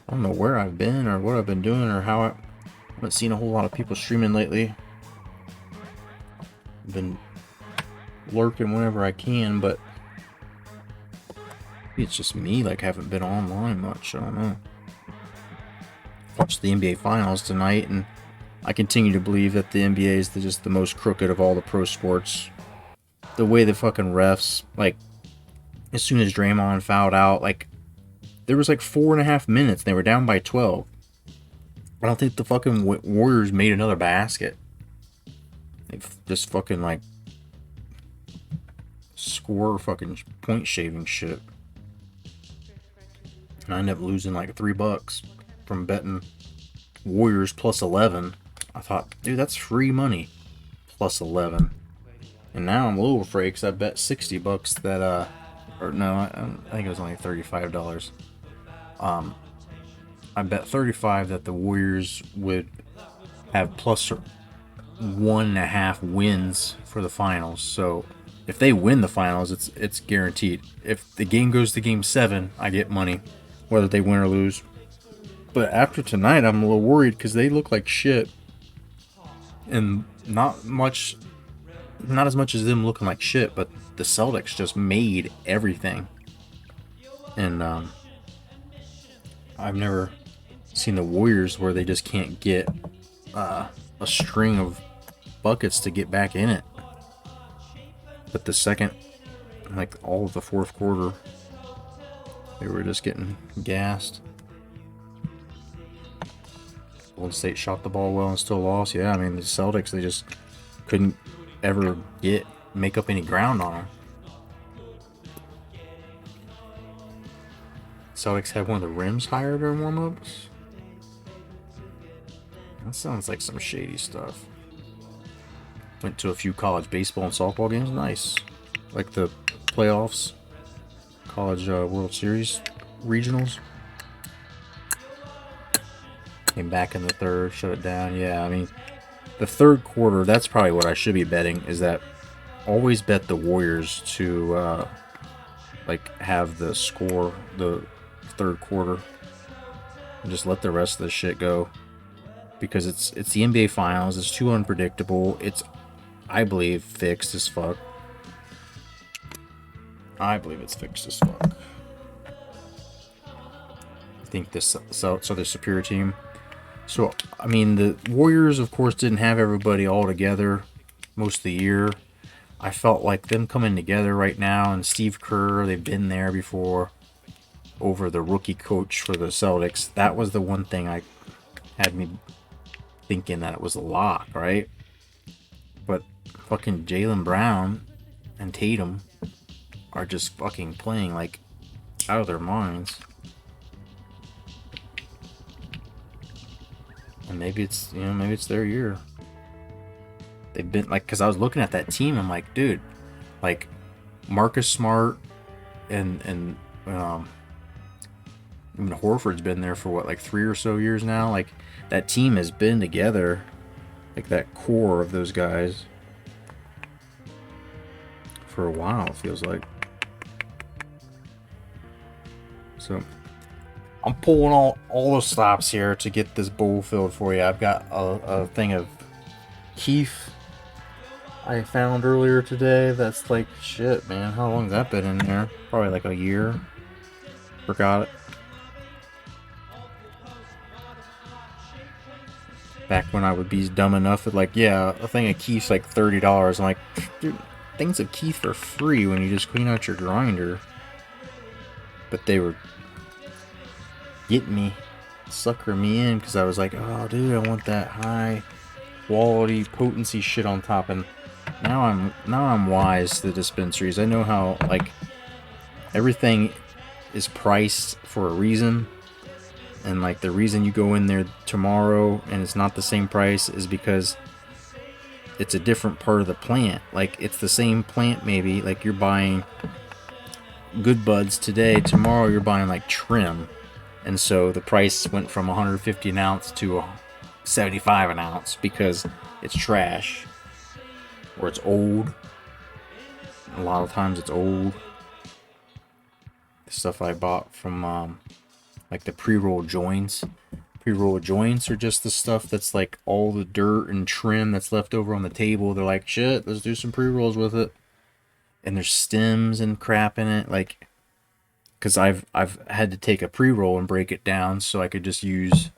I don't know where I've been or what I've been doing or how I haven't seen a whole lot of people streaming lately. I've been lurking whenever I can, but maybe it's just me, like, haven't been online much. I don't know. Watched the NBA Finals tonight, and I continue to believe that the NBA is just the most crooked of all the pro sports. The way the fucking refs, like, as soon as Draymond fouled out, like, there was like 4.5 minutes, and they were down by 12. I don't think the fucking Warriors made another basket. They just fucking, like, score fucking point shaving shit. And I ended up losing like $3 from betting Warriors plus 11. I thought, dude, that's free money. Plus 11. And now I'm a little afraid because I bet $60 that, or no, I think it was only $35. I bet 35 that the Warriors would have plus 1.5 wins for the finals. So if they win the finals, it's guaranteed. If the game goes to game 7, I get money, whether they win or lose. But after tonight, I'm a little worried because they look like shit. and not as much as them looking like shit, but the Celtics just made everything. And I've never seen the Warriors where they just can't get a string of buckets to get back in it. But the second, like all of the fourth quarter, they were just getting gassed. Golden State shot the ball well and still lost. Yeah, I mean the Celtics, they just couldn't ever make up any ground on them. Celtics had one of the rims higher during warm-ups. That sounds like some shady stuff. Went to a few college baseball and softball games. Nice. Like the playoffs. College World Series regionals. Came back in the third, shut it down. Yeah, I mean, the third quarter, that's probably what I should be betting, is that always bet the Warriors to like have the score the third quarter and just let the rest of the shit go, because it's the NBA Finals. It's too unpredictable. It's, I believe, fixed as fuck. I believe it's fixed as fuck. I think this so the superior team. So I mean, the Warriors, of course, didn't have everybody all together most of the year. I felt like them coming together right now, and Steve Kerr, they've been there before over the rookie coach for the Celtics. That was the one thing I had me thinking that it was a lock, right? But fucking Jaylen Brown and Tatum are just fucking playing like out of their minds. And maybe it's their year. They've been like, because I was looking at that team, I'm like, dude, like Marcus Smart and even Horford's been there for what, like 3 or so years now. Like that team has been together, like that core of those guys, for a while, it feels like. So I'm pulling all the stops here to get this bowl filled for you. I've got a thing of Keith I found earlier today. That's like, shit, man. How long has that been in there? Probably like a year. Forgot it. Back when I would be dumb enough that, like, yeah, a thing of Keith's like $30. I'm like, dude, things of Keith are free when you just clean out your grinder. But they were getting me, suckering me in, because I was like, oh, dude, I want that high quality potency shit on top. And now I'm wise to the dispensaries. I know how, like, everything is priced for a reason, and like the reason you go in there tomorrow and it's not the same price is because it's a different part of the plant. Like, it's the same plant, maybe, like you're buying good buds today, tomorrow you're buying like trim, and so the price went from 150 an ounce to 75 an ounce because it's trash or it's old. A lot of times it's old. The stuff I bought from like the pre-roll joints. Pre-roll joints are just the stuff that's like all the dirt and trim that's left over on the table. They're like, shit, let's do some pre-rolls with it. And there's stems and crap in it, like, because I've had to take a pre-roll and break it down so I could just use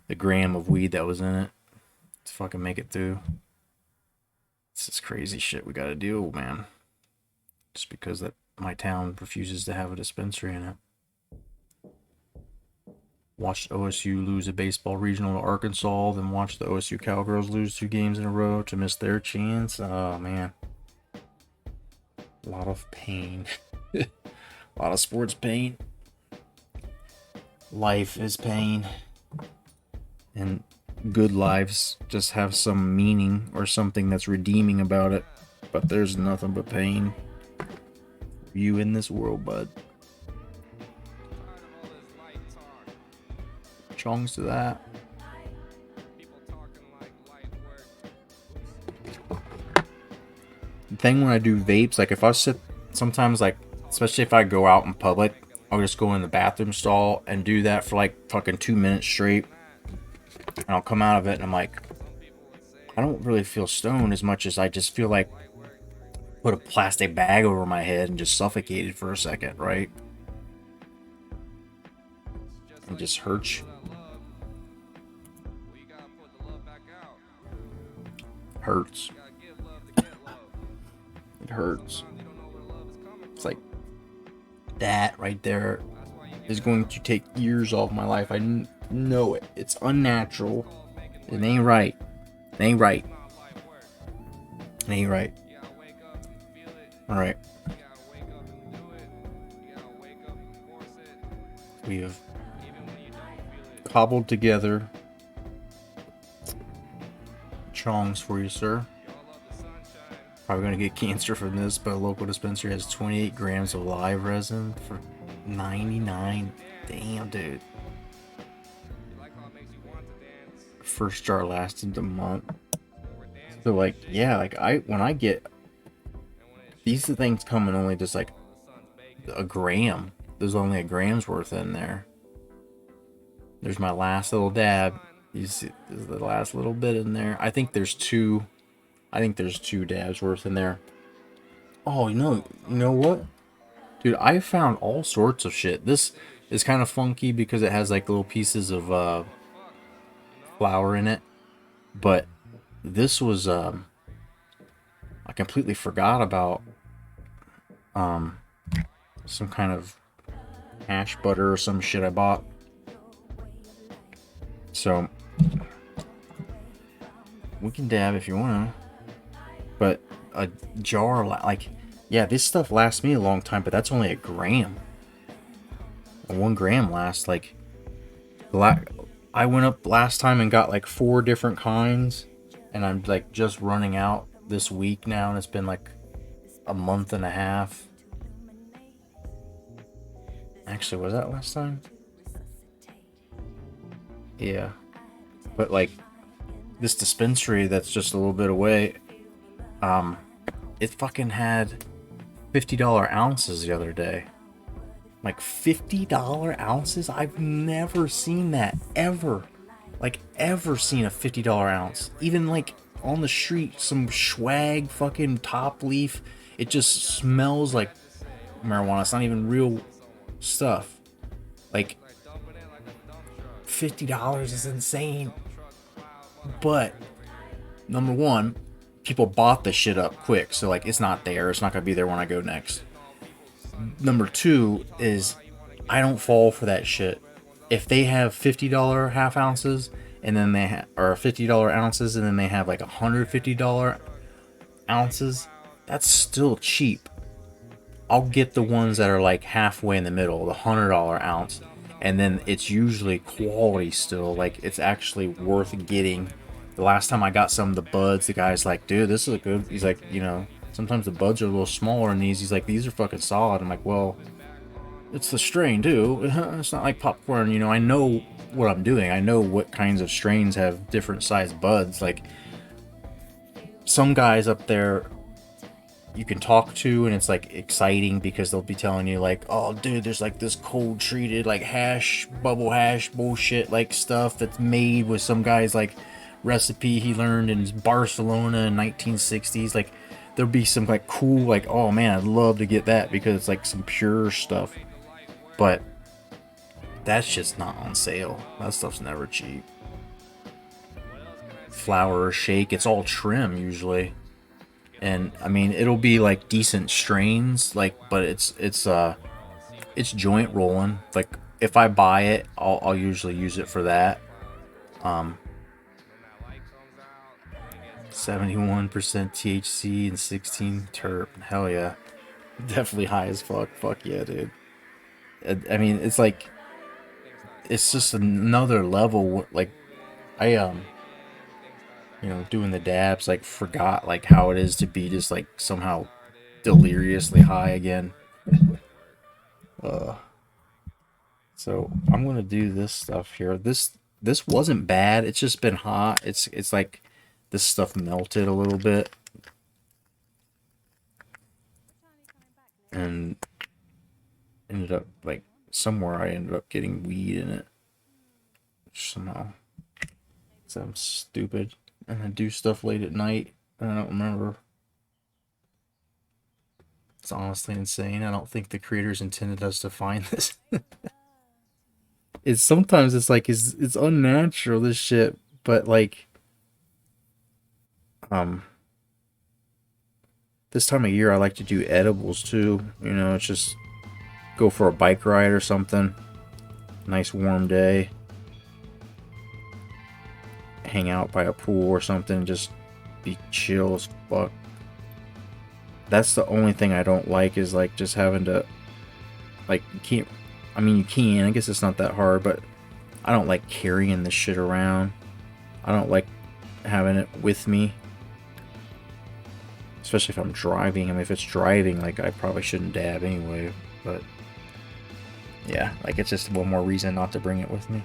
the gram of weed that was in it to fucking make it through. This is crazy shit we gotta deal with, man. Just because that my town refuses to have a dispensary in it. Watched OSU lose a baseball regional to Arkansas, then watched the OSU Cowgirls lose 2 games in a row to miss their chance. Oh, man. A lot of pain. A lot of sports pain. Life is pain. And good lives just have some meaning or something that's redeeming about it. But there's nothing but pain for you in this world, bud. Chongs to that. The thing when I do vapes, like if I sit, sometimes, like, especially if I go out in public, I'll just go in the bathroom stall and do that for like fucking 2 minutes straight. And I'll come out of it and I'm like, I don't really feel stoned as much as I just feel like put a plastic bag over my head and just suffocated for a second, right? It just hurts. Hurts. It hurts. It's like that right there is going to take years off my life. I know it. It's unnatural. It ain't right. It ain't right. It ain't right. All right. We have cobbled together chongs for you, sir. Probably gonna get cancer from this, but a local dispensary has 28 grams of live resin for 99. Damn, dude. First jar lasted a month. So like, yeah, like when I get these things come in only just like a gram. There's only a gram's worth in there. There's my last little dab. You see, there's the last little bit in there. I think there's two dabs worth in there. Oh, you know what? Dude, I found all sorts of shit. This is kind of funky because it has like little pieces of flour in it. But this was I completely forgot about some kind of hash butter or some shit I bought. So we can dab if you want to. But a jar, like, yeah, this stuff lasts me a long time, but that's only a gram. 1 gram lasts, like, I went up last time and got, like, 4 different kinds, and I'm, like, just running out this week now, and it's been, like, a month and a half. Actually, was that last time? Yeah. But, like, this dispensary that's just a little bit away, it fucking had $50 ounces the other day. Like $50 ounces? I've never seen that ever. Like ever seen a $50 ounce. Even like on the street, some swag fucking top leaf. It just smells like marijuana. It's not even real stuff. Like $50 is insane. But number one, people bought the shit up quick, so like it's not there. It's not gonna be there when I go next. Number two is I don't fall for that shit. If they have $50 half ounces and then they or $50 ounces and then they have like $150 ounces, that's still cheap. I'll get the ones that are like halfway in the middle, the $100 ounce, and then it's usually quality still. Like it's actually worth getting. The last time I got some of the buds, the guy's like, dude, this is a good. He's like, sometimes the buds are a little smaller than these. He's like, these are fucking solid. I'm like, well, it's the strain too. It's not like popcorn. I know what I'm doing. I know what kinds of strains have different sized buds. Like some guys up there you can talk to and it's like exciting because they'll be telling you like, oh dude, there's like this cold treated like bubble hash bullshit like stuff that's made with some guy's like recipe he learned in Barcelona in 1960s. Like there'll be some like cool like, oh man, I'd love to get that because it's like some pure stuff, but that shit's not on sale. That stuff's never cheap. Flour shake, it's all trim usually. And I mean, it'll be like decent strains, like, but it's joint rolling. Like, if I buy it, I'll usually use it for that. 71% THC and 16 terp. Hell yeah, definitely high as fuck. Fuck yeah, dude. I mean, it's like, it's just another level. Like, I doing the dabs, like forgot like how it is to be just like somehow deliriously high again. So I'm gonna do this stuff here. This wasn't bad. It's just been hot. It's like this stuff melted a little bit, and ended up like somewhere I ended up getting weed in it somehow. So I'm stupid. and I do stuff late at night. I don't remember. It's honestly insane. I don't think the creators intended us to find this. It's sometimes it's like it's unnatural, this shit, but like um this time of year I like to do edibles too. You know, it's just go for a bike ride or something. Nice warm day. Hang out by a pool or something, just be chill as fuck. That's the only thing I don't like is like just having to like you can't I mean you can, I guess it's not that hard, but I don't like carrying this shit around. I don't like having it with me. Especially if I'm driving. I mean if it's driving, like I probably shouldn't dab anyway, but yeah, like it's just one more reason not to bring it with me.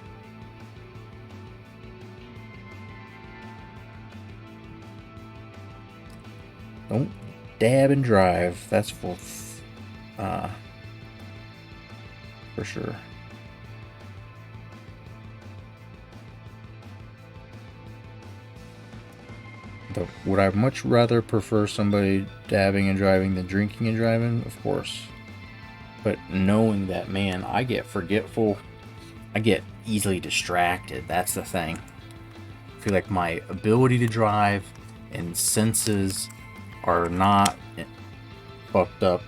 Don't dab and drive. That's for sure. But would I much rather prefer somebody dabbing and driving than drinking and driving? Of course. But knowing that, man, I get forgetful. I get easily distracted. That's the thing. I feel like my ability to drive and senses are not fucked up,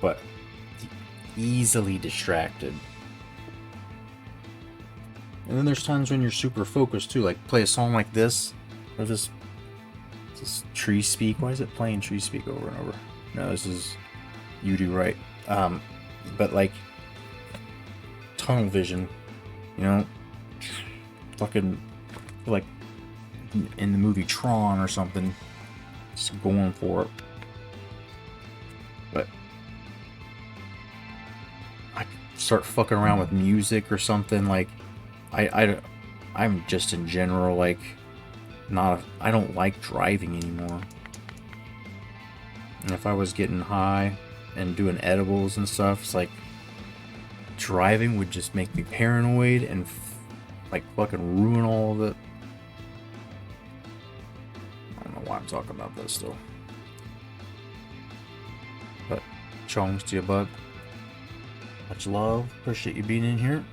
but easily distracted. And then there's times when you're super focused too, like play a song like this, or this tree speak. Why is it playing tree speak over and over? No, this is You Do Right. But like tunnel vision, you know, fucking like in the movie Tron or something, just going for it. But I start fucking around with music or something. Like I'm just in general like I don't like driving anymore. And if I was getting high and doing edibles and stuff, it's like driving would just make me paranoid and like fucking ruin all of it. I don't know why I'm talking about this still. But chongs to you, bud. Much love. Appreciate you being in here.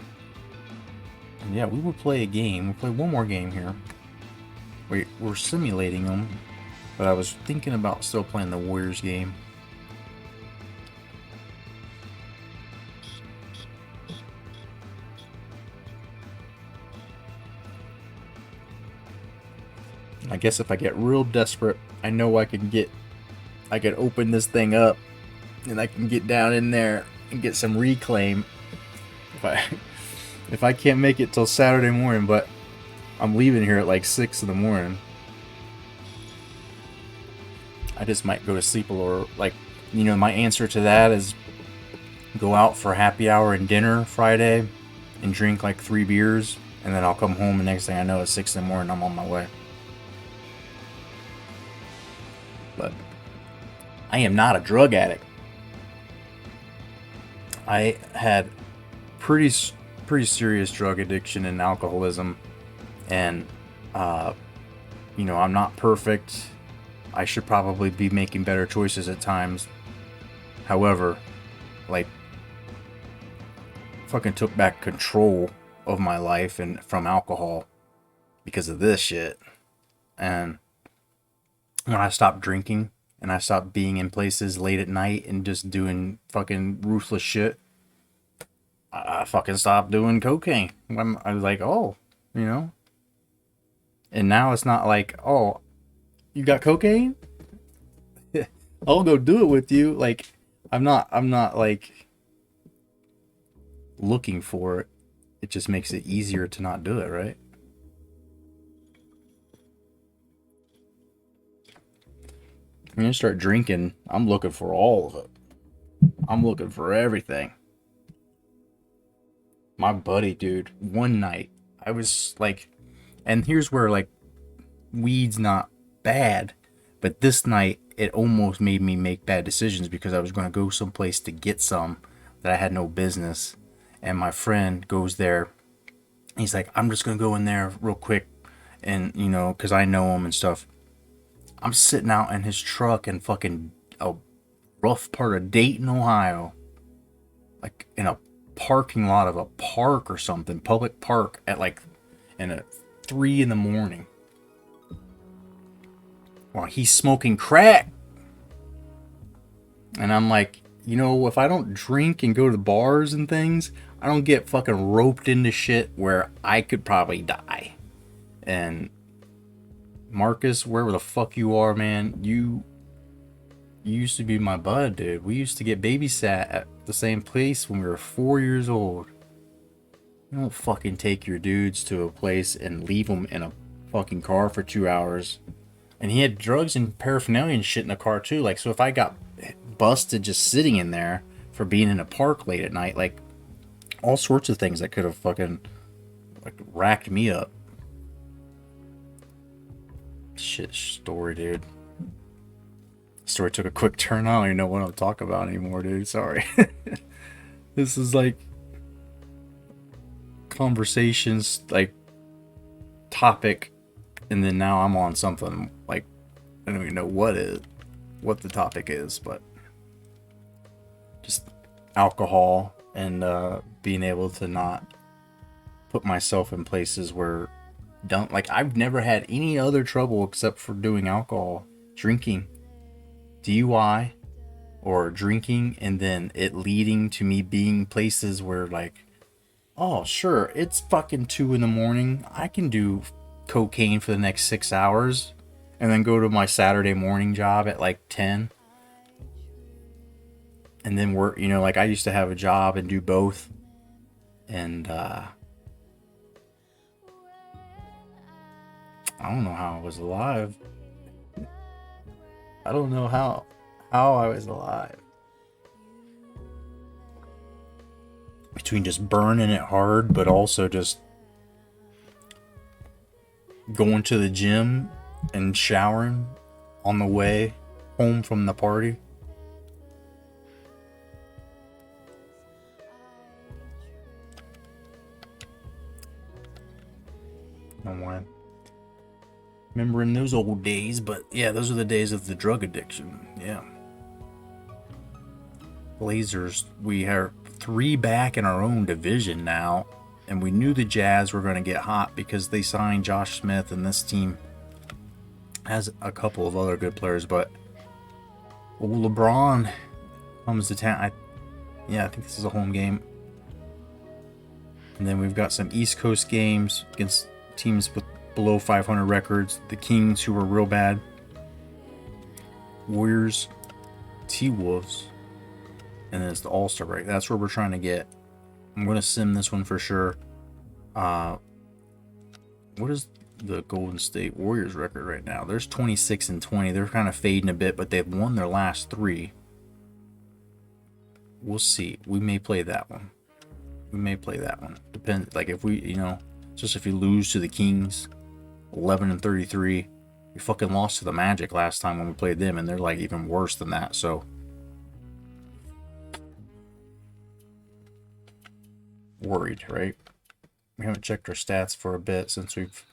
And yeah, we will play a game. We'll play one more game here. We're simulating them, but I was thinking about still playing the Warriors game. I guess if I get real desperate, I know I could open this thing up and I can get down in there and get some reclaim if I can't make it till Saturday morning, but I'm leaving here at like 6 in the morning. I just might go to sleep or like, you know, my answer to that is go out for happy hour and dinner Friday and drink like 3 beers, and then I'll come home and next thing I know it's 6 in the morning, I'm on my way. But I am not a drug addict. I had pretty serious drug addiction and alcoholism, and you know, I'm not perfect. I should probably be making better choices at times. However, like, fucking took back control of my life and from alcohol because of this shit. And when I stopped drinking and I stopped being in places late at night and just doing fucking ruthless shit, I fucking stopped doing cocaine. When I was like, oh, you know. And now it's not like, oh, you got cocaine? I'll go do it with you. Like, I'm not like looking for it. It just makes it easier to not do it, right? When you start drinking, I'm looking for all of it. I'm looking for everything. My buddy, dude, one night, I was like, and here's where like weed's not bad, but this night it almost made me make bad decisions because I was going to go someplace to get some that I had no business. And my friend goes there. He's like, I'm just going to go in there real quick and you know, because I know him and stuff. I'm sitting out in his truck in fucking a rough part of Dayton, Ohio, like in a parking lot of a park or something, public park, at like in a 3 in the morning, while he's smoking crack. And I'm like, you know, if I don't drink and go to the bars and things, I don't get fucking roped into shit where I could probably die. And Marcus, wherever the fuck you are, man, you used to be my bud, dude. We used to get babysat at the same place when we were 4 years old. You don't fucking take your dudes to a place and leave them in a fucking car for 2 hours. And he had drugs and paraphernalia and shit in the car too. Like, so if I got busted just sitting in there for being in a park late at night, like all sorts of things that could have fucking like racked me up. Shit story, dude. Story took a quick turn. I don't even know what I'm talking about anymore, dude. Sorry. This is like conversations, like topic, and then now I'm on something like I don't even know what the topic is, but just alcohol and being able to not put myself in places where don't, like, I've never had any other trouble except for doing alcohol, drinking, DUI, or drinking, and then it leading to me being places where, like, oh sure, it's fucking 2 in the morning, I can do cocaine for the next 6 hours and then go to my Saturday morning job at like 10 and then work, you know, like I used to have a job and do both. And I don't know how I was alive. I don't know how I was alive. Between just burning it hard, but also just going to the gym and showering on the way home from the party. No why. Remembering those old days, but yeah, those are the days of the drug addiction. Yeah. Blazers, we are 3 back in our own division now, and we knew the Jazz were going to get hot because they signed Josh Smith, and this team has a couple of other good players, but LeBron comes to town. I think this is a home game. And then we've got some East Coast games against teams with below 500 records. The Kings, who were real bad. Warriors, T-Wolves. And then it's the All-Star break. That's where we're trying to get. I'm going to sim this one for sure. What is the Golden State Warriors record right now? There's 26-20. They're kind of fading a bit, but they've won their last 3. We'll see. We may play that one. Depends. Like if we, you know, just if you lose to the Kings, 11-33, we fucking lost to the Magic last time when we played them, and they're like even worse than that. So worried, right? We haven't checked our stats for a bit since we've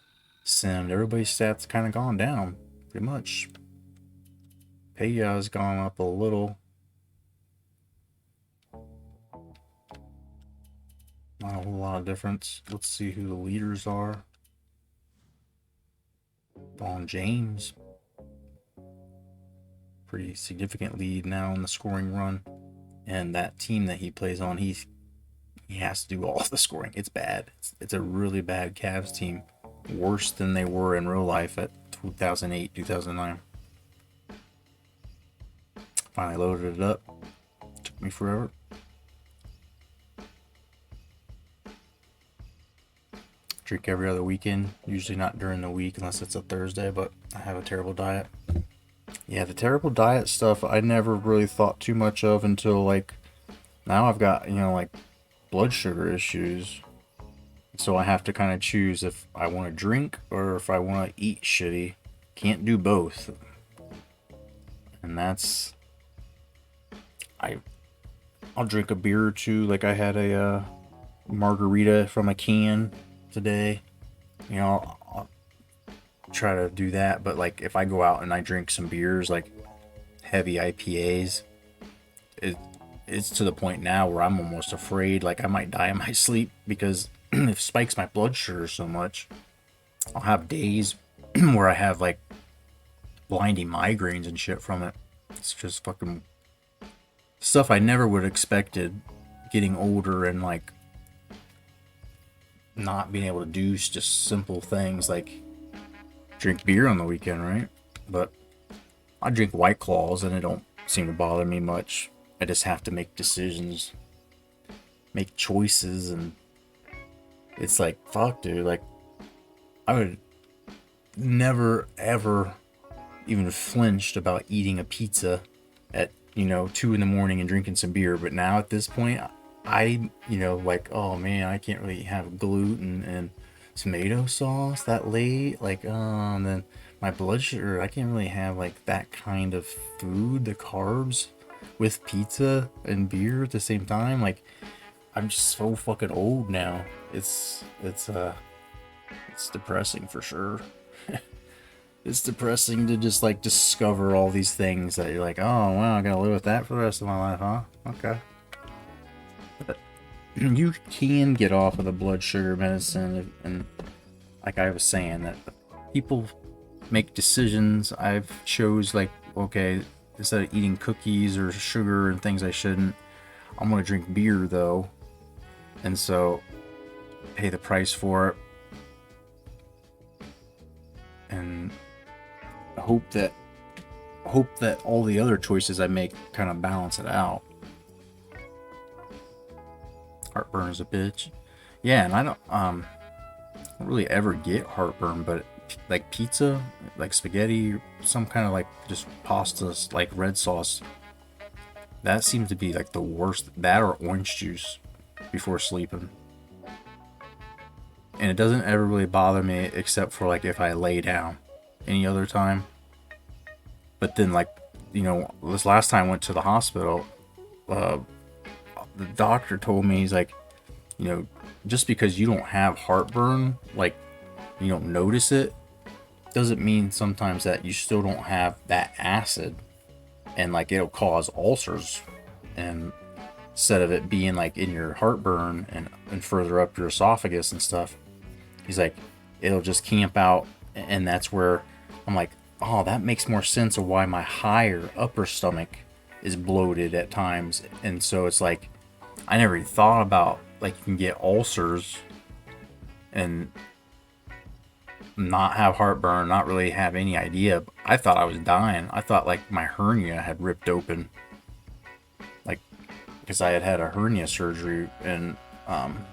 simmed. Everybody's stats kind of gone down, pretty much. Paya's gone up a little. Not a whole lot of difference. Let's see who the leaders are. Bon James. Pretty significant lead now in the scoring run. And that team that he plays on, he has to do all the scoring. It's bad. It's a really bad Cavs team. Worse than they were in real life at 2008, 2009. Finally loaded it up. Took me forever. Drink every other weekend. Usually not during the week unless it's a Thursday, but I have a terrible diet. Yeah, the terrible diet stuff I never really thought too much of until like now I've got, you know, like blood sugar issues. So I have to kind of choose if I want to drink or if I want to eat shitty. Can't do both. And that's I'll drink a beer or two. Like I had a margarita from a can today. You know, try to do that. But like if I go out and I drink some beers, like heavy IPAs, it's to the point now where I'm almost afraid like I might die in my sleep because it spikes my blood sugar so much. I'll have days where I have like blinding migraines and shit from it. It's just fucking stuff I never would have expected getting older and like not being able to do just simple things like drink beer on the weekend, right? But I drink White Claws and it don't seem to bother me much. I just have to make decisions, make choices, and it's like, fuck, dude. Like, I would never, ever even flinched about eating a pizza at, 2 in the morning and drinking some beer. But now at this point, like, oh man, I can't really have gluten and tomato sauce that late. Like, and then my blood sugar, I can't really have like that kind of food, the carbs with pizza and beer at the same time. Like, I'm just so fucking old now. It's depressing for sure. It's depressing to just like discover all these things that you're like, oh wow, I gotta live with that for the rest of my life, huh? Okay. But you can get off of the blood sugar medicine, and like I was saying, that people make decisions. I've chose like, okay, instead of eating cookies or sugar and things I shouldn't, I'm gonna drink beer though, and so pay the price for it, and hope that all the other choices I make kind of balance it out. Heartburn is a bitch. Yeah, and I don't really ever get heartburn, but like pizza, like spaghetti, some kind of like just pasta, like red sauce, that seems to be like the worst. That or orange juice before sleeping. And it doesn't ever really bother me except for like if I lay down. Any other time. But then like, this last time I went to the hospital, the doctor told me, he's like, just because you don't have heartburn, like you don't notice it, doesn't mean sometimes that you still don't have that acid, and like it'll cause ulcers, and instead of it being like in your heartburn and further up your esophagus and stuff, he's like, it'll just camp out, and that's where I'm like, oh, that makes more sense of why my higher upper stomach is bloated at times. And so it's like, I never even thought about like you can get ulcers and not have heartburn, not really have any idea. I thought I was dying. I thought like my hernia had ripped open, like because I had a hernia surgery, and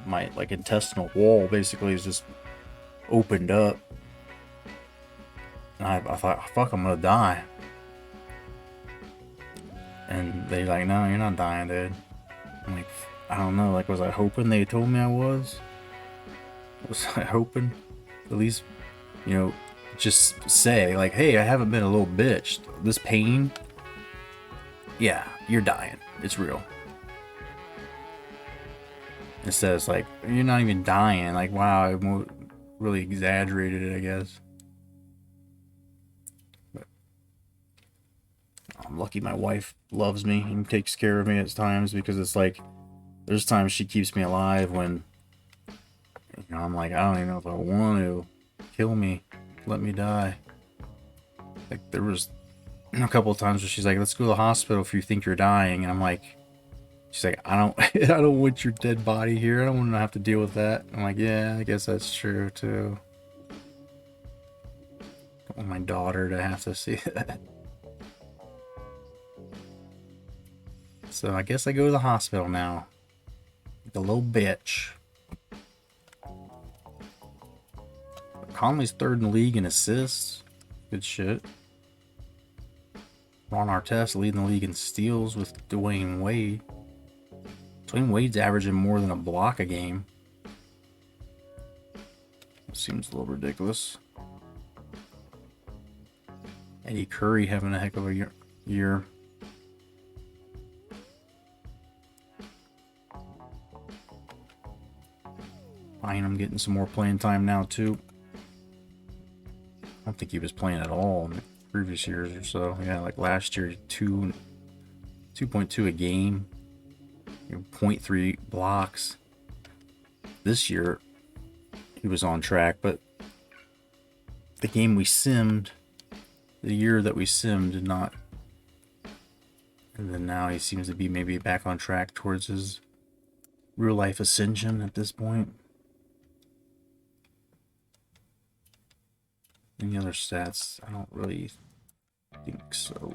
my like intestinal wall basically is just opened up. And I thought, fuck, I'm gonna die. And they're like, no, you're not dying, dude. I'm like, I don't know, like, was I hoping they told me I was? Was I hoping? At least, just say, like, hey, I haven't been a little bitch. This pain, yeah, you're dying. It's real. Instead, it's like, you're not even dying. Like, wow, I really exaggerated it, I guess. I'm lucky my wife loves me and takes care of me at times, because it's like there's times she keeps me alive when I'm like, I don't even know if I want to. Kill me, let me die. Like there was a couple of times where she's like, let's go to the hospital if you think you're dying, and I'm like, she's like, I don't I don't want your dead body here. I don't want to have to deal with that. I'm like, yeah, I guess that's true too. Don't want my daughter to have to see that. So I guess I go to the hospital now. The little bitch. Conley's third in the league in assists. Good shit. Ron Artest leading the league in steals with Dwayne Wade. Dwayne Wade's averaging more than a block a game. Seems a little ridiculous. Eddie Curry having a heck of a year. Bynum getting some more playing time now too. don't think he was playing at all in the previous years or so. Yeah, like last year, 2.2 a game, 0.3 blocks. This year, he was on track, but the game we simmed, the year that we simmed, did not. And then now he seems to be maybe back on track towards his real life ascension at this point. Any other stats? I don't really think so.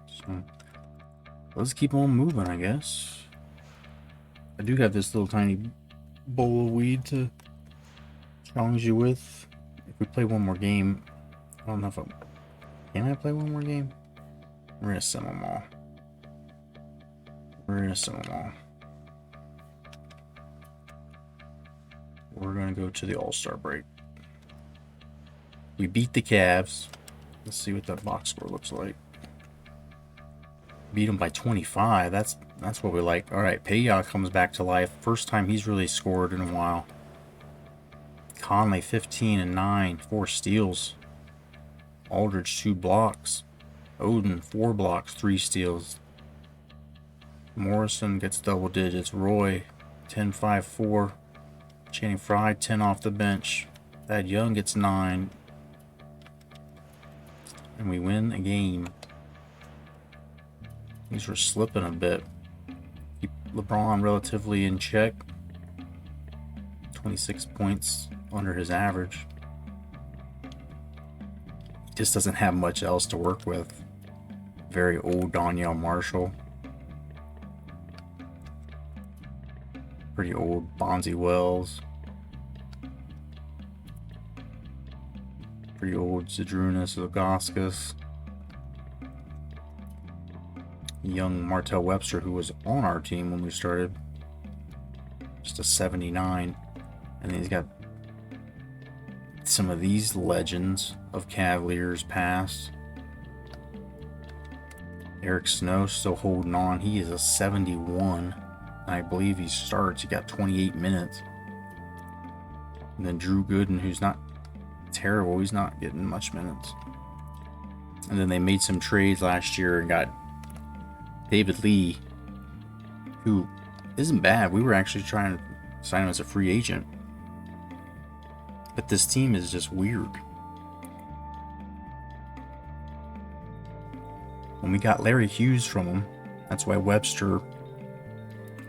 So let's keep on moving, I guess. I do have this little tiny bowl of weed to challenge you with. If we play one more game, I don't know if can I play one more game? We're gonna sim them all. We're gonna go to the All-Star break. We beat the Cavs. Let's see what that box score looks like. Beat them by 25. That's what we like. All right, Peja comes back to life. First time he's really scored in a while. Conley 15 and 9, 4 steals. Aldridge 2 blocks. Oden 4 blocks, 3 steals. Morrison gets double digits. Roy 10, 5, 4. Channing Frye 10 off the bench. Thad Young gets 9. And we win a game. These were slipping a bit. Keep LeBron relatively in check. 26 points under his average. He just doesn't have much else to work with. Very old Donyell Marshall. Pretty old Bonzi Wells. Pretty old Zydrunas Ilgauskas. Young Martell Webster, who was on our team when we started. Just a 79. And then he's got some of these legends of Cavaliers past. Eric Snow still holding on. He is a 71. I believe he starts. He got 28 minutes. And then Drew Gooden, who's not terrible. He's not getting much minutes. And then they made some trades last year and got David Lee, who isn't bad. We were actually trying to sign him as a free agent. But this team is just weird. When we got Larry Hughes from him, that's why Webster,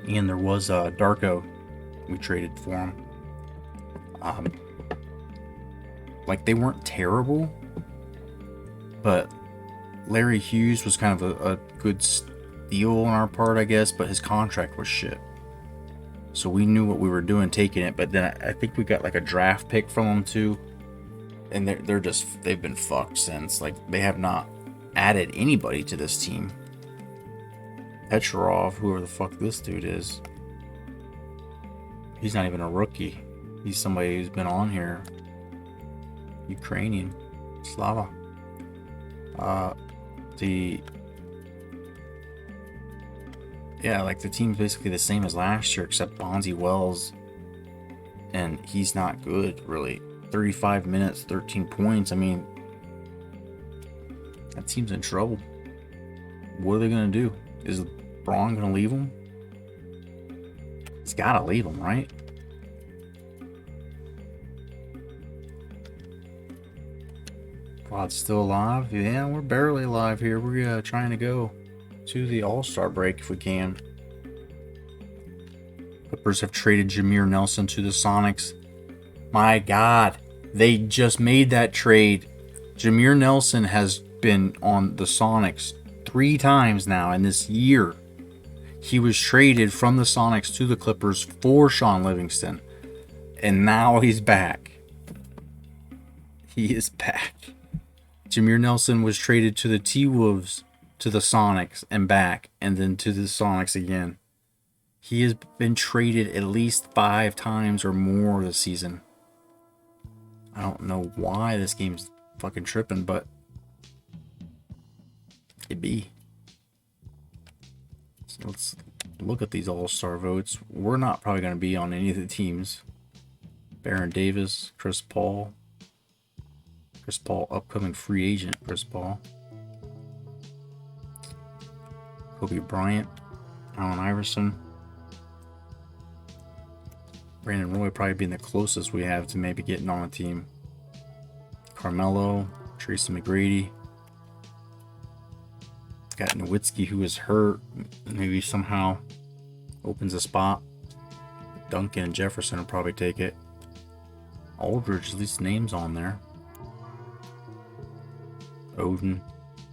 and there was Darko we traded for him. Like, they weren't terrible, but Larry Hughes was kind of a good steal on our part, I guess, but his contract was shit. So we knew what we were doing taking it, but then I think we got like a draft pick from them too. And they've been fucked since. Like, they have not added anybody to this team. Petrov, whoever the fuck this dude is, he's not even a rookie. He's somebody who's been on here. Ukrainian. Slava. The team's basically the same as last year, except Bonzi Wells, and he's not good, really. 35 minutes, 13 points. I mean, that team's in trouble. What are they going to do? Is Braun going to leave him? He's got to leave him, right? Quad's still alive? Yeah, we're barely alive here. We're trying to go to the All-Star break if we can. Clippers have traded Jameer Nelson to the Sonics. My God, they just made that trade. Jameer Nelson has been on the Sonics 3 times now in this year. He was traded from the Sonics to the Clippers for Sean Livingston. And now he's back. He is back. Jameer Nelson was traded to the T-Wolves, to the Sonics, and back, and then to the Sonics again. He has been traded at least 5 times or more this season. I don't know why this game's fucking tripping, but it be. So let's look at these all-star votes. We're not probably going to be on any of the teams. Baron Davis, Chris Paul, upcoming free agent, Chris Paul, Kobe Bryant, Allen Iverson, Brandon Roy probably being the closest we have to maybe getting on a team. Carmelo, Tracy McGrady. Got Nowitzki, who is hurt. Maybe somehow opens a spot. Duncan and Jefferson will probably take it. Aldridge, at least names on there. Odin.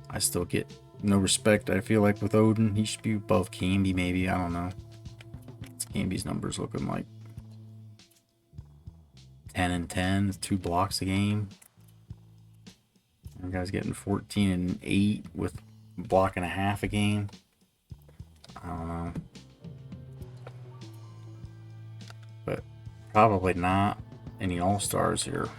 I still get no respect, I feel like, with Odin. He should be above Camby, maybe. I don't know. What's Camby's numbers looking like? 10 and 10, 2 blocks a game. And guys getting 14 and 8 with a block and a half a game. I don't know. But probably not any all-stars here.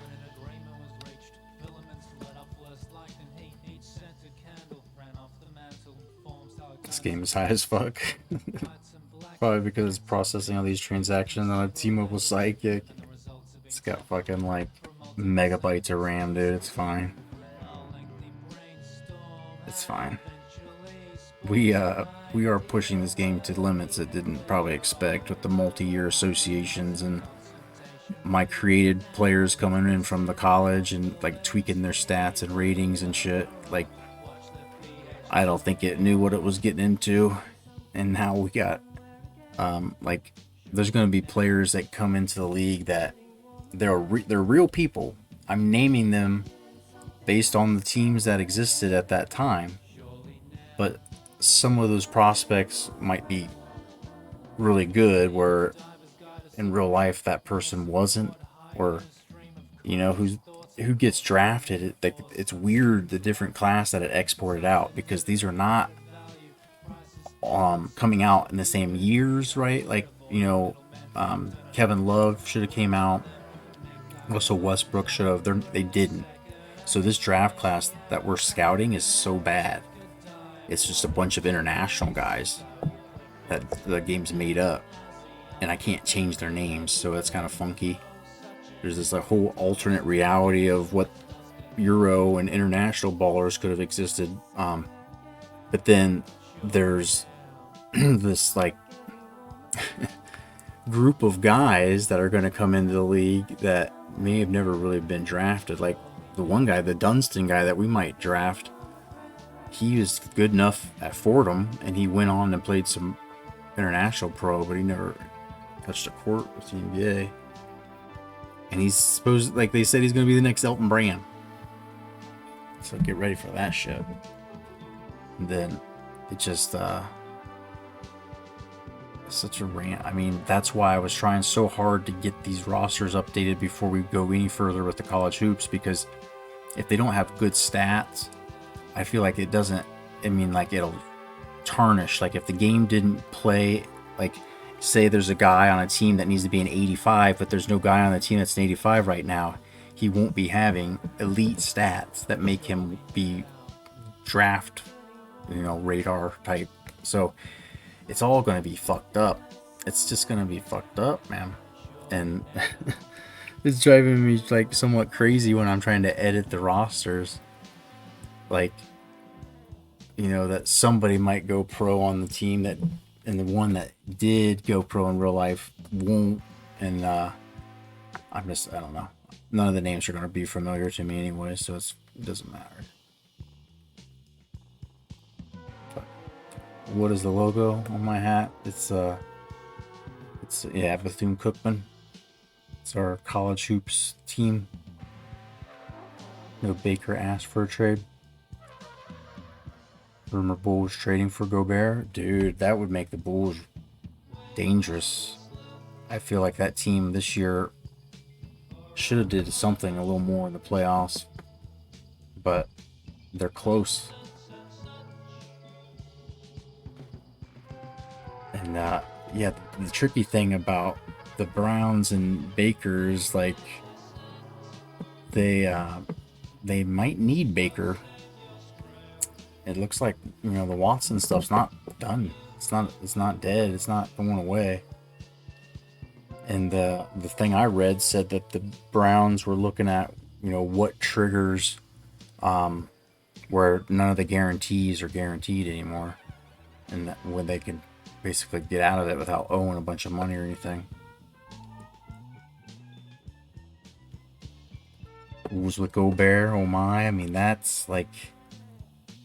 This game is high as fuck. Probably because it's processing all these transactions on a T-Mobile Sidekick. It's got fucking like megabytes of RAM, dude. It's fine. It's fine. We are pushing this game to limits it didn't probably expect, with the multi-year associations and my created players coming in from the college and like tweaking their stats and ratings and shit. Like, I don't think it knew what it was getting into, and now we got like, there's going to be players that come into the league that they're real people. I'm naming them based on the teams that existed at that time, but some of those prospects might be really good where in real life that person wasn't, or you know, who gets drafted. It's weird, the different class that it exported out, because these are not coming out in the same years, right? Like, you know, Kevin Love should have came out. Russell Westbrook should have. They didn't. So this draft class that we're scouting is so bad. It's just a bunch of international guys that the game's made up, and I can't change their names, so that's kind of funky. There's this whole alternate reality of what Euro and international ballers could have existed, but then there's this like group of guys that are going to come into the league that may have never really been drafted. Like the one guy, the Dunstan guy that we might draft, he was good enough at Fordham, and he went on and played some international pro, but he never touched a court with the NBA. And he's supposed, like they said, he's going to be the next Elton Brand. So get ready for that shit. And then it just such a rant. I mean, that's why I was trying so hard to get these rosters updated before we go any further with the college hoops, because if they don't have good stats, I feel like it doesn't, I mean, like, it'll tarnish. Like, if the game didn't play, like, say there's a guy on a team that needs to be an 85, but there's no guy on the team that's an 85 right now, he won't be having elite stats that make him be draft, you know, radar type. So it's all going to be fucked up. It's just going to be fucked up, man. And it's driving me like somewhat crazy when I'm trying to edit the rosters. Like, you know, that somebody might go pro on the team that, and the one that did go pro in real life won't. And I don't know. None of the names are going to be familiar to me anyway, so it doesn't matter. But what is the logo on my hat? It's Bethune-Cookman. It's our college hoops team. No Baker asked for a trade. Rumor Bulls trading for Gobert. Dude, that would make the Bulls dangerous. I feel like that team this year should have did something a little more in the playoffs, but they're close. And the tricky thing about the Browns and Bakers, like, they might need Baker. It looks like, you know, the Watson stuff's not done. It's not dead. It's not going away. And the thing I read said that the Browns were looking at, what triggers where none of the guarantees are guaranteed anymore, and that when they can basically get out of it without owing a bunch of money or anything. Who's with Gobert? Oh my! I mean, that's like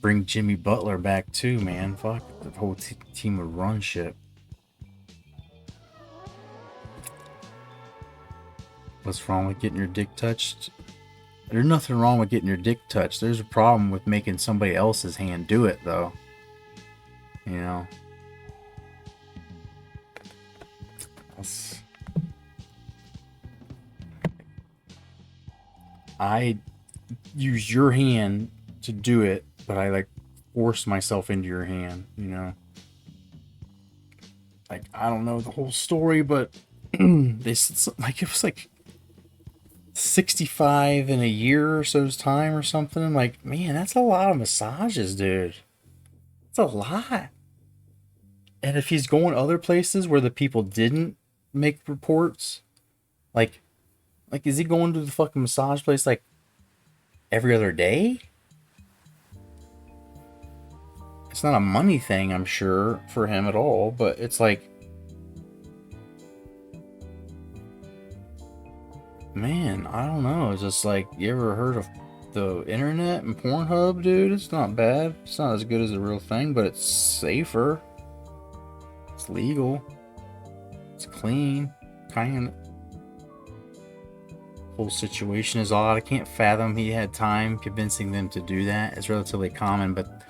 bring Jimmy Butler back too, man. Fuck, the whole team would run shit. What's wrong with getting your dick touched? There's nothing wrong with getting your dick touched. There's a problem with making somebody else's hand do it, though. That's... I use your hand to do it, but I like force myself into your hand, Like, I don't know the whole story, but this like it was like 65 in a year or so's time or something. I'm like, man, that's a lot of massages, dude. It's a lot. And if he's going other places where the people didn't make reports, like is he going to the fucking massage place like every other day? It's not a money thing, I'm sure, for him at all, but it's like, man, I don't know. It's just like, you ever heard of the internet and Pornhub, dude? It's not bad. It's not as good as the real thing, but it's safer. It's legal. It's clean. Kind of. Whole situation is odd. I can't fathom he had time convincing them to do that. It's relatively common, but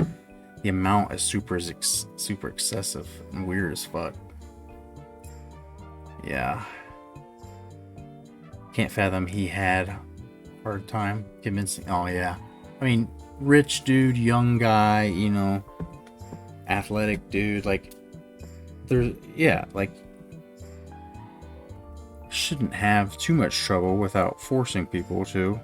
the amount is super excessive and weird as fuck. Yeah. Can't fathom he had a hard time convincing. Oh yeah. I mean, rich dude, young guy, athletic dude, like shouldn't have too much trouble without forcing people to.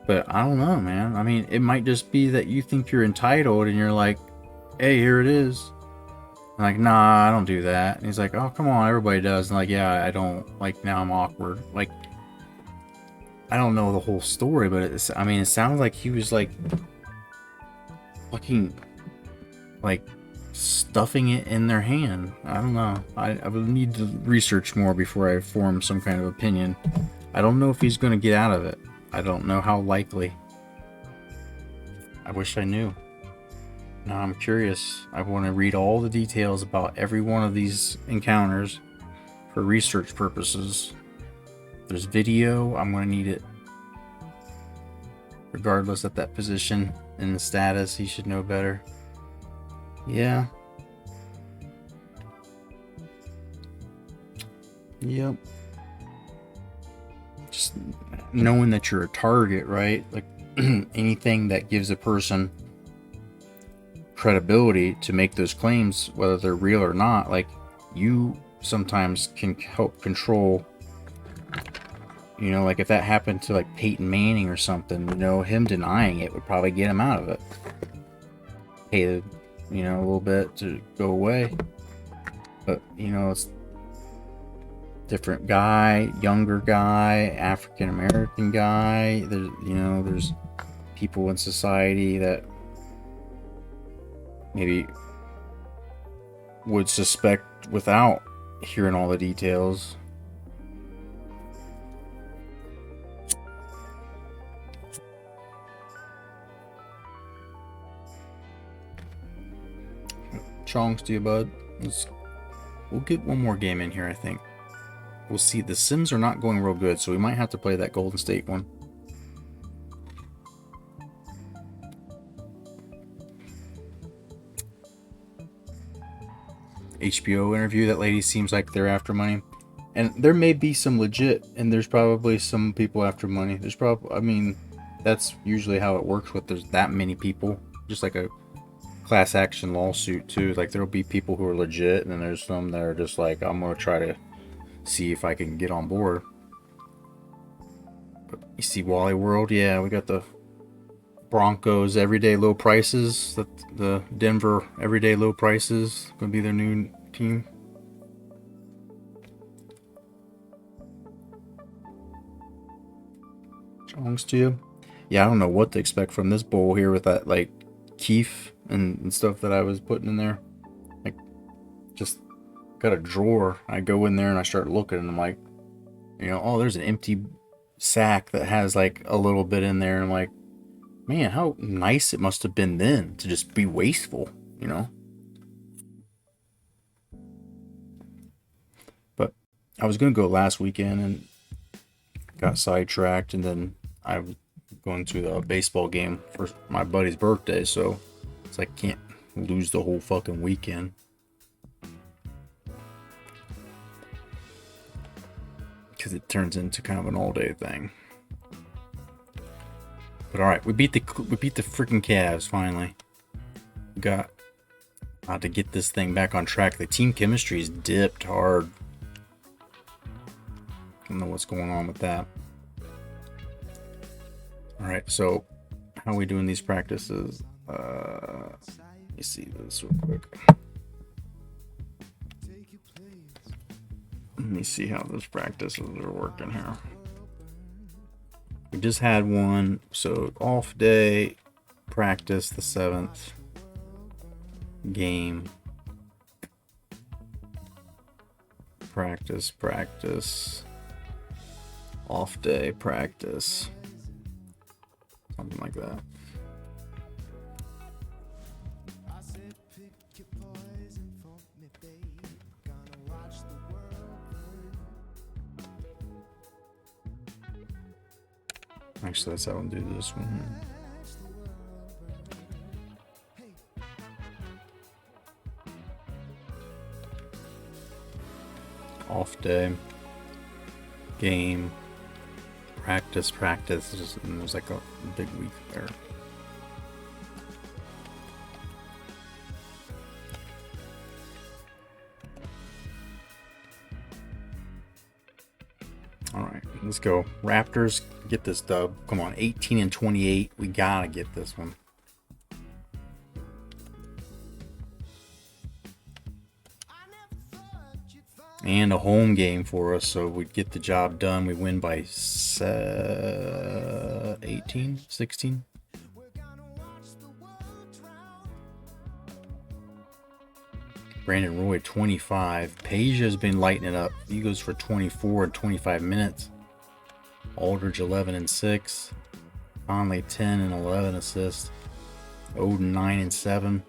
But I don't know, man. I mean, it might just be that you think you're entitled and you're like, hey, here it is. I'm like, nah, I don't do that. And he's like, oh, come on, everybody does. And like, yeah, I don't. Like, now I'm awkward. Like, I don't know the whole story, but it sounds like he was like fucking like stuffing it in their hand. I don't know. I would need to research more before I form some kind of opinion. I don't know if he's going to get out of it. I don't know how likely. I wish I knew. Now I'm curious. I want to read all the details about every one of these encounters for research purposes. There's video. I'm going to need it. Regardless of that position and the status, he should know better. Yeah. Yep. Just knowing that you're a target, right? Like anything that gives a person credibility to make those claims, whether they're real or not, like you sometimes can help control, like if that happened to like Peyton Manning or something, him denying it would probably get him out of it. Pay a little bit to go away. But, it's different guy, younger guy, African American guy. There's people in society that maybe would suspect without hearing all the details. Chonks to you, bud. We'll get one more game in here, I think. We'll see. The Sims are not going real good, so we might have to play that Golden State one. HBO interview, that lady seems like they're after money. And there may be some legit, and there's probably some people after money. There's probably, that's usually how it works with there's that many people. Just like a class action lawsuit too. Like there'll be people who are legit, and then there's some that are just like, I'm gonna try to see if I can get on board. But you see Wally World, yeah, we got the Broncos everyday low prices. The Denver everyday low prices gonna be their new team. belongs to you. Yeah, I don't know what to expect from this bowl here with that like keef and stuff that I was putting in there. Like, just got a drawer. I go in there and I start looking and I'm like, you know, oh, there's an empty sack that has like a little bit in there. And I'm like, man, how nice it must have been then to just be wasteful, you know? But I was going to go last weekend and got sidetracked, and then I was going to a baseball game for my buddy's birthday, so it's like can't lose the whole fucking weekend. Because it turns into kind of an all-day thing. But all right, we beat the freaking Cavs finally. We got to get this thing back on track. The team chemistry's dipped hard. I don't know what's going on with that. All right, so how are we doing these practices? Let me see this real quick. Let me see how those practices are working here. We just had one, so off day, practice the 7th, game, practice, off day, practice, something like that. Actually, let's have them do this one here. Off day, game, practice. And there's like a big week there. All right, let's go. Raptors, get this dub. Come on, 18-28. We gotta get this one. And a home game for us, so we get the job done. We win by 18, 16. Brandon Roy, 25. Peja has been lighting it up. He goes for 24 in 25 minutes. Aldridge, 11 and 6. Conley, 10 and 11 assists. Oden, 9 and 7.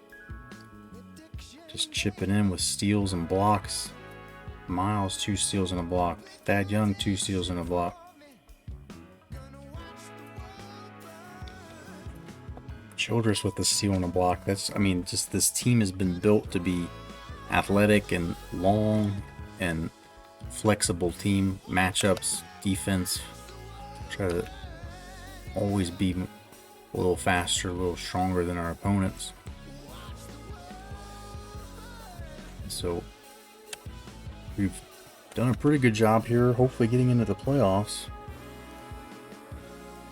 Just chipping in with steals and blocks. Miles, 2 steals and a block. Thad Young, 2 steals and a block. Childress with the steal and a block. Just this team has been built to be athletic and long and flexible team matchups, defense. Try to always be a little faster, a little stronger than our opponents. So we've done a pretty good job here, hopefully getting into the playoffs.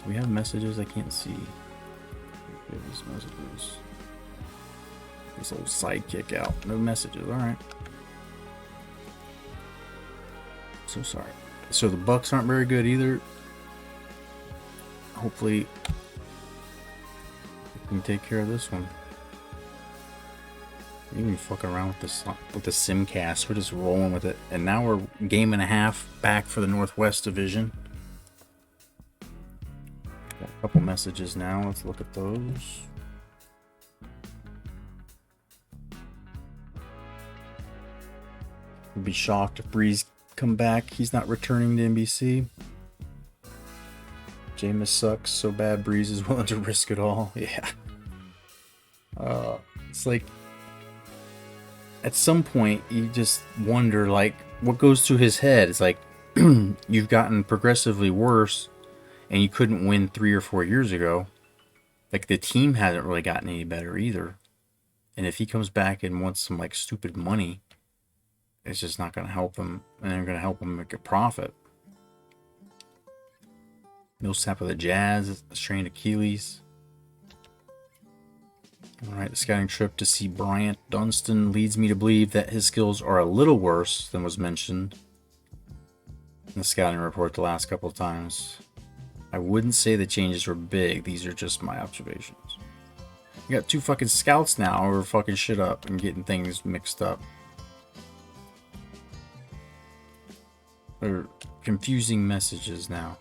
Do we have messages? I can't see. These messages. This old sidekick out. No messages. All right. So sorry. So the Bucks aren't very good either. Hopefully we can take care of this one. Even fucking around with the Simcast. We're just rolling with it. And now we're game and a half back for the Northwest Division. Got a couple messages now. Let's look at those. I'd be shocked if Breeze come back. He's not returning to NBC. Jameis sucks so bad Breeze is willing to risk it all. Yeah. It's like at some point you just wonder like what goes through his head. It's like you've gotten progressively worse and you couldn't win 3 or 4 years ago. Like the team hasn't really gotten any better either. And if he comes back and wants some like stupid money, it's just not going to help him, and they're going to help him make a profit. Millsap of the Jazz, strained Achilles. All right, the scouting trip to see Bryant Dunston leads me to believe that his skills are a little worse than was mentioned in the scouting report the last couple of times. I wouldn't say the changes were big. These are just my observations. You got 2 fucking scouts now who are fucking shit up and getting things mixed up. They're confusing messages now.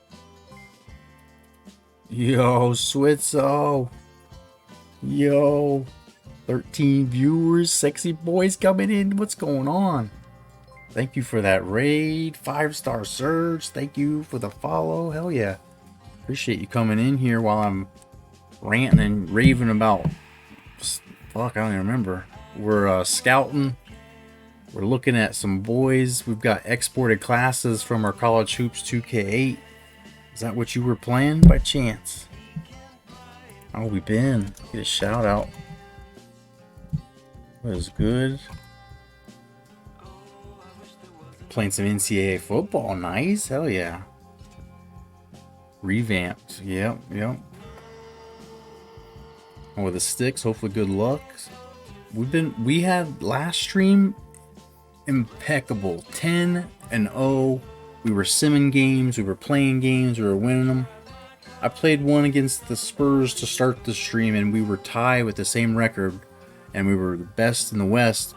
Yo, Switzo. Yo. 13 viewers. Sexy boys coming in. What's going on? Thank you for that raid. 5-star surge. Thank you for the follow. Hell yeah. Appreciate you coming in here while I'm ranting and raving about... Fuck, I don't even remember. We're scouting. We're looking at some boys. We've got exported classes from our College Hoops 2K8. Is that what you were playing by chance? How we been? Get a shout out. What is good? Playing some NCAA football. Nice. Hell yeah. Revamped. Yep. Oh, with the sticks. Hopefully good luck. We had last stream impeccable. 10-0. We were simming games. We were playing games. We were winning them. I played one against the Spurs to start the stream, and we were tied with the same record, and we were the best in the West.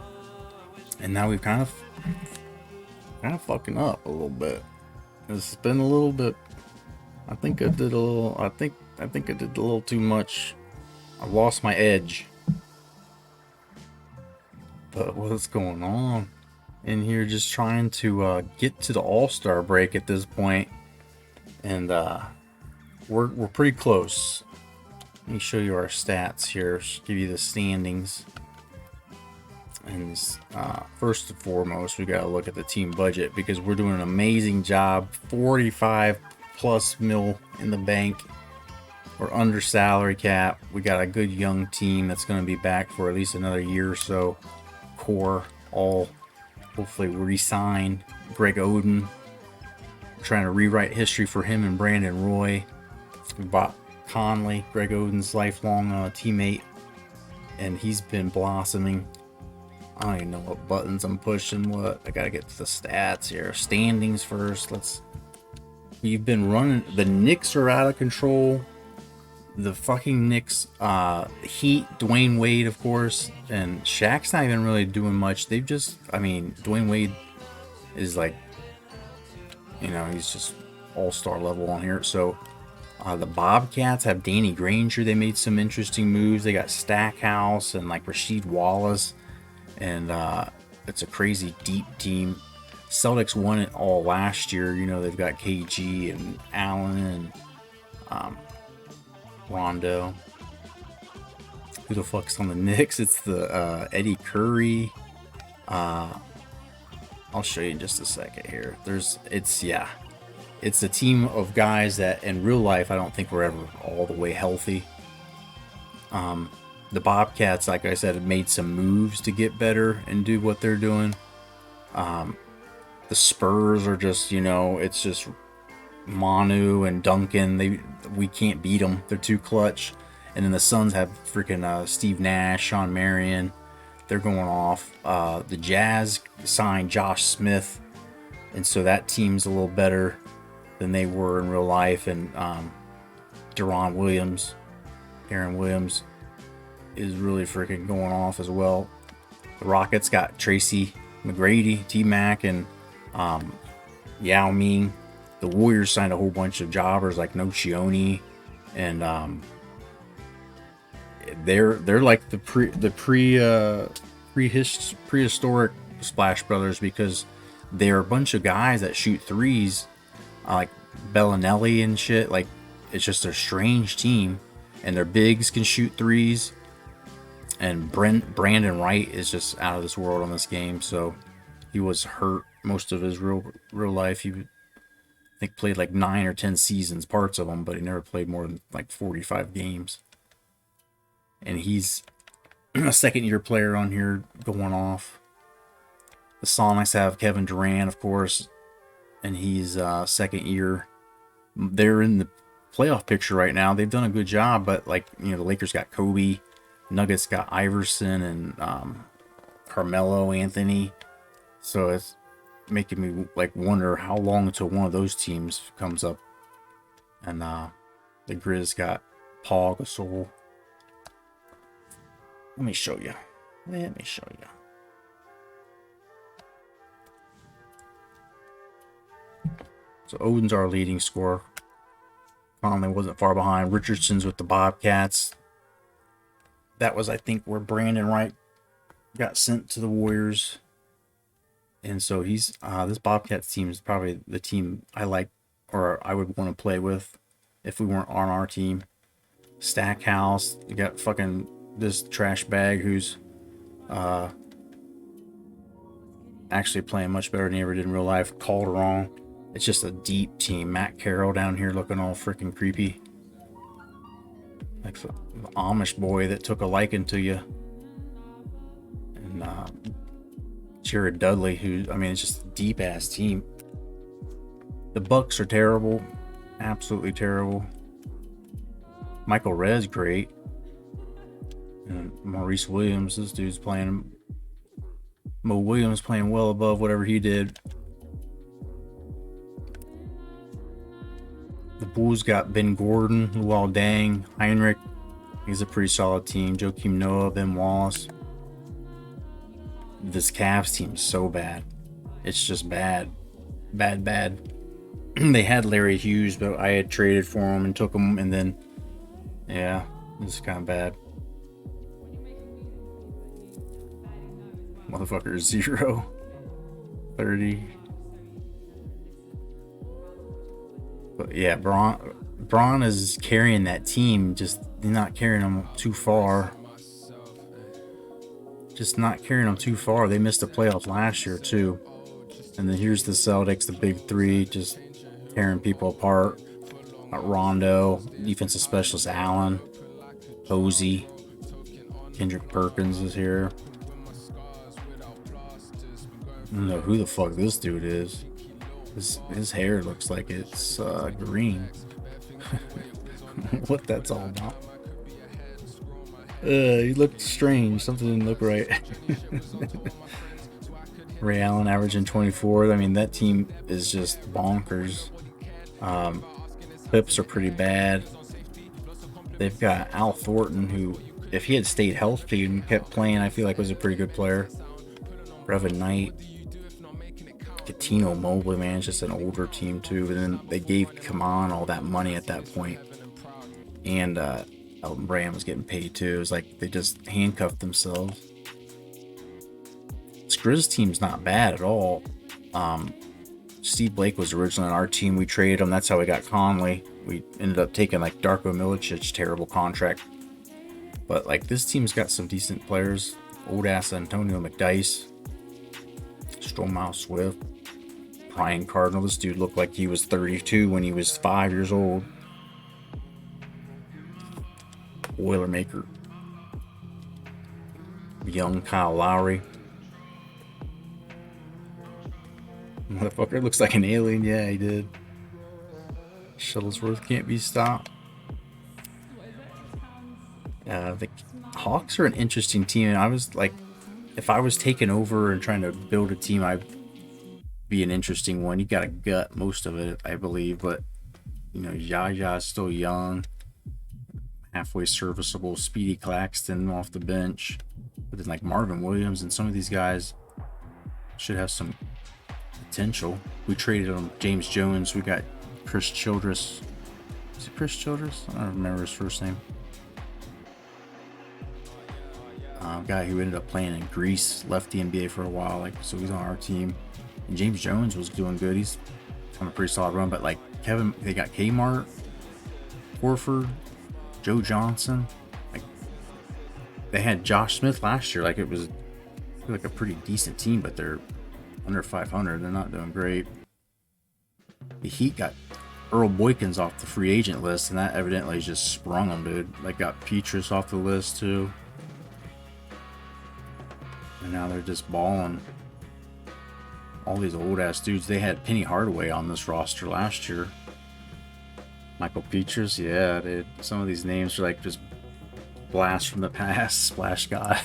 And now we've kind of fucking up a little bit. It's been a little bit. I think I did a little. I think I did a little too much. I lost my edge. But what's going on in here? Just trying to get to the All-Star break at this point, and we're pretty close. Let me show you our stats here. Give you the standings. And first and foremost, we got to look at the team budget because we're doing an amazing job. 45+ mil in the bank. We're under salary cap. We got a good young team that's going to be back for at least another year or so. Core all hopefully re-sign. Greg Oden. We're trying to rewrite history for him and Brandon Roy. We bought Conley, Greg Oden's lifelong teammate, and he's been blossoming. I don't even know what buttons I'm pushing. What I gotta get to the stats here. Standings first. We've been running. The Knicks are out of control. The fucking Knicks, Heat, Dwayne Wade, of course, and Shaq's not even really doing much. Dwayne Wade is like, he's just all-star level on here. So the Bobcats have Danny Granger. They made some interesting moves. They got Stackhouse and like Rasheed Wallace. And it's a crazy deep team. Celtics won it all last year. They've got KG and Allen and Rondo. Who the fuck's on the Knicks? It's the Eddie Curry. I'll show you in just a second here. It's a team of guys that in real life I don't think were ever all the way healthy. The Bobcats, like I said, have made some moves to get better and do what they're doing. The Spurs are just, it's just Manu and Duncan. We can't beat them. They're too clutch. And then the Suns have freaking Steve Nash, Sean Marion. They're going off. The Jazz signed Josh Smith, and so that team's a little better than they were in real life. And Aaron Williams is really freaking going off as well. The Rockets got Tracy McGrady, T-Mac, and Yao Ming. The Warriors signed a whole bunch of jobbers like Nocioni, and they're like the prehistoric Splash Brothers because they're a bunch of guys that shoot threes, like Bellinelli and shit. Like it's just a strange team, and their bigs can shoot threes. And Brandon Wright is just out of this world on this game. So he was hurt most of his real life. He, I think, played like 9 or 10 seasons, parts of them, but he never played more than like 45 games. And he's a second-year player on here going off. The Sonics have Kevin Durant, of course, and he's second year. They're in the playoff picture right now. They've done a good job, but the Lakers got Kobe. Nuggets got Iverson and Carmelo Anthony. So it's making me wonder how long until one of those teams comes up And the Grizz got Paul Gasol. Let me show you. Let me show you. So Odin's our leading scorer. Conley wasn't far behind. Richardson's with the Bobcats. That was, I think, where Brandon Wright got sent to the Warriors. And so he's this Bobcats team is probably the team I like, or I would want to play with if we weren't on our team. Stackhouse, you got fucking this trash bag who's actually playing much better than he ever did in real life. Calderon. It's just a deep team. Matt Carroll down here looking all freaking creepy. Like the Amish boy that took a liking to you. And Jared Dudley, who, I mean, it's just a deep ass team. The Bucks are terrible. Absolutely terrible. Michael Red's great. And Maurice Williams, this dude's playing. Mo Williams playing well above whatever he did. The Bulls got Ben Gordon, Luol Deng, Heinrich. He's a pretty solid team. Joakim Noah, Ben Wallace. This Cavs team is so bad. It's just bad. Bad. They had Larry Hughes, but I had traded for him and took him, and then, yeah, this is kind of bad. Motherfucker, 0, 30. But yeah, Braun is carrying that team, just not carrying them too far. Just not carrying them too far. They missed the playoffs last year too. And then here's the Celtics, the big three, just tearing people apart. Rondo, defensive specialist Allen, Posey, Kendrick Perkins is here. I don't know who the fuck this dude is. His hair looks like it's green. What that's all about. He looked strange. Something didn't look right. Ray Allen averaging 24. I mean, that team is just bonkers. Clips are pretty bad. They've got Al Thornton, who, if he had stayed healthy and kept playing, I feel like was a pretty good player. Brevin Knight. Catino Mobley, man, it's just an older team too. But then they gave Kaman all that money at that point. And Elton Brand was getting paid too. It was like they just handcuffed themselves. This Grizz team's not bad at all. Steve Blake was originally on our team. We traded him. That's how we got Conley. We ended up taking like Darko Milicic, terrible contract. But like this team's got some decent players. Old ass Antonio McDyess. Stromile Swift. Brian Cardinal. This dude looked like he was 32 when he was 5 years old. Boilermaker. Young Kyle Lowry. Motherfucker looks like an alien. Yeah, he did. Shuttlesworth can't be stopped. The Hawks are an interesting team. And I was like, if I was taking over and trying to build a team, I'd be an interesting one. You got to gut most of it, I believe. But, you know, Yaya's still young. Halfway serviceable. Speedy Claxton off the bench. But then like Marvin Williams and some of these guys should have some potential. We traded on James Jones. We got Chris Childress. Is it Chris Childress? I don't remember his first name. Guy who ended up playing in Greece, left the NBA for a while, like, so he's on our team. And James Jones was doing good. He's on a pretty solid run. But like Kevin, they got Kmart, Horford, Joe Johnson. Like they had Josh Smith last year. Like it was like a pretty decent team, but they're under 500. They're not doing great. The Heat got Earl Boykins off the free agent list, and that evidently just sprung them, dude. Like got Petrus off the list too. And now they're just balling. All these old ass dudes. They had Penny Hardaway on this roster last year. Michael Petrus, yeah, dude. Some of these names are like just blast from the past. Splash guy.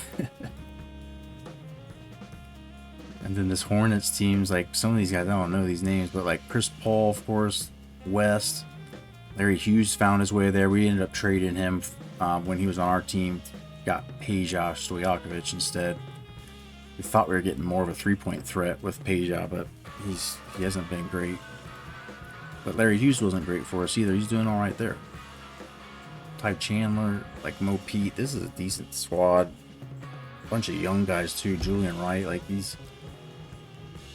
And then this Hornets team's like some of these guys, I don't know these names, but like Chris Paul, of course, West, Larry Hughes found his way there. We ended up trading him when he was on our team. Got Peja Stojakovic instead. We thought we were getting more of a 3-point threat with Peja, but he hasn't been great. But Larry Hughes wasn't great for us either. He's doing all right there. Ty Chandler, like Mo Pete. This is a decent squad. Bunch of young guys too. Julian Wright. Like these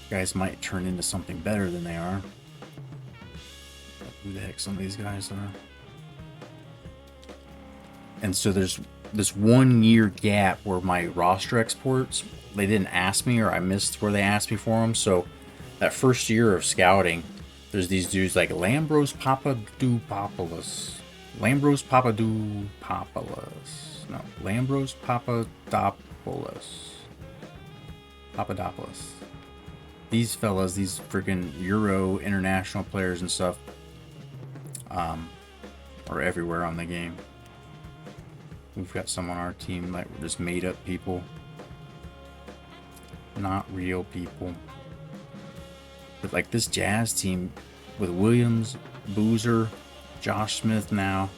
guys might turn into something better than they are. Who the heck some of these guys are? And so there's this 1 year gap where my roster exports, they didn't ask me, or I missed where they asked me for them. So that first year of scouting, there's these dudes like Lambros Papadopoulos. Lambros Papadopoulos. These fellas, these freaking Euro international players and stuff, are everywhere on the game. We've got some on our team like we're just made up people, not real people. But like this Jazz team with Williams, Boozer, Josh Smith now,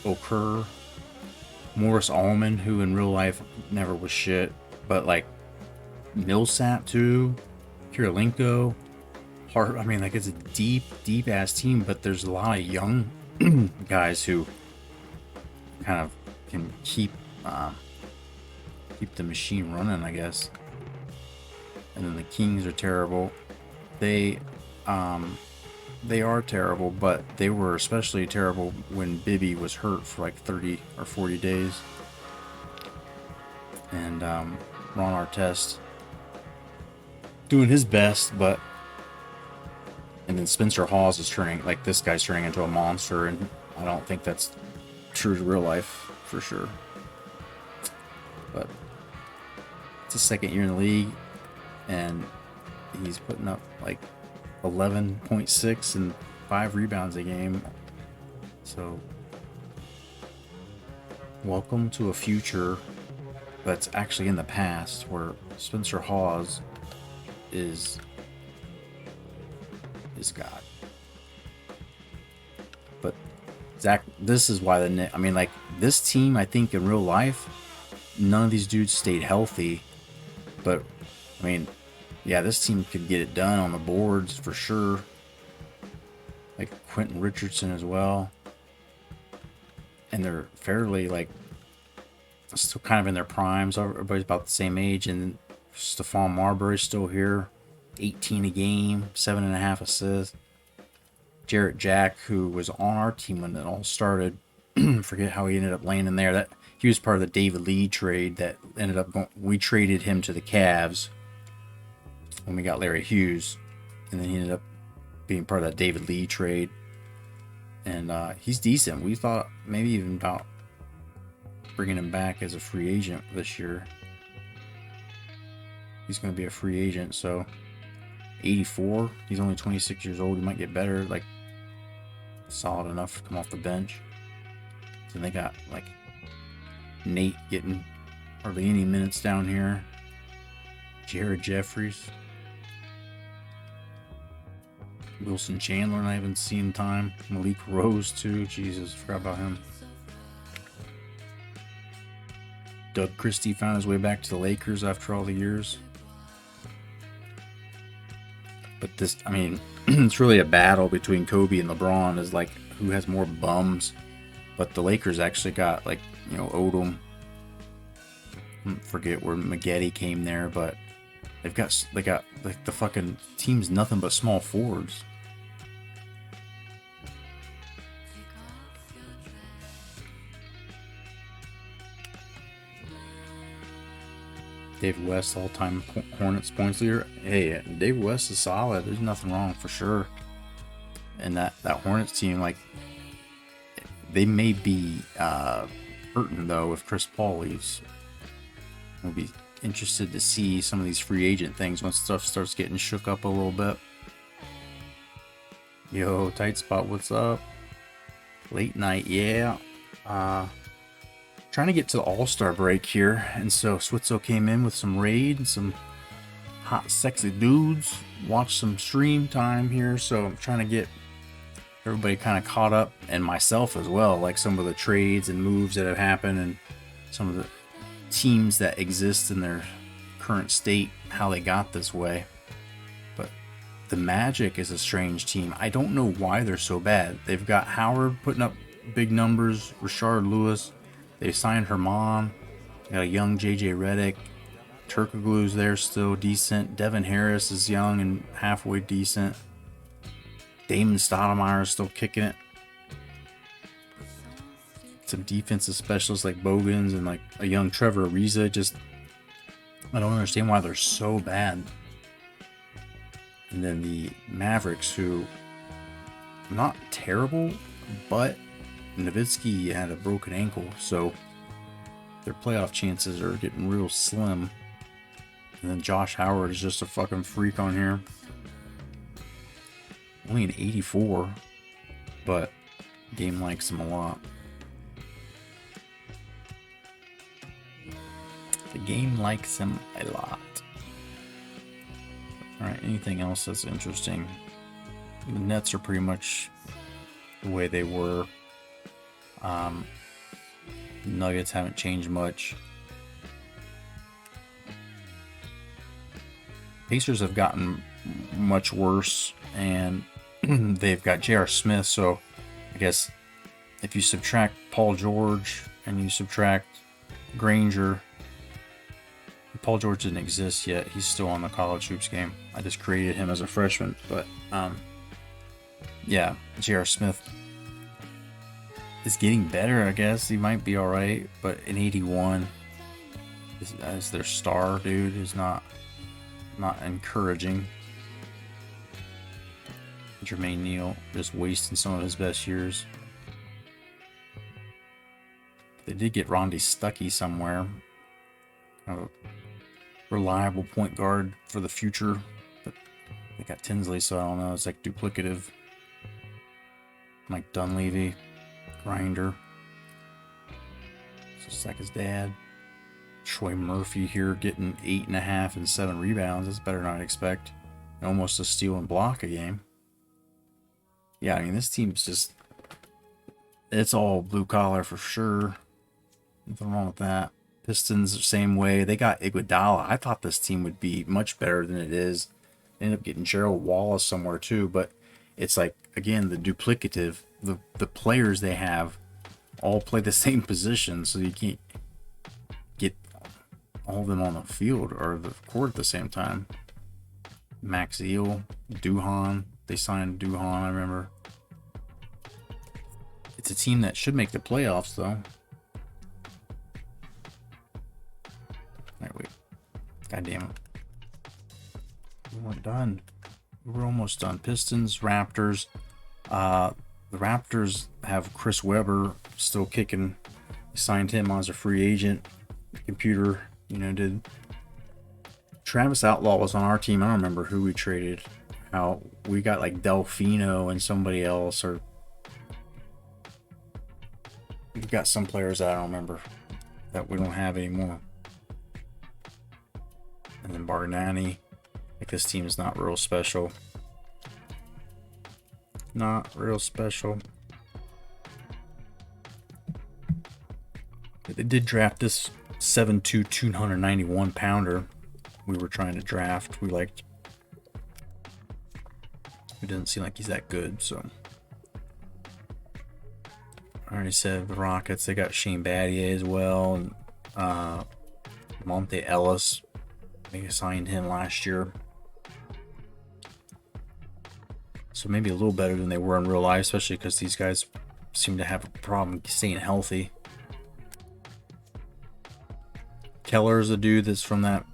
Okur, Morris Allman, who in real life never was shit, but like Millsap too, Kirilenko, Hart. I mean, like it's a deep ass team, but there's a lot of young guys who kind of can keep the machine running, I guess. And then the Kings are terrible. They are terrible, but they were especially terrible when Bibby was hurt for like 30 or 40 days. And Ron Artest doing his best, but and then Spencer Hawes is turning, like this guy's turning into a monster, and I don't think that's true to real life for sure. But it's his second year in the league, and he's putting up like 11.6 and 5 rebounds a game. So welcome to a future that's actually in the past, where Spencer Hawes is God. But Zach, this is why I mean, like this team, I think in real life, none of these dudes stayed healthy. But I mean, yeah, this team could get it done on the boards for sure. Like Quentin Richardson as well. And they're fairly like still kind of in their primes. Everybody's about the same age. And Stephon Marbury's still here. 18 a game, 7.5 assists. Jarrett Jack, who was on our team when it all started, forget how he ended up landing there. That he was part of the David Lee trade that ended up going. We traded him to the Cavs when we got Larry Hughes, and then he ended up being part of that David Lee trade. And he's decent. We thought maybe even about bringing him back as a free agent this year. He's going to be a free agent, so 84. He's only 26 years old. He might get better, like solid enough to come off the bench. Then they got like Nate getting hardly any minutes down here. Jared Jeffries. Wilson Chandler, and I haven't seen time. Malik Rose too. Jesus, forgot about him. Doug Christie found his way back to the Lakers after all the years. But this, I mean, it's really a battle between Kobe and LeBron, is like who has more bums. But the Lakers actually got like, you know, Odom. Forget where Maggette came there, but they got like the fucking team's nothing but small forwards. David West, all-time Hornets points leader. Hey, David West is solid. There's nothing wrong for sure. And that Hornets team, like, they may be hurting though if Chris Paul leaves. We'll be interested to see some of these free agent things once stuff starts getting shook up a little bit. Yo, Tight Spot, what's up? Late night, yeah. Trying to get to the All-Star break here, and so Switzo came in with some raid and some hot, sexy dudes. Watch some stream time here, so I'm trying to get everybody kind of caught up, and myself as well, like some of the trades and moves that have happened and some of the teams that exist in their current state, how they got this way. But the Magic is a strange team. I don't know why they're so bad. They've got Howard putting up big numbers, Rashard Lewis. They signed Herman. They got a young JJ Redick. Turkoglu's there still decent. Devin Harris is young and halfway decent. Damon Stoudemire is still kicking it. Some defensive specialists like Bogans and like a young Trevor Ariza. Just, I don't understand why they're so bad. And then the Mavericks, who not terrible, but Nowitzki had a broken ankle, so their playoff chances are getting real slim. And then Josh Howard is just a fucking freak on here. Only an 84, but game likes him a lot. The game likes him a lot. Alright, anything else that's interesting? The Nets are pretty much the way they were. Nuggets haven't changed much. Pacers have gotten much worse, and they've got J.R. Smith, so I guess if you subtract Paul George and you subtract Granger, Paul George didn't exist yet. He's still on the college hoops game. I just created him as a freshman, but yeah, J.R. Smith is getting better, I guess. He might be all right, but an 81 as their star dude is not encouraging. Jermaine Neal just wasting some of his best years. They did get Rondi Stuckey somewhere. A reliable point guard for the future. But they got Tinsley, so I don't know. It's like duplicative. Mike Dunleavy. Grinder. Just like his dad. Troy Murphy here getting 8.5 and 7 rebounds. That's better than I'd expect. Almost a steal and block a game. Yeah, I mean, this team's just... it's all blue collar for sure. Nothing wrong with that. Pistons, same way. They got Iguodala. I thought this team would be much better than it is. They ended up getting Gerald Wallace somewhere too, but it's like, again, the duplicative. The players they have all play the same position, so you can't get all of them on the field or the court at the same time. Max Eel, Duhan. They signed Duhan, I remember. It's a team that should make the playoffs, though. Alright, wait. God damn it. We weren't done. We were almost done. Pistons, Raptors. The Raptors have Chris Webber still kicking. They signed him as a free agent. Computer, did. Travis Outlaw was on our team. I don't remember who we traded out. We got like Delfino and somebody else, or we got some players that I don't remember that we don't have anymore. And then Bargnani. Like, this team is not real special. Not real special. But they did draft this 7'2", 291 pounder we were trying to draft. We liked. It doesn't seem like he's that good, so. I already said the Rockets. They got Shane Battier as well, and Monte Ellis. They signed him last year. So maybe a little better than they were in real life, especially because these guys seem to have a problem staying healthy. Keller is a dude that's from that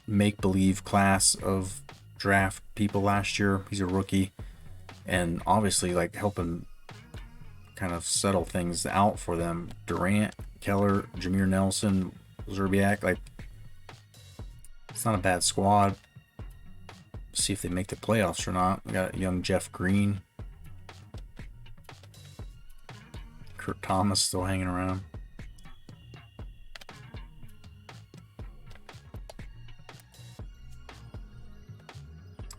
make-believe class of draft people last year. He's a rookie, and obviously like helping kind of settle things out for them. Durant, Keller, Jameer Nelson, Zerbiak, like, it's not a bad squad. See if they make the playoffs or not. We got young Jeff Green. Kurt Thomas still hanging around.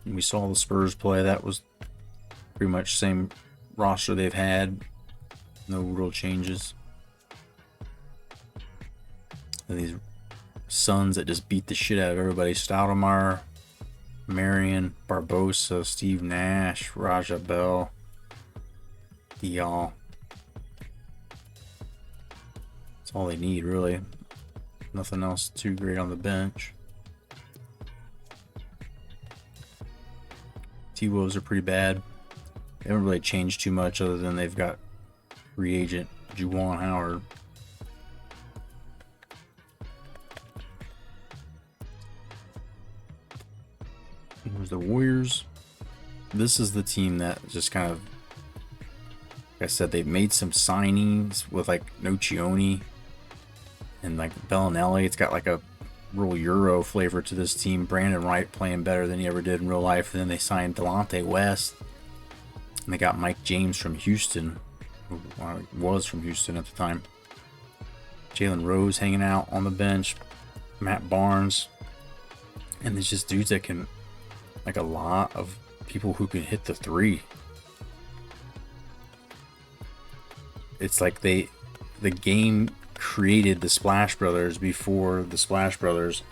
And we saw the Spurs play. That was pretty much same roster they've had. No real changes. And these Suns that just beat the shit out of everybody. Stoudemire, Marion, Barbosa, Steve Nash, Raja Bell, Dial. That's all they need, really. Nothing else too great on the bench. T-Wolves are pretty bad. They haven't really changed too much other than they've got free agent Juwan Howard. And there's the Warriors. This is the team that just kind of, like I said, they've made some signings with like Nocioni and like Bellinelli. It's got like a real Euro flavor to this team. Brandon Wright playing better than he ever did in real life. And then they signed Delonte West. And they got Mike James from Houston, who was from Houston at the time. Jalen Rose hanging out on the bench. Matt Barnes. And there's just dudes that can, like a lot of people who can hit the three. It's like the game created the Splash Brothers before the Splash Brothers.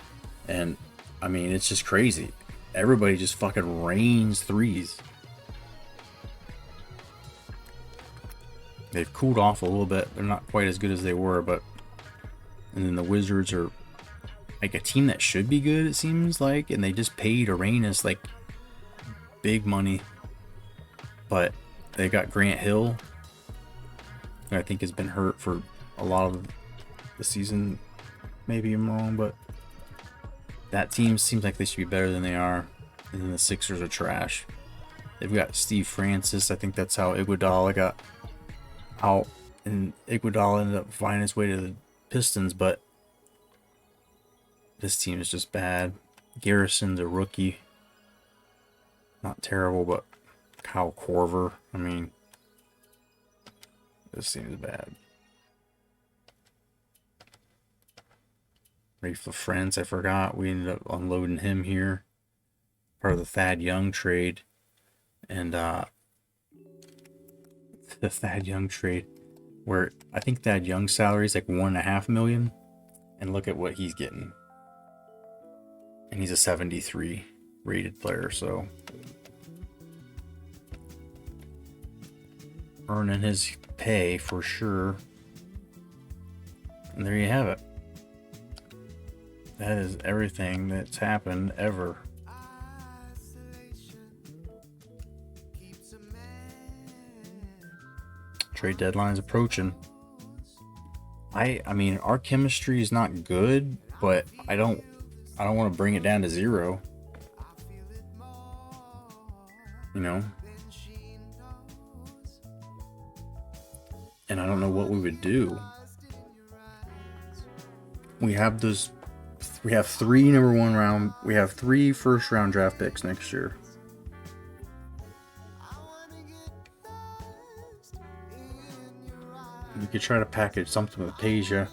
And I mean, it's just crazy. Everybody just fucking rains threes. They've cooled off a little bit. They're not quite as good as they were, but and then the Wizards are like a team that should be good, it seems like, and they just paid Arenas like big money. But they got Grant Hill, who I think has been hurt for a lot of the season. Maybe I'm wrong, but that team seems like they should be better than they are. And then the Sixers are trash. They've got Steve Francis. I think that's how Iguodala got out, and Iguodala ended up finding his way to the Pistons, but this team is just bad. Garrison's a rookie. Not terrible, but Kyle Korver. I mean, this team is bad. Rafe LaFrance, I forgot. We ended up unloading him here. Part of the Thad Young trade. And the Thad Young trade, where I think Thad Young's salary is like $1.5 million, and look at what he's getting. And he's a 73 rated player, so earning his pay for sure. And there you have it. That is everything that's happened ever. Trade deadline's approaching. I mean, our chemistry is not good, but I don't want to bring it down to zero. You know? And I don't know what we would do. We have three number one round. We have 3 first round draft picks next year. You could try to package something with Tasia.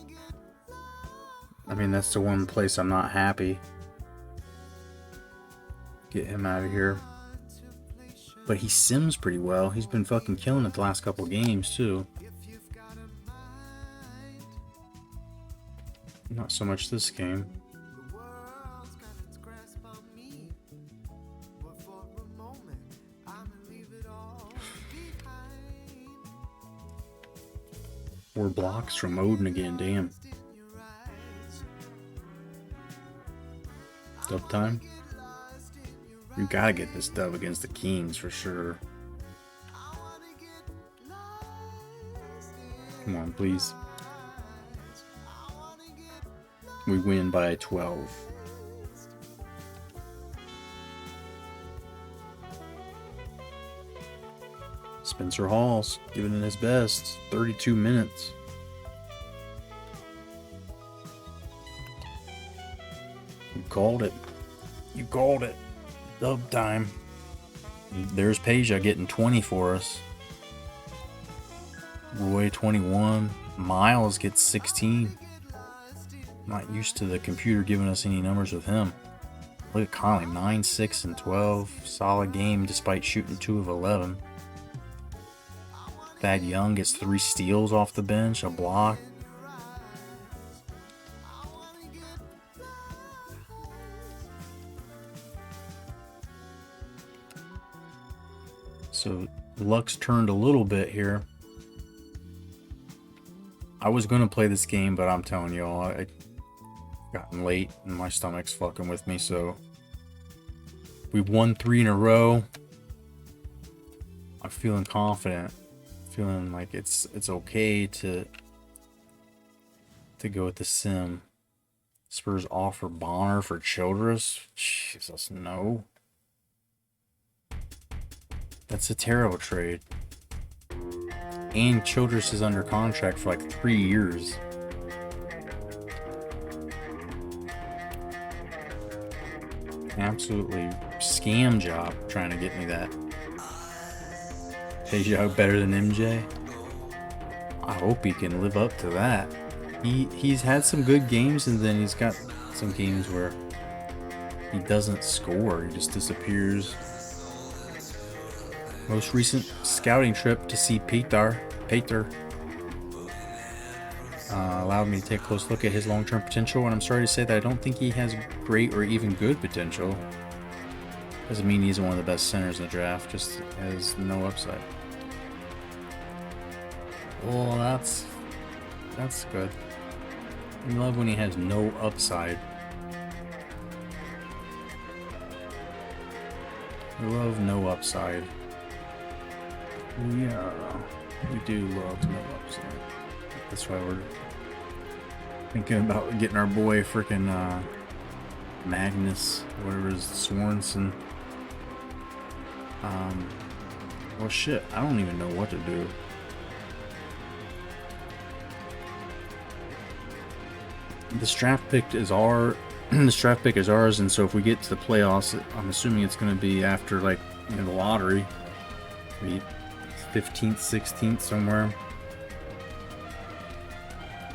I mean, that's the one place I'm not happy. Get him out of here. But he sims pretty well. He's been fucking killing it the last couple games, too. Not so much this game. Four blocks from Odin again, damn. Dub time? You gotta get this dub against the Kings for sure. Come on, please. We win by 12. Spencer Hall's giving it his best. 32 minutes. You called it. You called it. Dub time. There's Peja getting 20 for us. Roy 21. Miles gets 16. Not used to the computer giving us any numbers with him. Look at Conley, 9, 6, and 12. Solid game despite shooting 2 of 11. Thad Young gets 3 steals off the bench, a block. So luck's turned a little bit here. I was going to play this game, but I'm telling y'all, I gotten late and my stomach's fucking with me, so we won 3 in a row. I'm feeling confident, feeling like it's okay to go with the sim. Spurs offer Bonner for Childress. Jesus, no. That's a terrible trade. And Childress is under contract for like 3 years. Absolutely scam job trying to get me that. Pays you out better than MJ. I hope he can live up to that. He's had some good games, and then he's got some games where he doesn't score. He just disappears. Most recent scouting trip to see Peter allowed me to take a close look at his long-term potential, and I'm sorry to say that I don't think he has great or even good potential. Doesn't mean he isn't one of the best centers in the draft, just has no upside. Oh, that's good. I love when he has no upside. I love no upside. Yeah, we do love no upside. That's why we're thinking about getting our boy freaking Magnus, whatever is Swanson. Well, shit, I don't even know what to do. This draft pick is ours, and so if we get to the playoffs, I'm assuming it's going to be after, like, you know, the lottery, maybe 15th, 16th somewhere.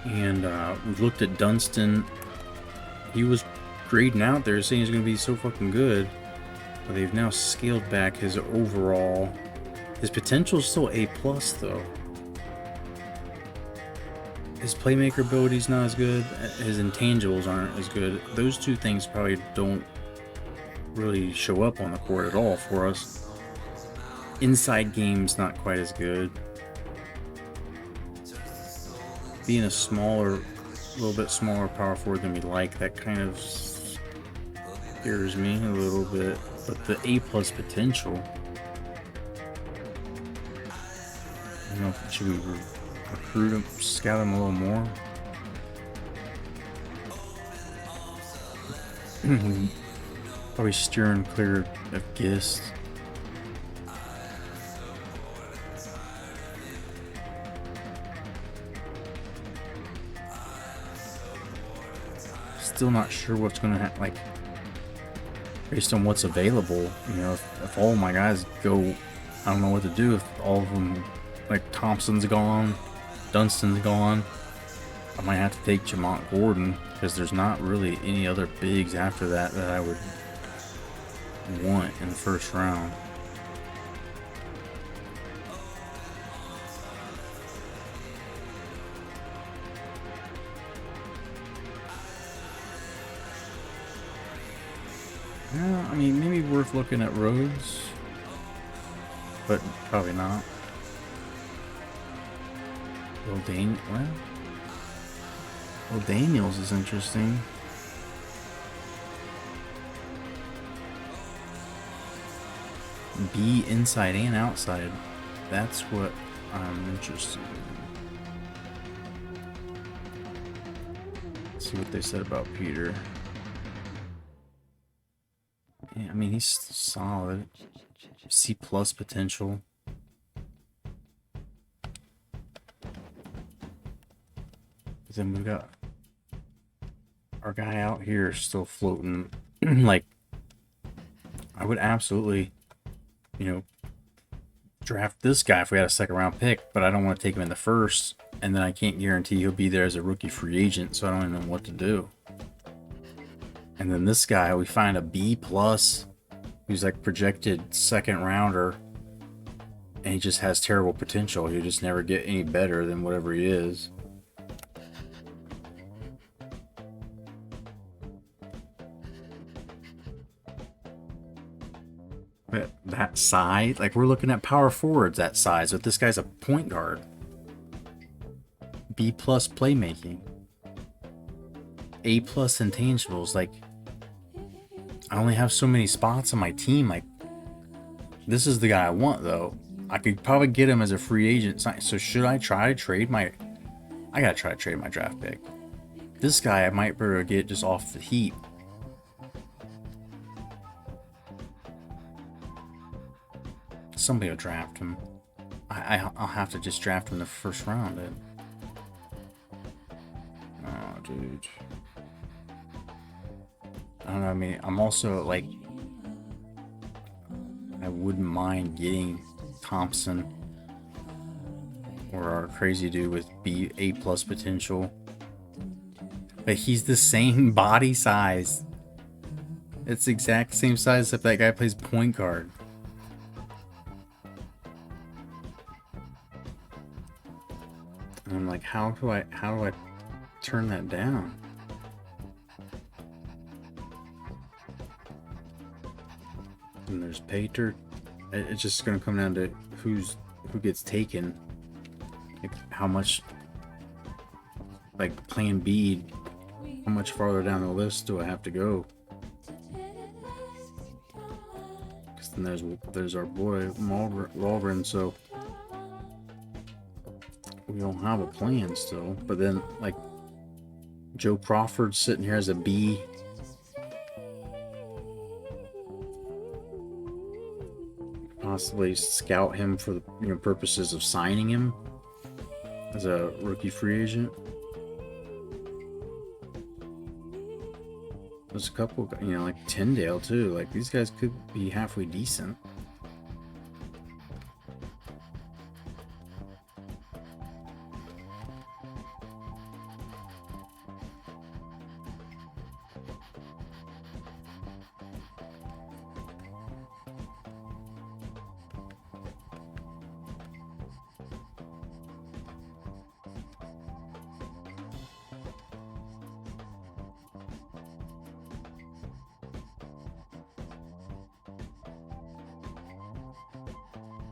And we've looked at Dunston. He was grading out there, saying he's going to be so fucking good, but they've now scaled back his overall. His potential is still A+ though. His playmaker ability's not as good. His intangibles aren't as good. Those two things probably don't really show up on the court at all for us. Inside game's not quite as good. Being a little bit smaller power forward than we like, that kind of scares me a little bit. But the A+ potential, you know, should we recruit him, scout him a little more? Probably steering clear of Gist. Still not sure what's gonna happen, like, based on what's available. You know, if all my guys go, I don't know what to do. If all of them, like, Thompson's gone, Dunstan's gone, I might have to take Jamont Gordon, because there's not really any other bigs after that I would want in the first round. Yeah, I mean, maybe worth looking at Rhodes, but probably not. Well, Daniels is interesting. Be inside and outside. That's what I'm interested in. Let's see what they said about Peter. Yeah, I mean, he's solid. C+ potential. Then we got our guy out here still floating. Like, I would absolutely, you know, draft this guy if we had a second round pick, but I don't want to take him in the first, and then I can't guarantee he'll be there as a rookie free agent, so I don't even know what to do. And then this guy, we find a B+, who's like projected second rounder, And he just has terrible potential. He'll just never get any better than whatever he is. But that size, like we're looking at power forwards that size, but this guy's a point guard. B+ playmaking. A+ intangibles. Like, I only have so many spots on my team. Like, this is the guy I want, though. I could probably get him as a free agent. So should I try to trade my... I gotta try to trade my draft pick. This guy I might be able to get just off the heap. Somebody will draft him. I'll have to just draft him in the first round, then. Oh, dude. I don't know, I mean, I'm also, like... I wouldn't mind getting Thompson. Or our crazy dude with A+ potential. But he's the same body size. It's the exact same size except that guy plays point guard. And I'm like, how do I turn that down? And there's Pater. It's just gonna come down to who gets taken. Like how much, like plan B, how much farther down the list do I have to go? Because then there's our boy Malgren, so we don't have a plan still. But then like Joe Crawford's sitting here as a B. Possibly scout him for the purposes of signing him as a rookie free agent. There's a couple, like Tyndale too. Like these guys could be halfway decent.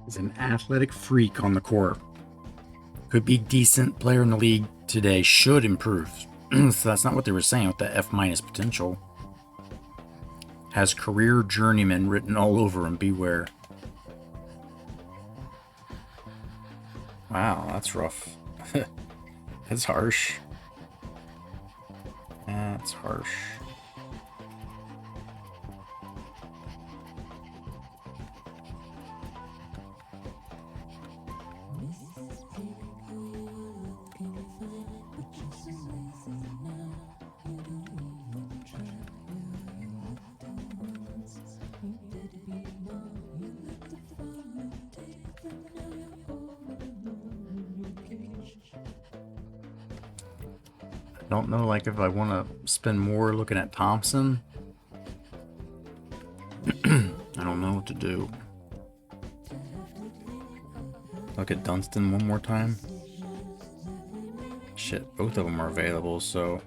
Is an athletic freak on the court. Could be decent player in the league today. Should improve. So that's not what they were saying with the F- potential. Has career journeyman written all over him. Beware. Wow, that's rough. That's harsh. That's harsh. I don't know, like, if I want to spend more looking at Thompson. I don't know what to do. Look at Dunstan one more time. Shit, both of them are available, so...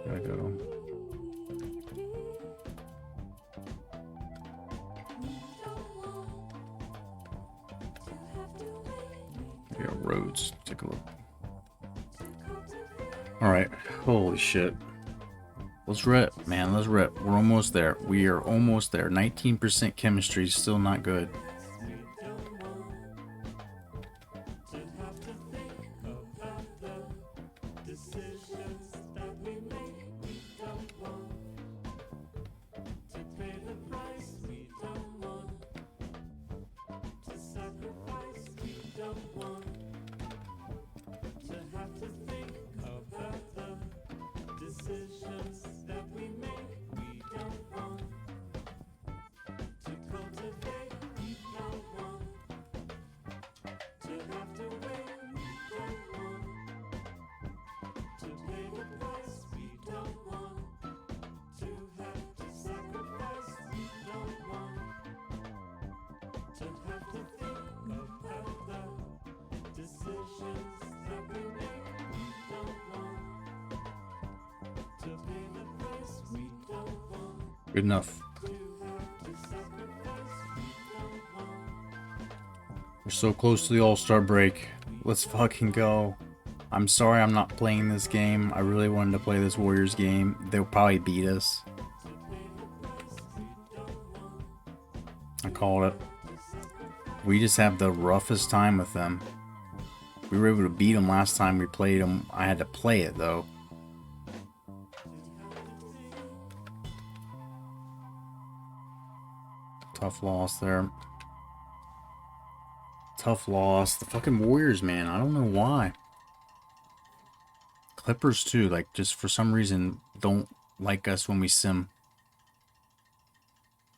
Gotta go. There you go, Rhodes. Take a look. Alright, holy shit. Let's rip, man, let's rip. We're almost there. We are almost there. 19% chemistry, still not good. Good enough. We're so close to the All-Star break. Let's fucking go. I'm sorry I'm not playing this game. I really wanted to play this Warriors game. They'll probably beat us. I called it. We just have the roughest time with them. We were able to beat them last time we played them. I had to play it though. Tough loss there. Tough loss. The fucking Warriors, man. I don't know why. Clippers too. Like, just for some reason, don't like us when we sim.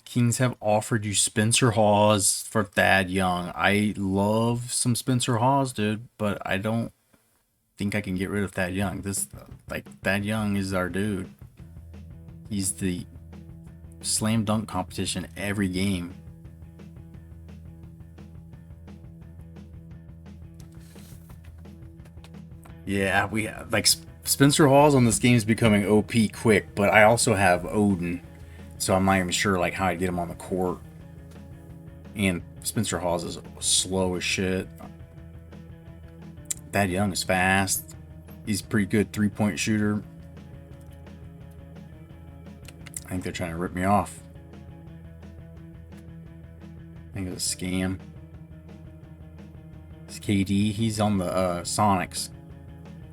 Kings have offered you Spencer Hawes for Thad Young. I love some Spencer Hawes, dude, but I don't think I can get rid of Thad Young. Thad Young is our dude. He's the slam dunk competition every game. Yeah, we have, like, Spencer Hawes on this game is becoming OP quick, but I also have Odin, so I'm not even sure like how I get him on the court. And Spencer Hawes is slow as shit. Thad Young is fast. He's a pretty good three-point shooter. I think they're trying to rip me off. I think it's a scam. It's KD. He's on the Sonics.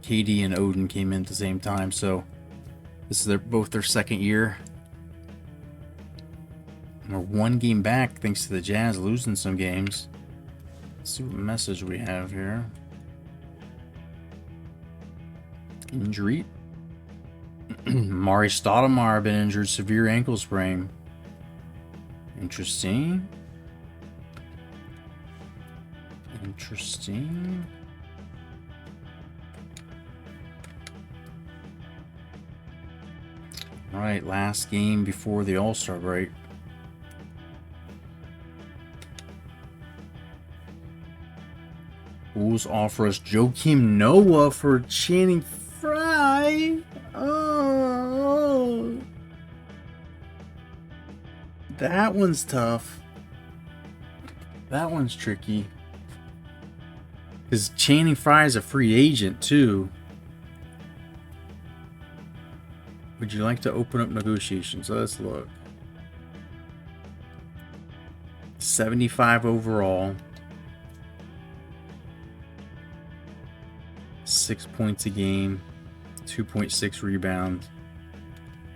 KD and Odin came in at the same time, so this is both their second year. And we're one game back thanks to the Jazz losing some games. Let's see what message we have here. Injury. Mari Stoudemire been injured, severe ankle sprain. Interesting. Interesting. All right, last game before the All-Star break. Bulls offer us Joakim Noah for Channing Frye. Oh, that one's tough. That one's tricky. Because Channing Frye is a free agent too. Would you like to open up negotiations? Let's look. 75 overall. 6 points a game. 2.6 rebounds.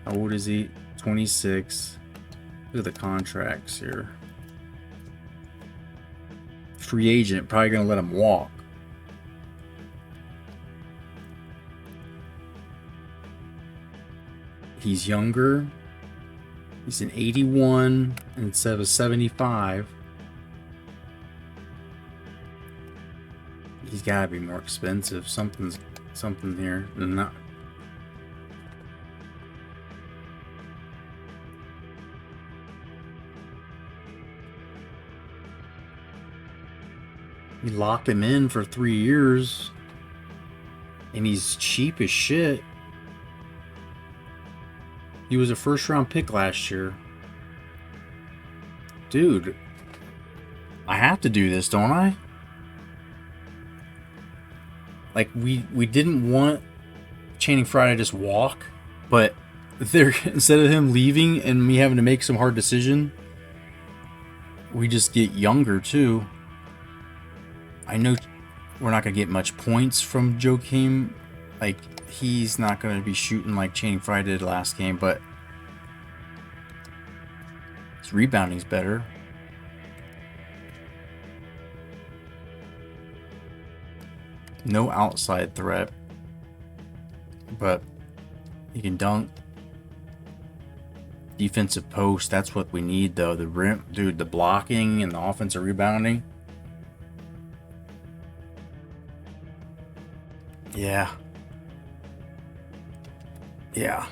How old is he? 26. Look at the contracts here. Free agent. Probably going to let him walk. He's younger. He's an 81 instead of a 75. He's got to be more expensive. Something here. Not. We locked him in for 3 years, and he's cheap as shit. He was a first-round pick last year. Dude, I have to do this, don't I? Like, we didn't want Channing Frye to just walk, but instead of him leaving and me having to make some hard decision, we just get younger too. I know we're not going to get much points from Joakim. Like, he's not going to be shooting like Channing Frye did last game, but his rebounding's better. No outside threat, but he can dunk. Defensive post, that's what we need though. The rim, dude, the blocking and the offensive rebounding. Yeah. Yeah.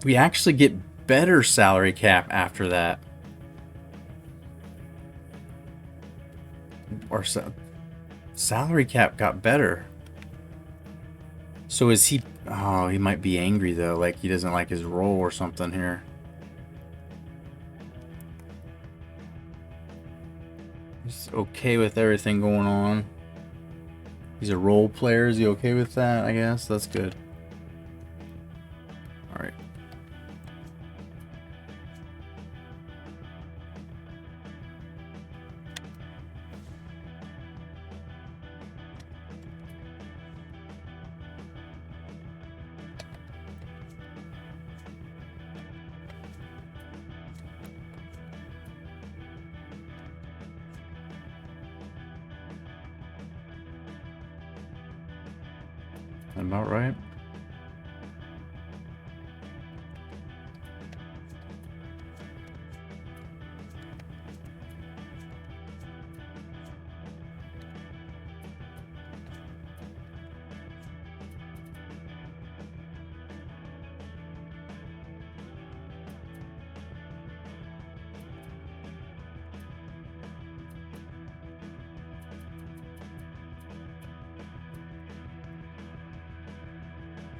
We actually get better salary cap after that. Our salary cap got better. So is he... Oh, he might be angry though, like he doesn't like his role or something here. He's okay with everything going on. He's a role player. Is he okay with that? I guess that's good. All right. About right.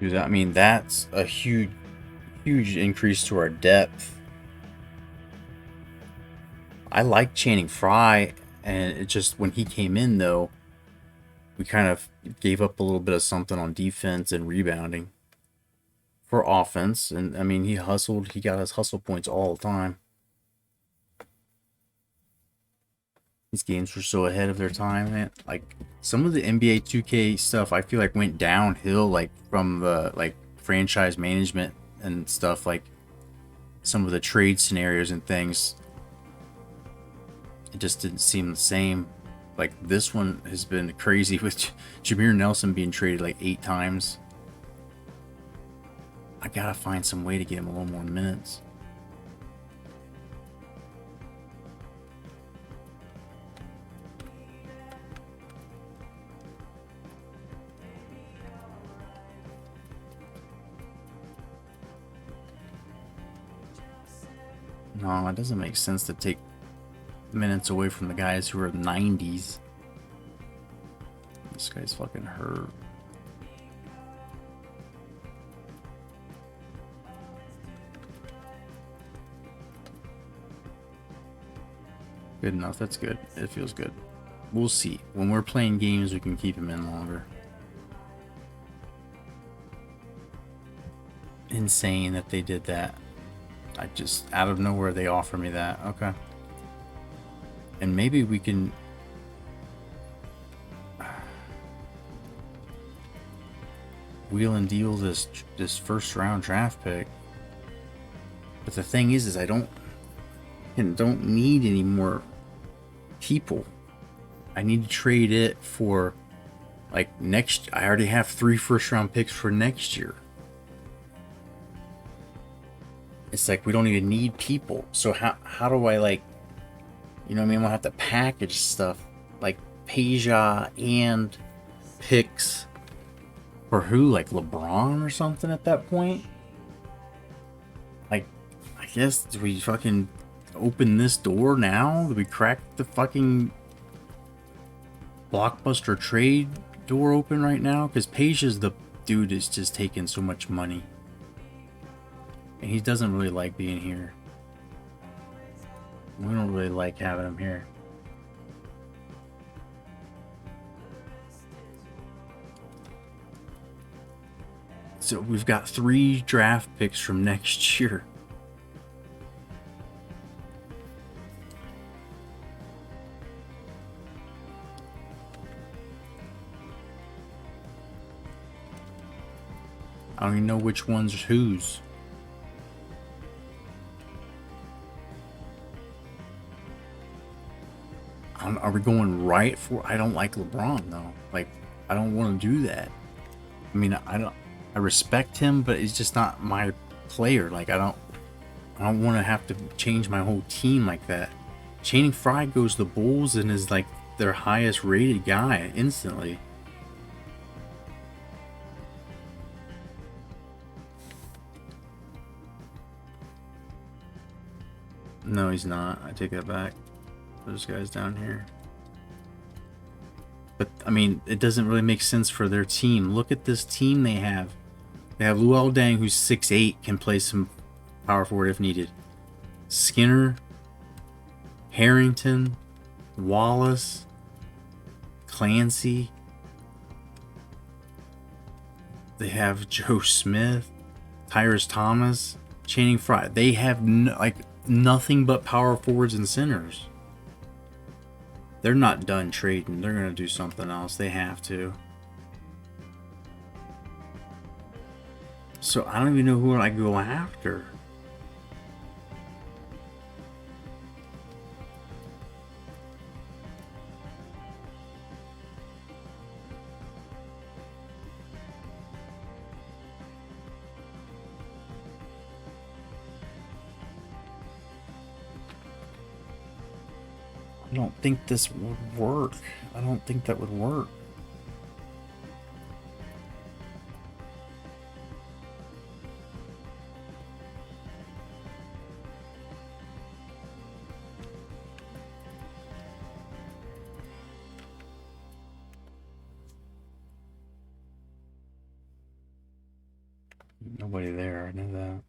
Dude, I mean, that's a huge increase to our depth. I like Channing Frye, and it just, when he came in though, we kind of gave up a little bit of something on defense and rebounding for offense. And I mean, he hustled, he got his hustle points all the time. These games were so ahead of their time, man. Like some of the NBA 2K stuff, I feel like went downhill, like from the like franchise management and stuff. Like some of the trade scenarios and things, it just didn't seem the same. Like this one has been crazy with Jameer Nelson being traded like 8 times. I gotta find some way to get him a little more minutes. No, it doesn't make sense to take minutes away from the guys who are 90s. This guy's fucking hurt. Good enough. That's good. It feels good. We'll see. When we're playing games, we can keep him in longer. Insane that they did that. I just, out of nowhere, they offer me that. Okay. And maybe we can... wheel and deal this first round draft pick. But the thing is I don't need any more people. I need to trade it for like next. I already have 3 first round picks for next year. It's like we don't even need people. So how do I, like, you know what I mean? I'm gonna have to package stuff like Peja and picks for who? Like LeBron or something at that point? Like, I guess, do we fucking open this door now? Do we crack the fucking blockbuster trade door open right now? Because Peja's the dude is just taking so much money. And he doesn't really like being here. We don't really like having him here. So we've got 3 draft picks from next year. I don't even know which one's whose. Are we going right for... I don't like LeBron though. Like, I don't want to do that. I mean, I respect him, but he's just not my player. Like, I don't want to have to change my whole team like that. Channing Frye goes to the Bulls and is like their highest rated guy instantly. No, he's not. I take that back. Those guys down here. But I mean, it doesn't really make sense for their team. Look at this team they have. They have Luol Deng, who's 6'8", can play some power forward if needed. Skinner, Harrington, Wallace, Clancy. They have Joe Smith, Tyrus Thomas, Channing Frye. They have nothing but power forwards and centers. They're not done trading. They're going to do something else. They have to. So I don't even know who I go after. I don't think this would work. I don't think that would work. Nobody there, I know that.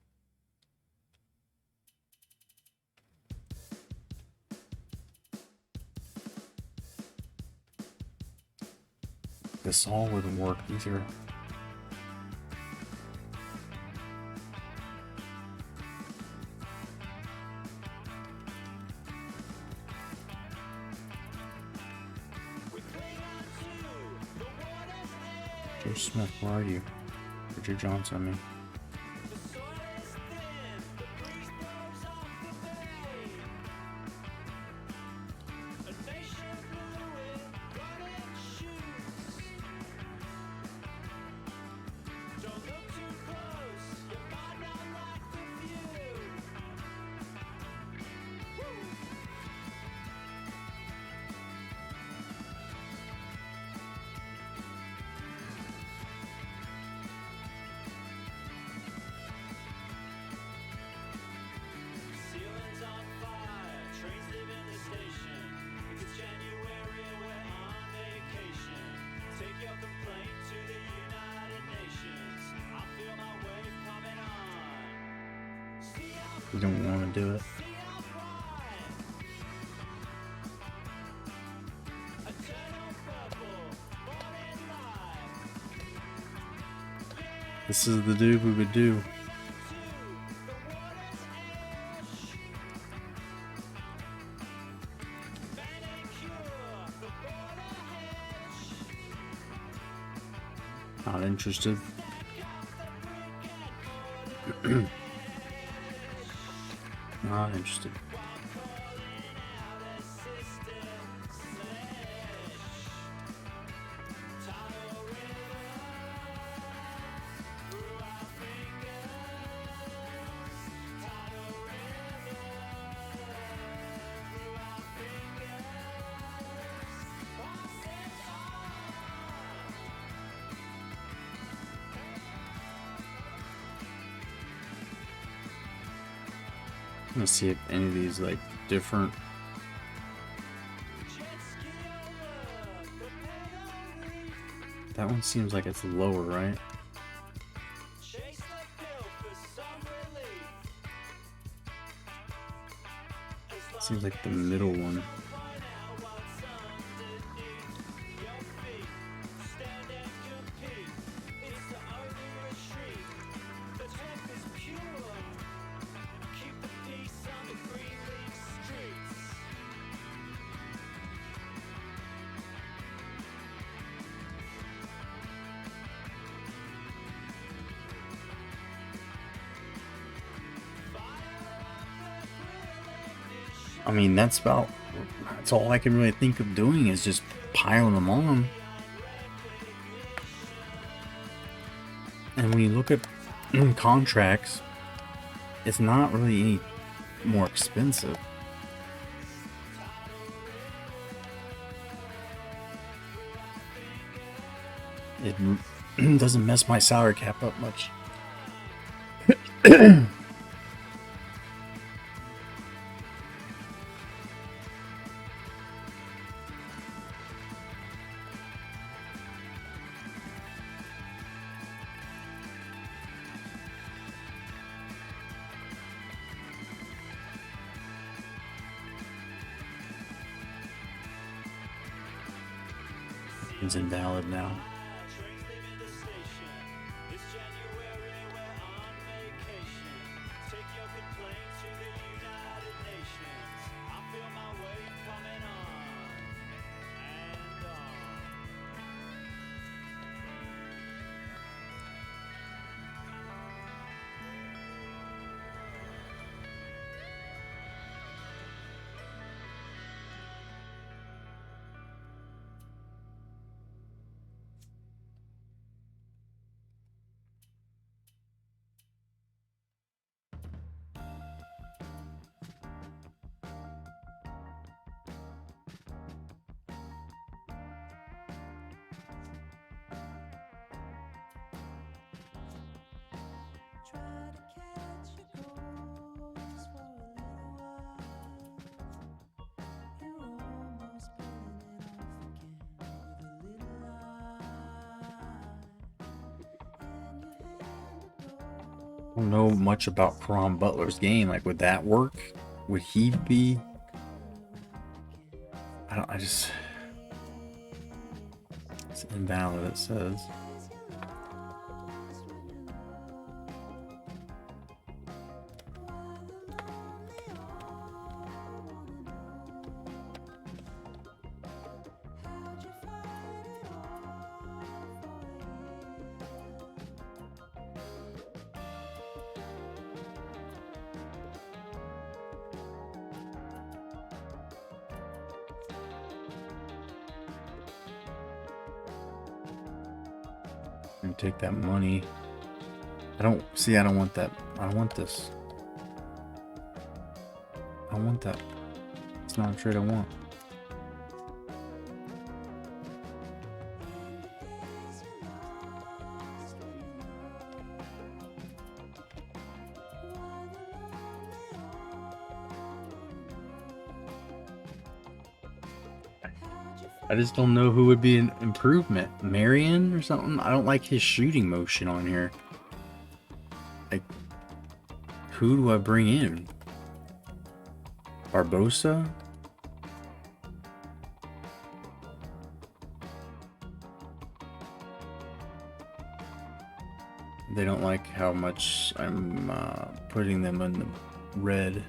This all wouldn't work either. Joe Smith, where are you? Richard Johnson, I mean. You don't want to do it. This is the dude we would do. Not interested. Not interested. Let's see if any of these like different. That one seems like it's lower, right? Seems like the middle one. I mean, that's all I can really think of doing is just piling them on. And when you look at contracts, it's not really any more expensive. It doesn't mess my salary cap up much. It's invalid now. I don't know much about Karan Butler's game. Like, would that work? Would he be? I just. It's invalid, it says. And take that money. I don't want that. I don't want this. I want that. It's not a trade I want. I just don't know who would be an improvement. Marion or something? I don't like his shooting motion on here. Like, who do I bring in? Barbosa? They don't like how much I'm putting them in the red.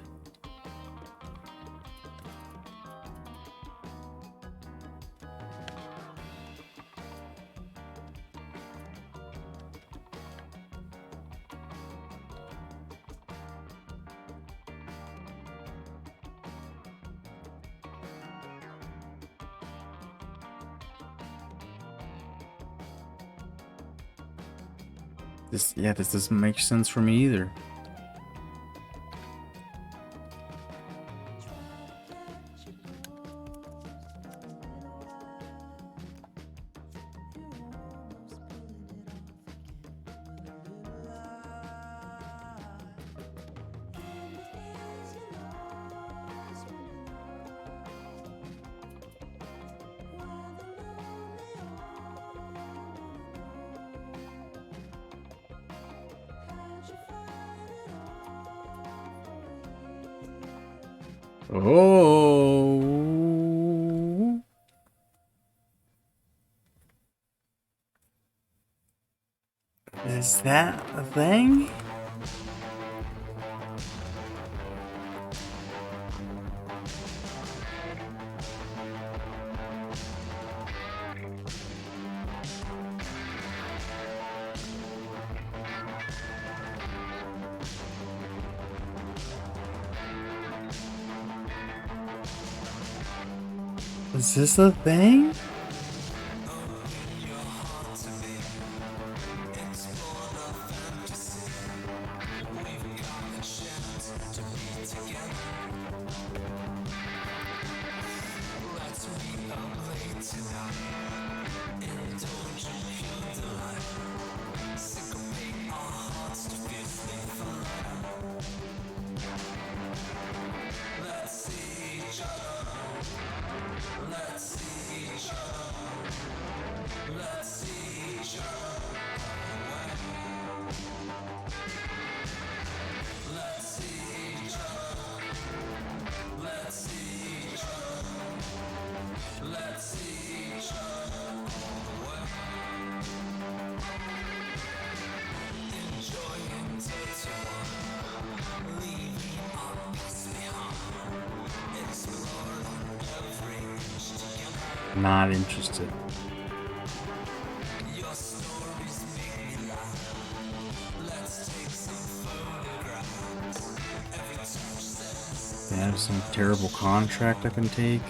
This doesn't make sense for me either. Oh, is that a thing? Is this a thing? Not interested. They have some terrible contract I can take.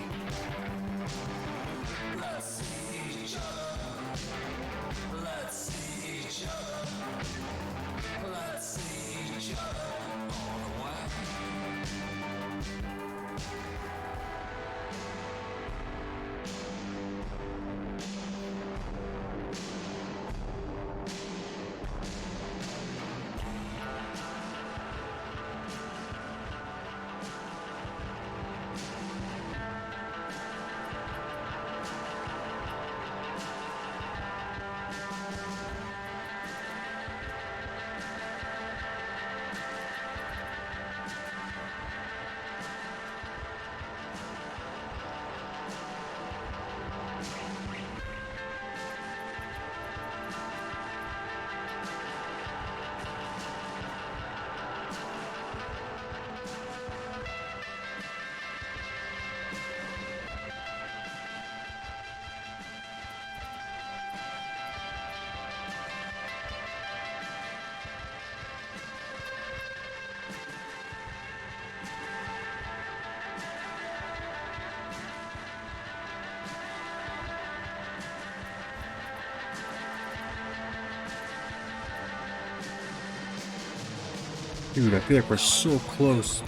Dude, I feel like we're so close.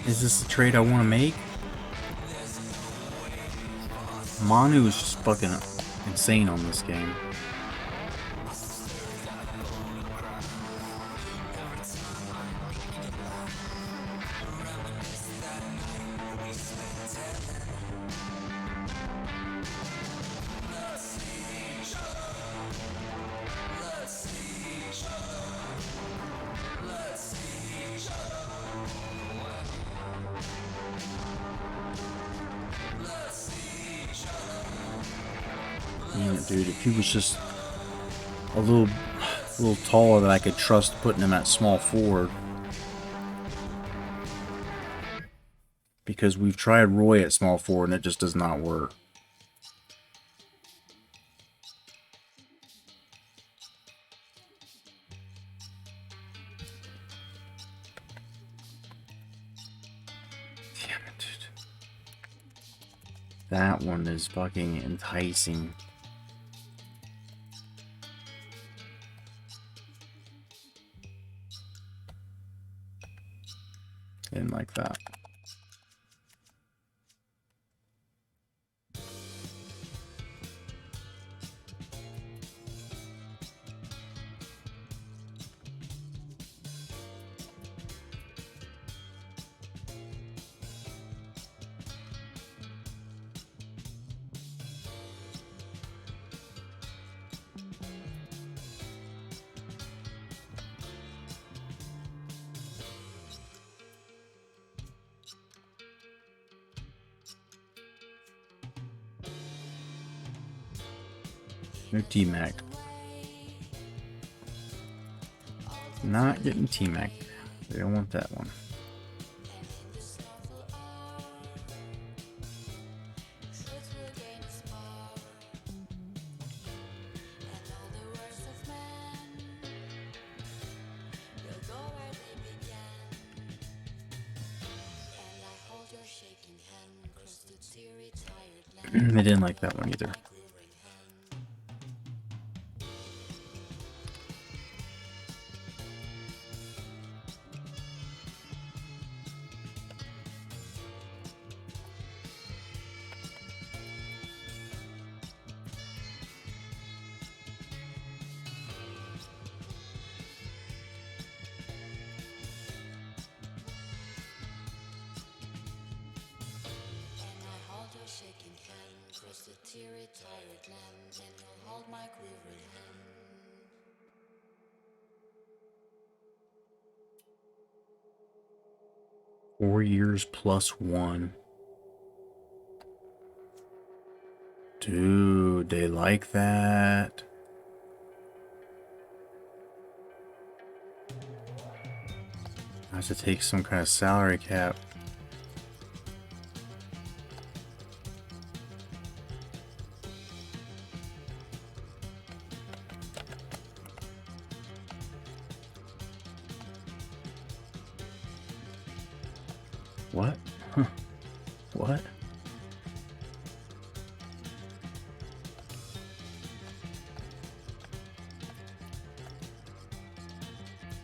Is this the trade I want to make? Manu is just fucking insane on this game. Damn it, dude, if he was just a little taller that I could trust putting him at small forward. Because we've tried Roy at small forward and it just does not work. Damn it, dude. That one is fucking enticing. Didn't like that. No T-Mac. Not getting T-Mac. They don't want that one. They didn't like that one either. 4 years plus 1. Dude, they like that. I have to take some kind of salary cap. What? Huh. What?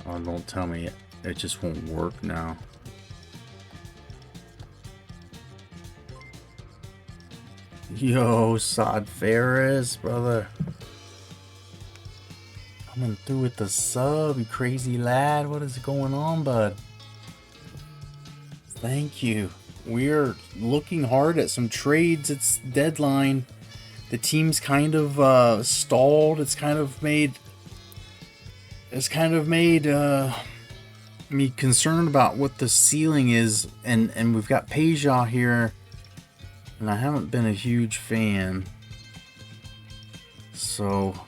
Oh, don't tell me it just won't work now. Yo, Sod Ferris, brother. Coming through with the sub, you crazy lad. What is going on, bud? Thank you. We're looking hard at some trades. It's deadline. The team's kind of stalled. It's kind of made me concerned about what the ceiling is, and we've got Peja here, and I haven't been a huge fan. So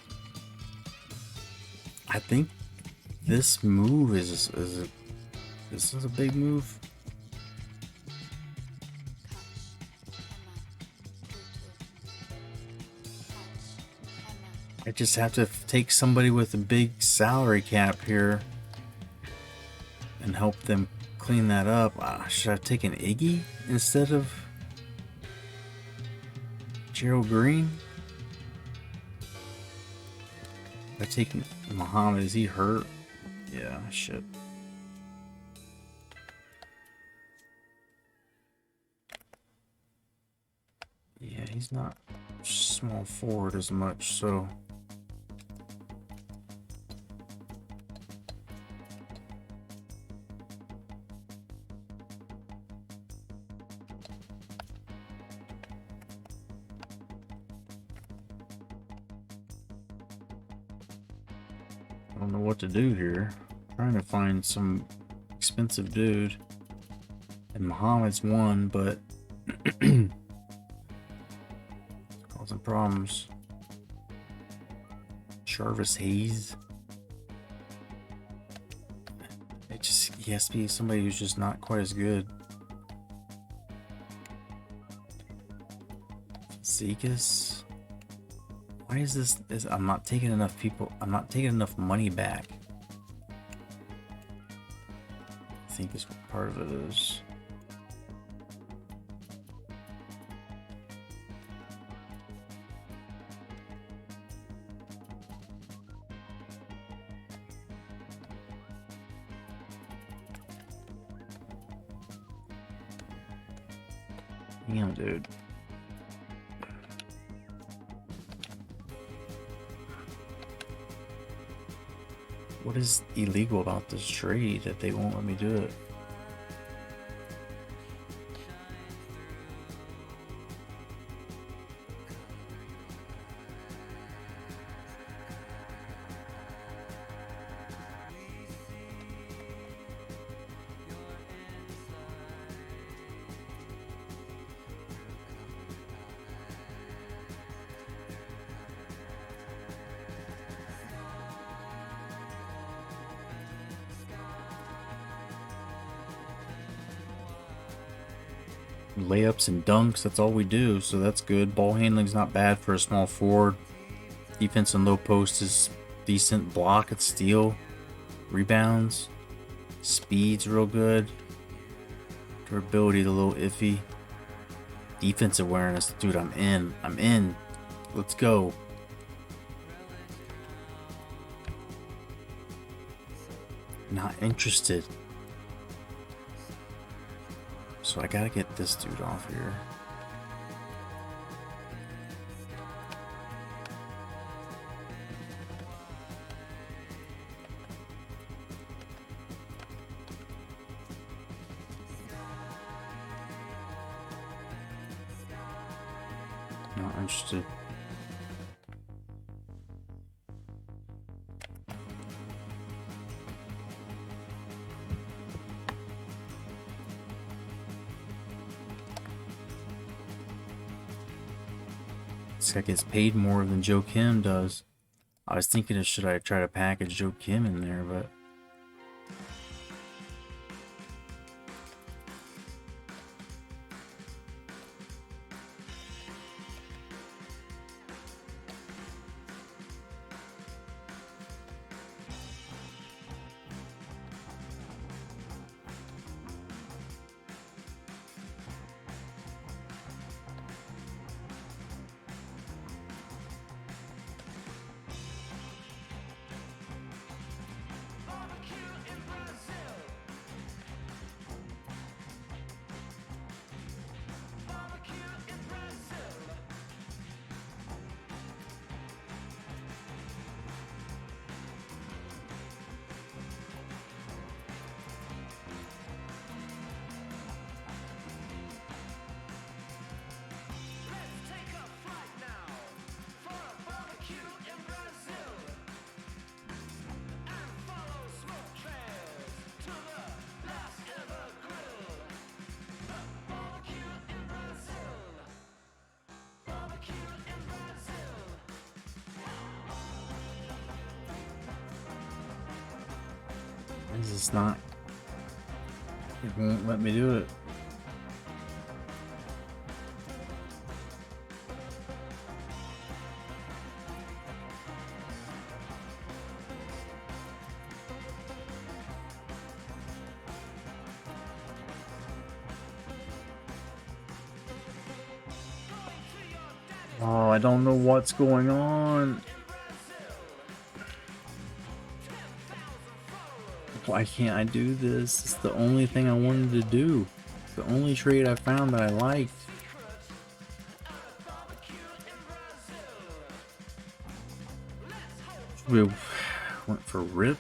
I think this move is a big move. I just have to take somebody with a big salary cap here and help them clean that up. Should I have taken Iggy instead of Gerald Green? I take Muhammad. Is he hurt? Yeah, shit. Yeah, he's not small forward as much, so. I don't know what to do here. I'm trying to find some expensive dude. And Muhammad's one, but it's causing problems. Jarvis Hayes. He has to be somebody who's just not quite as good. Zekas. Why is this? I'm not taking enough people. I'm not taking enough money back. I think is what part of it is. Damn, dude. What is illegal about this trade that they won't let me do it? Layups and dunks, that's all we do, so that's good. Ball handling's not bad for a small forward. Defense and low post is decent. Block and steal. Rebounds. Speed's real good. Durability, a little iffy. Defense awareness, dude, I'm in. Let's go. Not interested. So I gotta get this dude off here. Not interested. This guy gets paid more than Joe Kim does. I was thinking of should I try to package Joe Kim in there, but Is this not? It won't let me do it. Oh, I don't know what's going on. Why can't I do this? It's the only thing I wanted to do. It's the only trade I found that I liked. We went for Rip.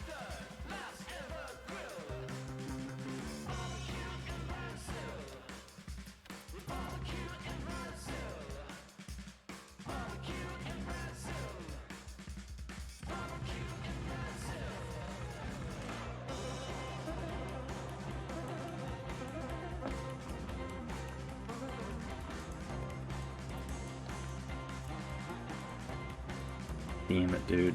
Damn it, dude.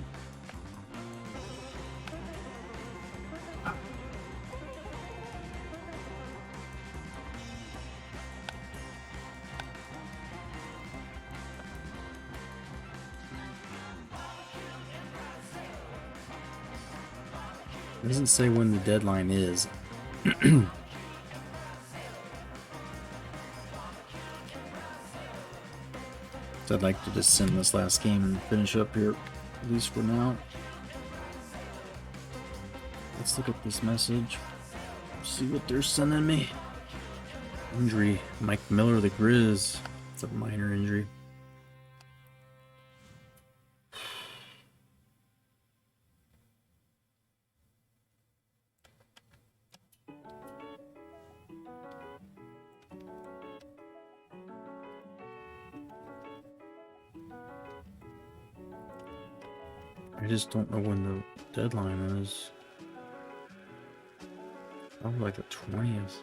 It doesn't say when the deadline is. So I'd like to just send this last game and finish up here, at least for now. Let's look at this message. See what they're sending me. Injury. Mike Miller, the Grizz. It's a minor injury. I just don't know when the deadline is. Probably like the 20th.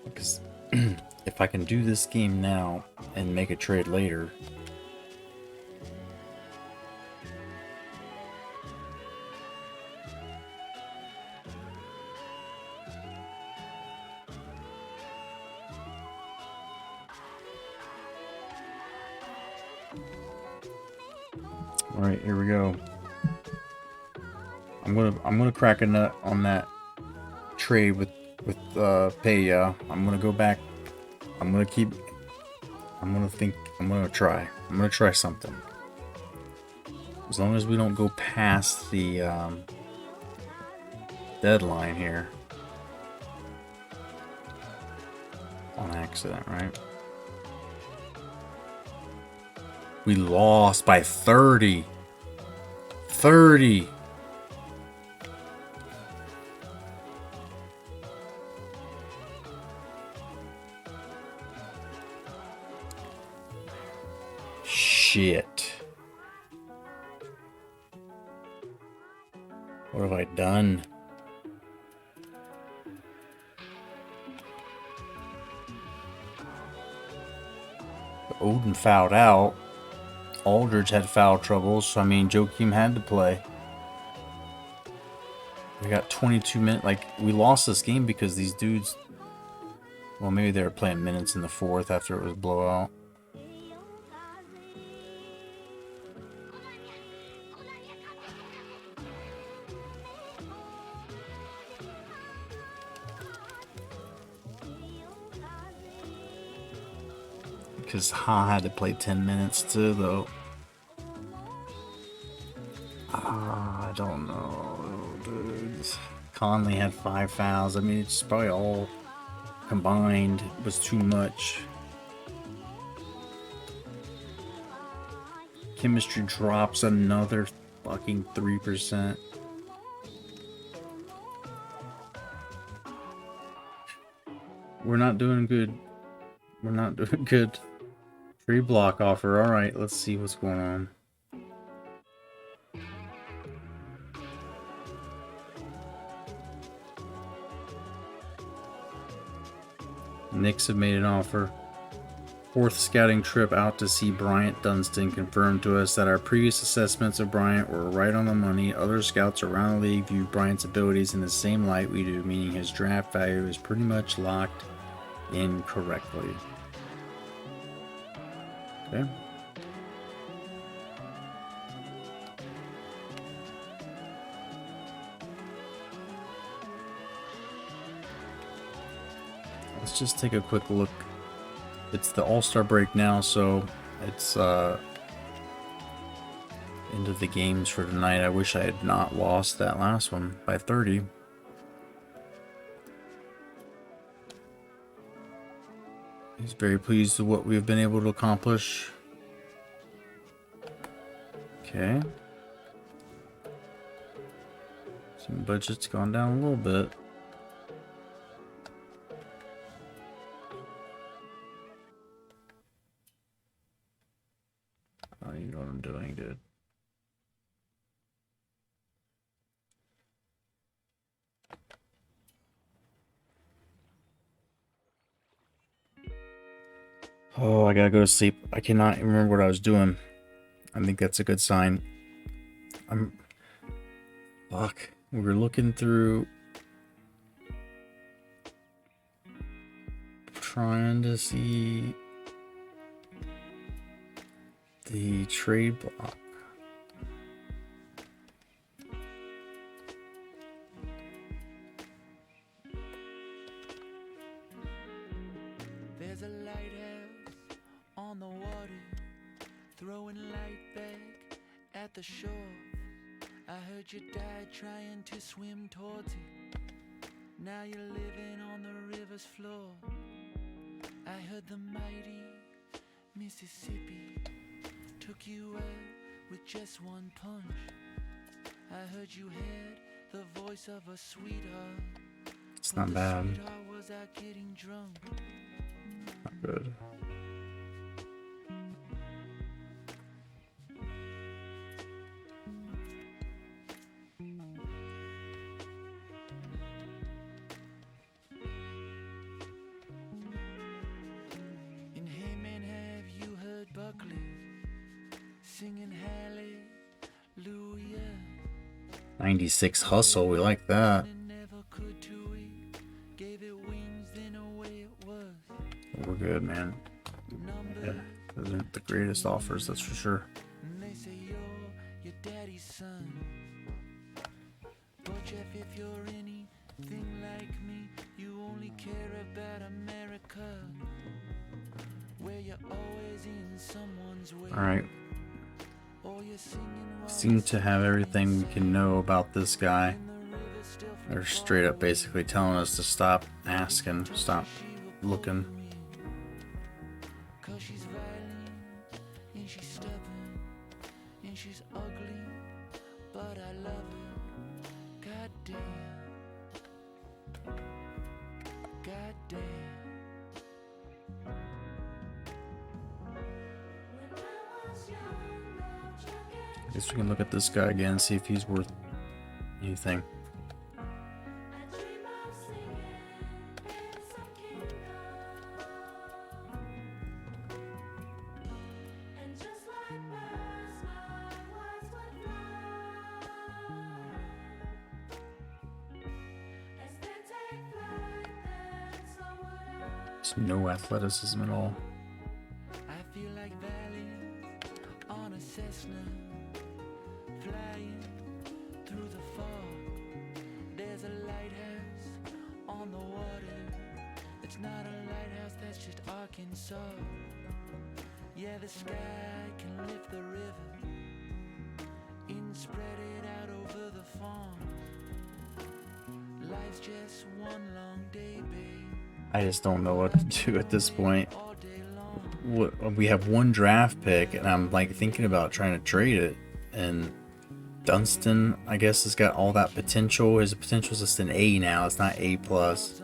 Because if I can do this game now and make a trade later, all right, here we go. I'm gonna crack a nut on that trade with Peja. I'm gonna go back. I'm gonna try something. As long as we don't go past the deadline here on accident, right? We lost by 30. 30. Shit. What have I done? Odin fouled out. Aldridge had foul troubles, so I mean, Joakim had to play. We got 22 minutes. Like, we lost this game because these dudes. Well, maybe they were playing minutes in the fourth after it was blowout. Because Ha had to play 10 minutes too, though. I don't know, dude. Conley had 5 fouls. I mean, it's probably all combined was too much. Chemistry drops another fucking 3%. We're not doing good. We're not doing good. Free block offer. Alright, let's see what's going on. Knicks have made an offer. Fourth scouting trip out to see Bryant Dunston confirmed to us that our previous assessments of Bryant were right on the money. Other scouts around the league view Bryant's abilities in the same light we do, meaning his draft value is pretty much locked in correctly. Okay. Let's just take a quick look. It's the All-Star break now, so it's end of the games for tonight. I wish I had not lost that last one by 30. He's very pleased with what we've been able to accomplish. Okay. Some budget's gone down a little bit. Oh, you know what I'm doing, dude. Oh, I gotta go to sleep. I cannot remember what I was doing. I think that's a good sign. Fuck. We were looking through, trying to see the trade block. There's a lighthouse on the water, throwing light back at the shore. I heard you died trying to swim towards it. Now you're living on the river's floor. I heard the mighty Mississippi took you out with just one punch. I heard you had the voice of a sweetheart. It's not bad. Sweetheart was out getting drunk. Not good. In Hayman, have you heard Buckley singing Hallelujah? 96 hustle, we like that. It never could to it, gave it wings in a way it was. We're good, man. Number, Those aren't the greatest offers, that's for sure. and they say you're your daddy's son. But Jeff, if you're anything like me, you only care about America, where you're always in someone's way. Alright. Or you're singing while Seem to have everything we can know about this guy. They're straight up basically telling us to stop asking, stop looking. Cause she's violent and she's stubborn and she's ugly, but I love her. God damn. God damn. I guess we can look at this guy again, see if he's worth anything. There's no athleticism at all. I feel like valleys on a Cessna, flying through the fog. There's a lighthouse on the water. It's not a lighthouse, that's just Arkansas. Yeah, the sky can lift the river and spread it out over the farm. Life's just one long day, babe. I just don't know what to do at this point. We have one draft pick, and I'm like thinking about trying to trade it. And Dunston, I guess, has got all that potential. His potential is just an A now. It's not A plus.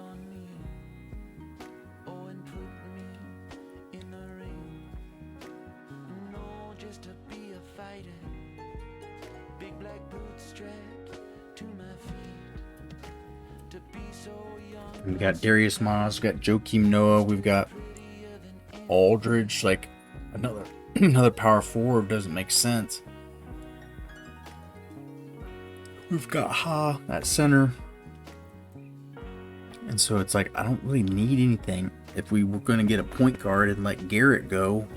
We got Darius Moss, we got Joakim Noah, we've got Aldridge, like another another power forward, doesn't make sense. We've got Ha at center. And so it's like, I don't really need anything. If we were going to get a point guard and let Garrett go,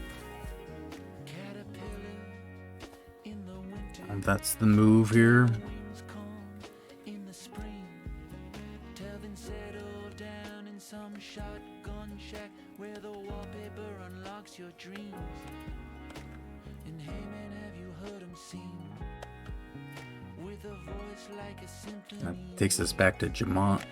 that's the move here. That takes us back to Jamont.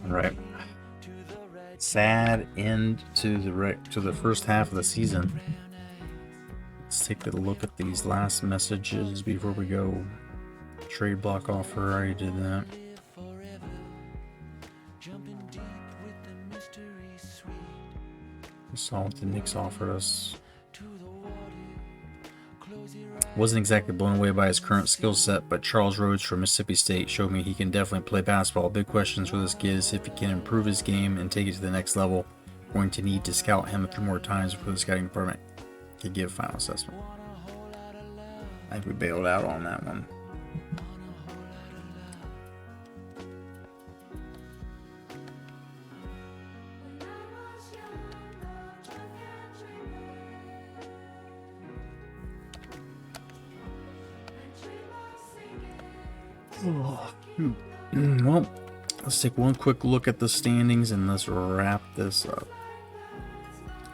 All right. Sad end to the first half of the season. Let's take a look at these last messages before we go. Trade block offer, I already did that. We saw what the Knicks offered us. Wasn't exactly blown away by his current skill set, but Charles Rhodes from Mississippi State showed me he can definitely play basketball. Big questions for this kid is if he can improve his game and take it to the next level. Going to need to scout him a few more times before the scouting department can give a final assessment. I think we bailed out on that one. Well, let's take one quick look at the standings and let's wrap this up.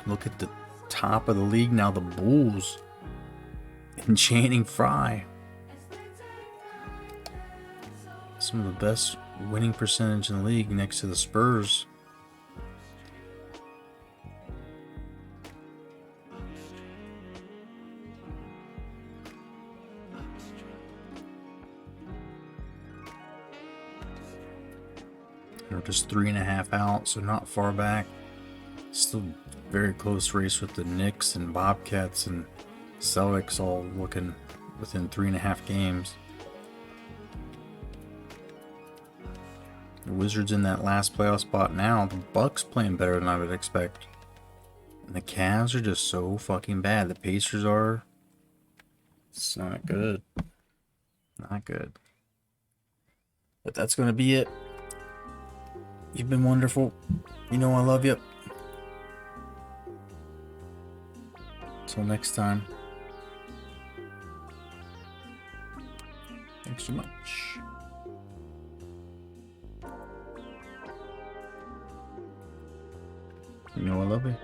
Look at the top of the league now, the Bulls and Channing Frye. Some of the best winning percentage in the league next to the Spurs. They're just 3.5 out, so not far back. Still very close race with the Knicks and Bobcats and Celtics all looking within 3.5 games. The Wizards in that last playoff spot now. The Bucks playing better than I would expect. And the Cavs are just so fucking bad. The Pacers are. It's not good. Not good. But that's going to be it. You've been wonderful. You know I love you. Until next time. Thanks so much. You know I love you.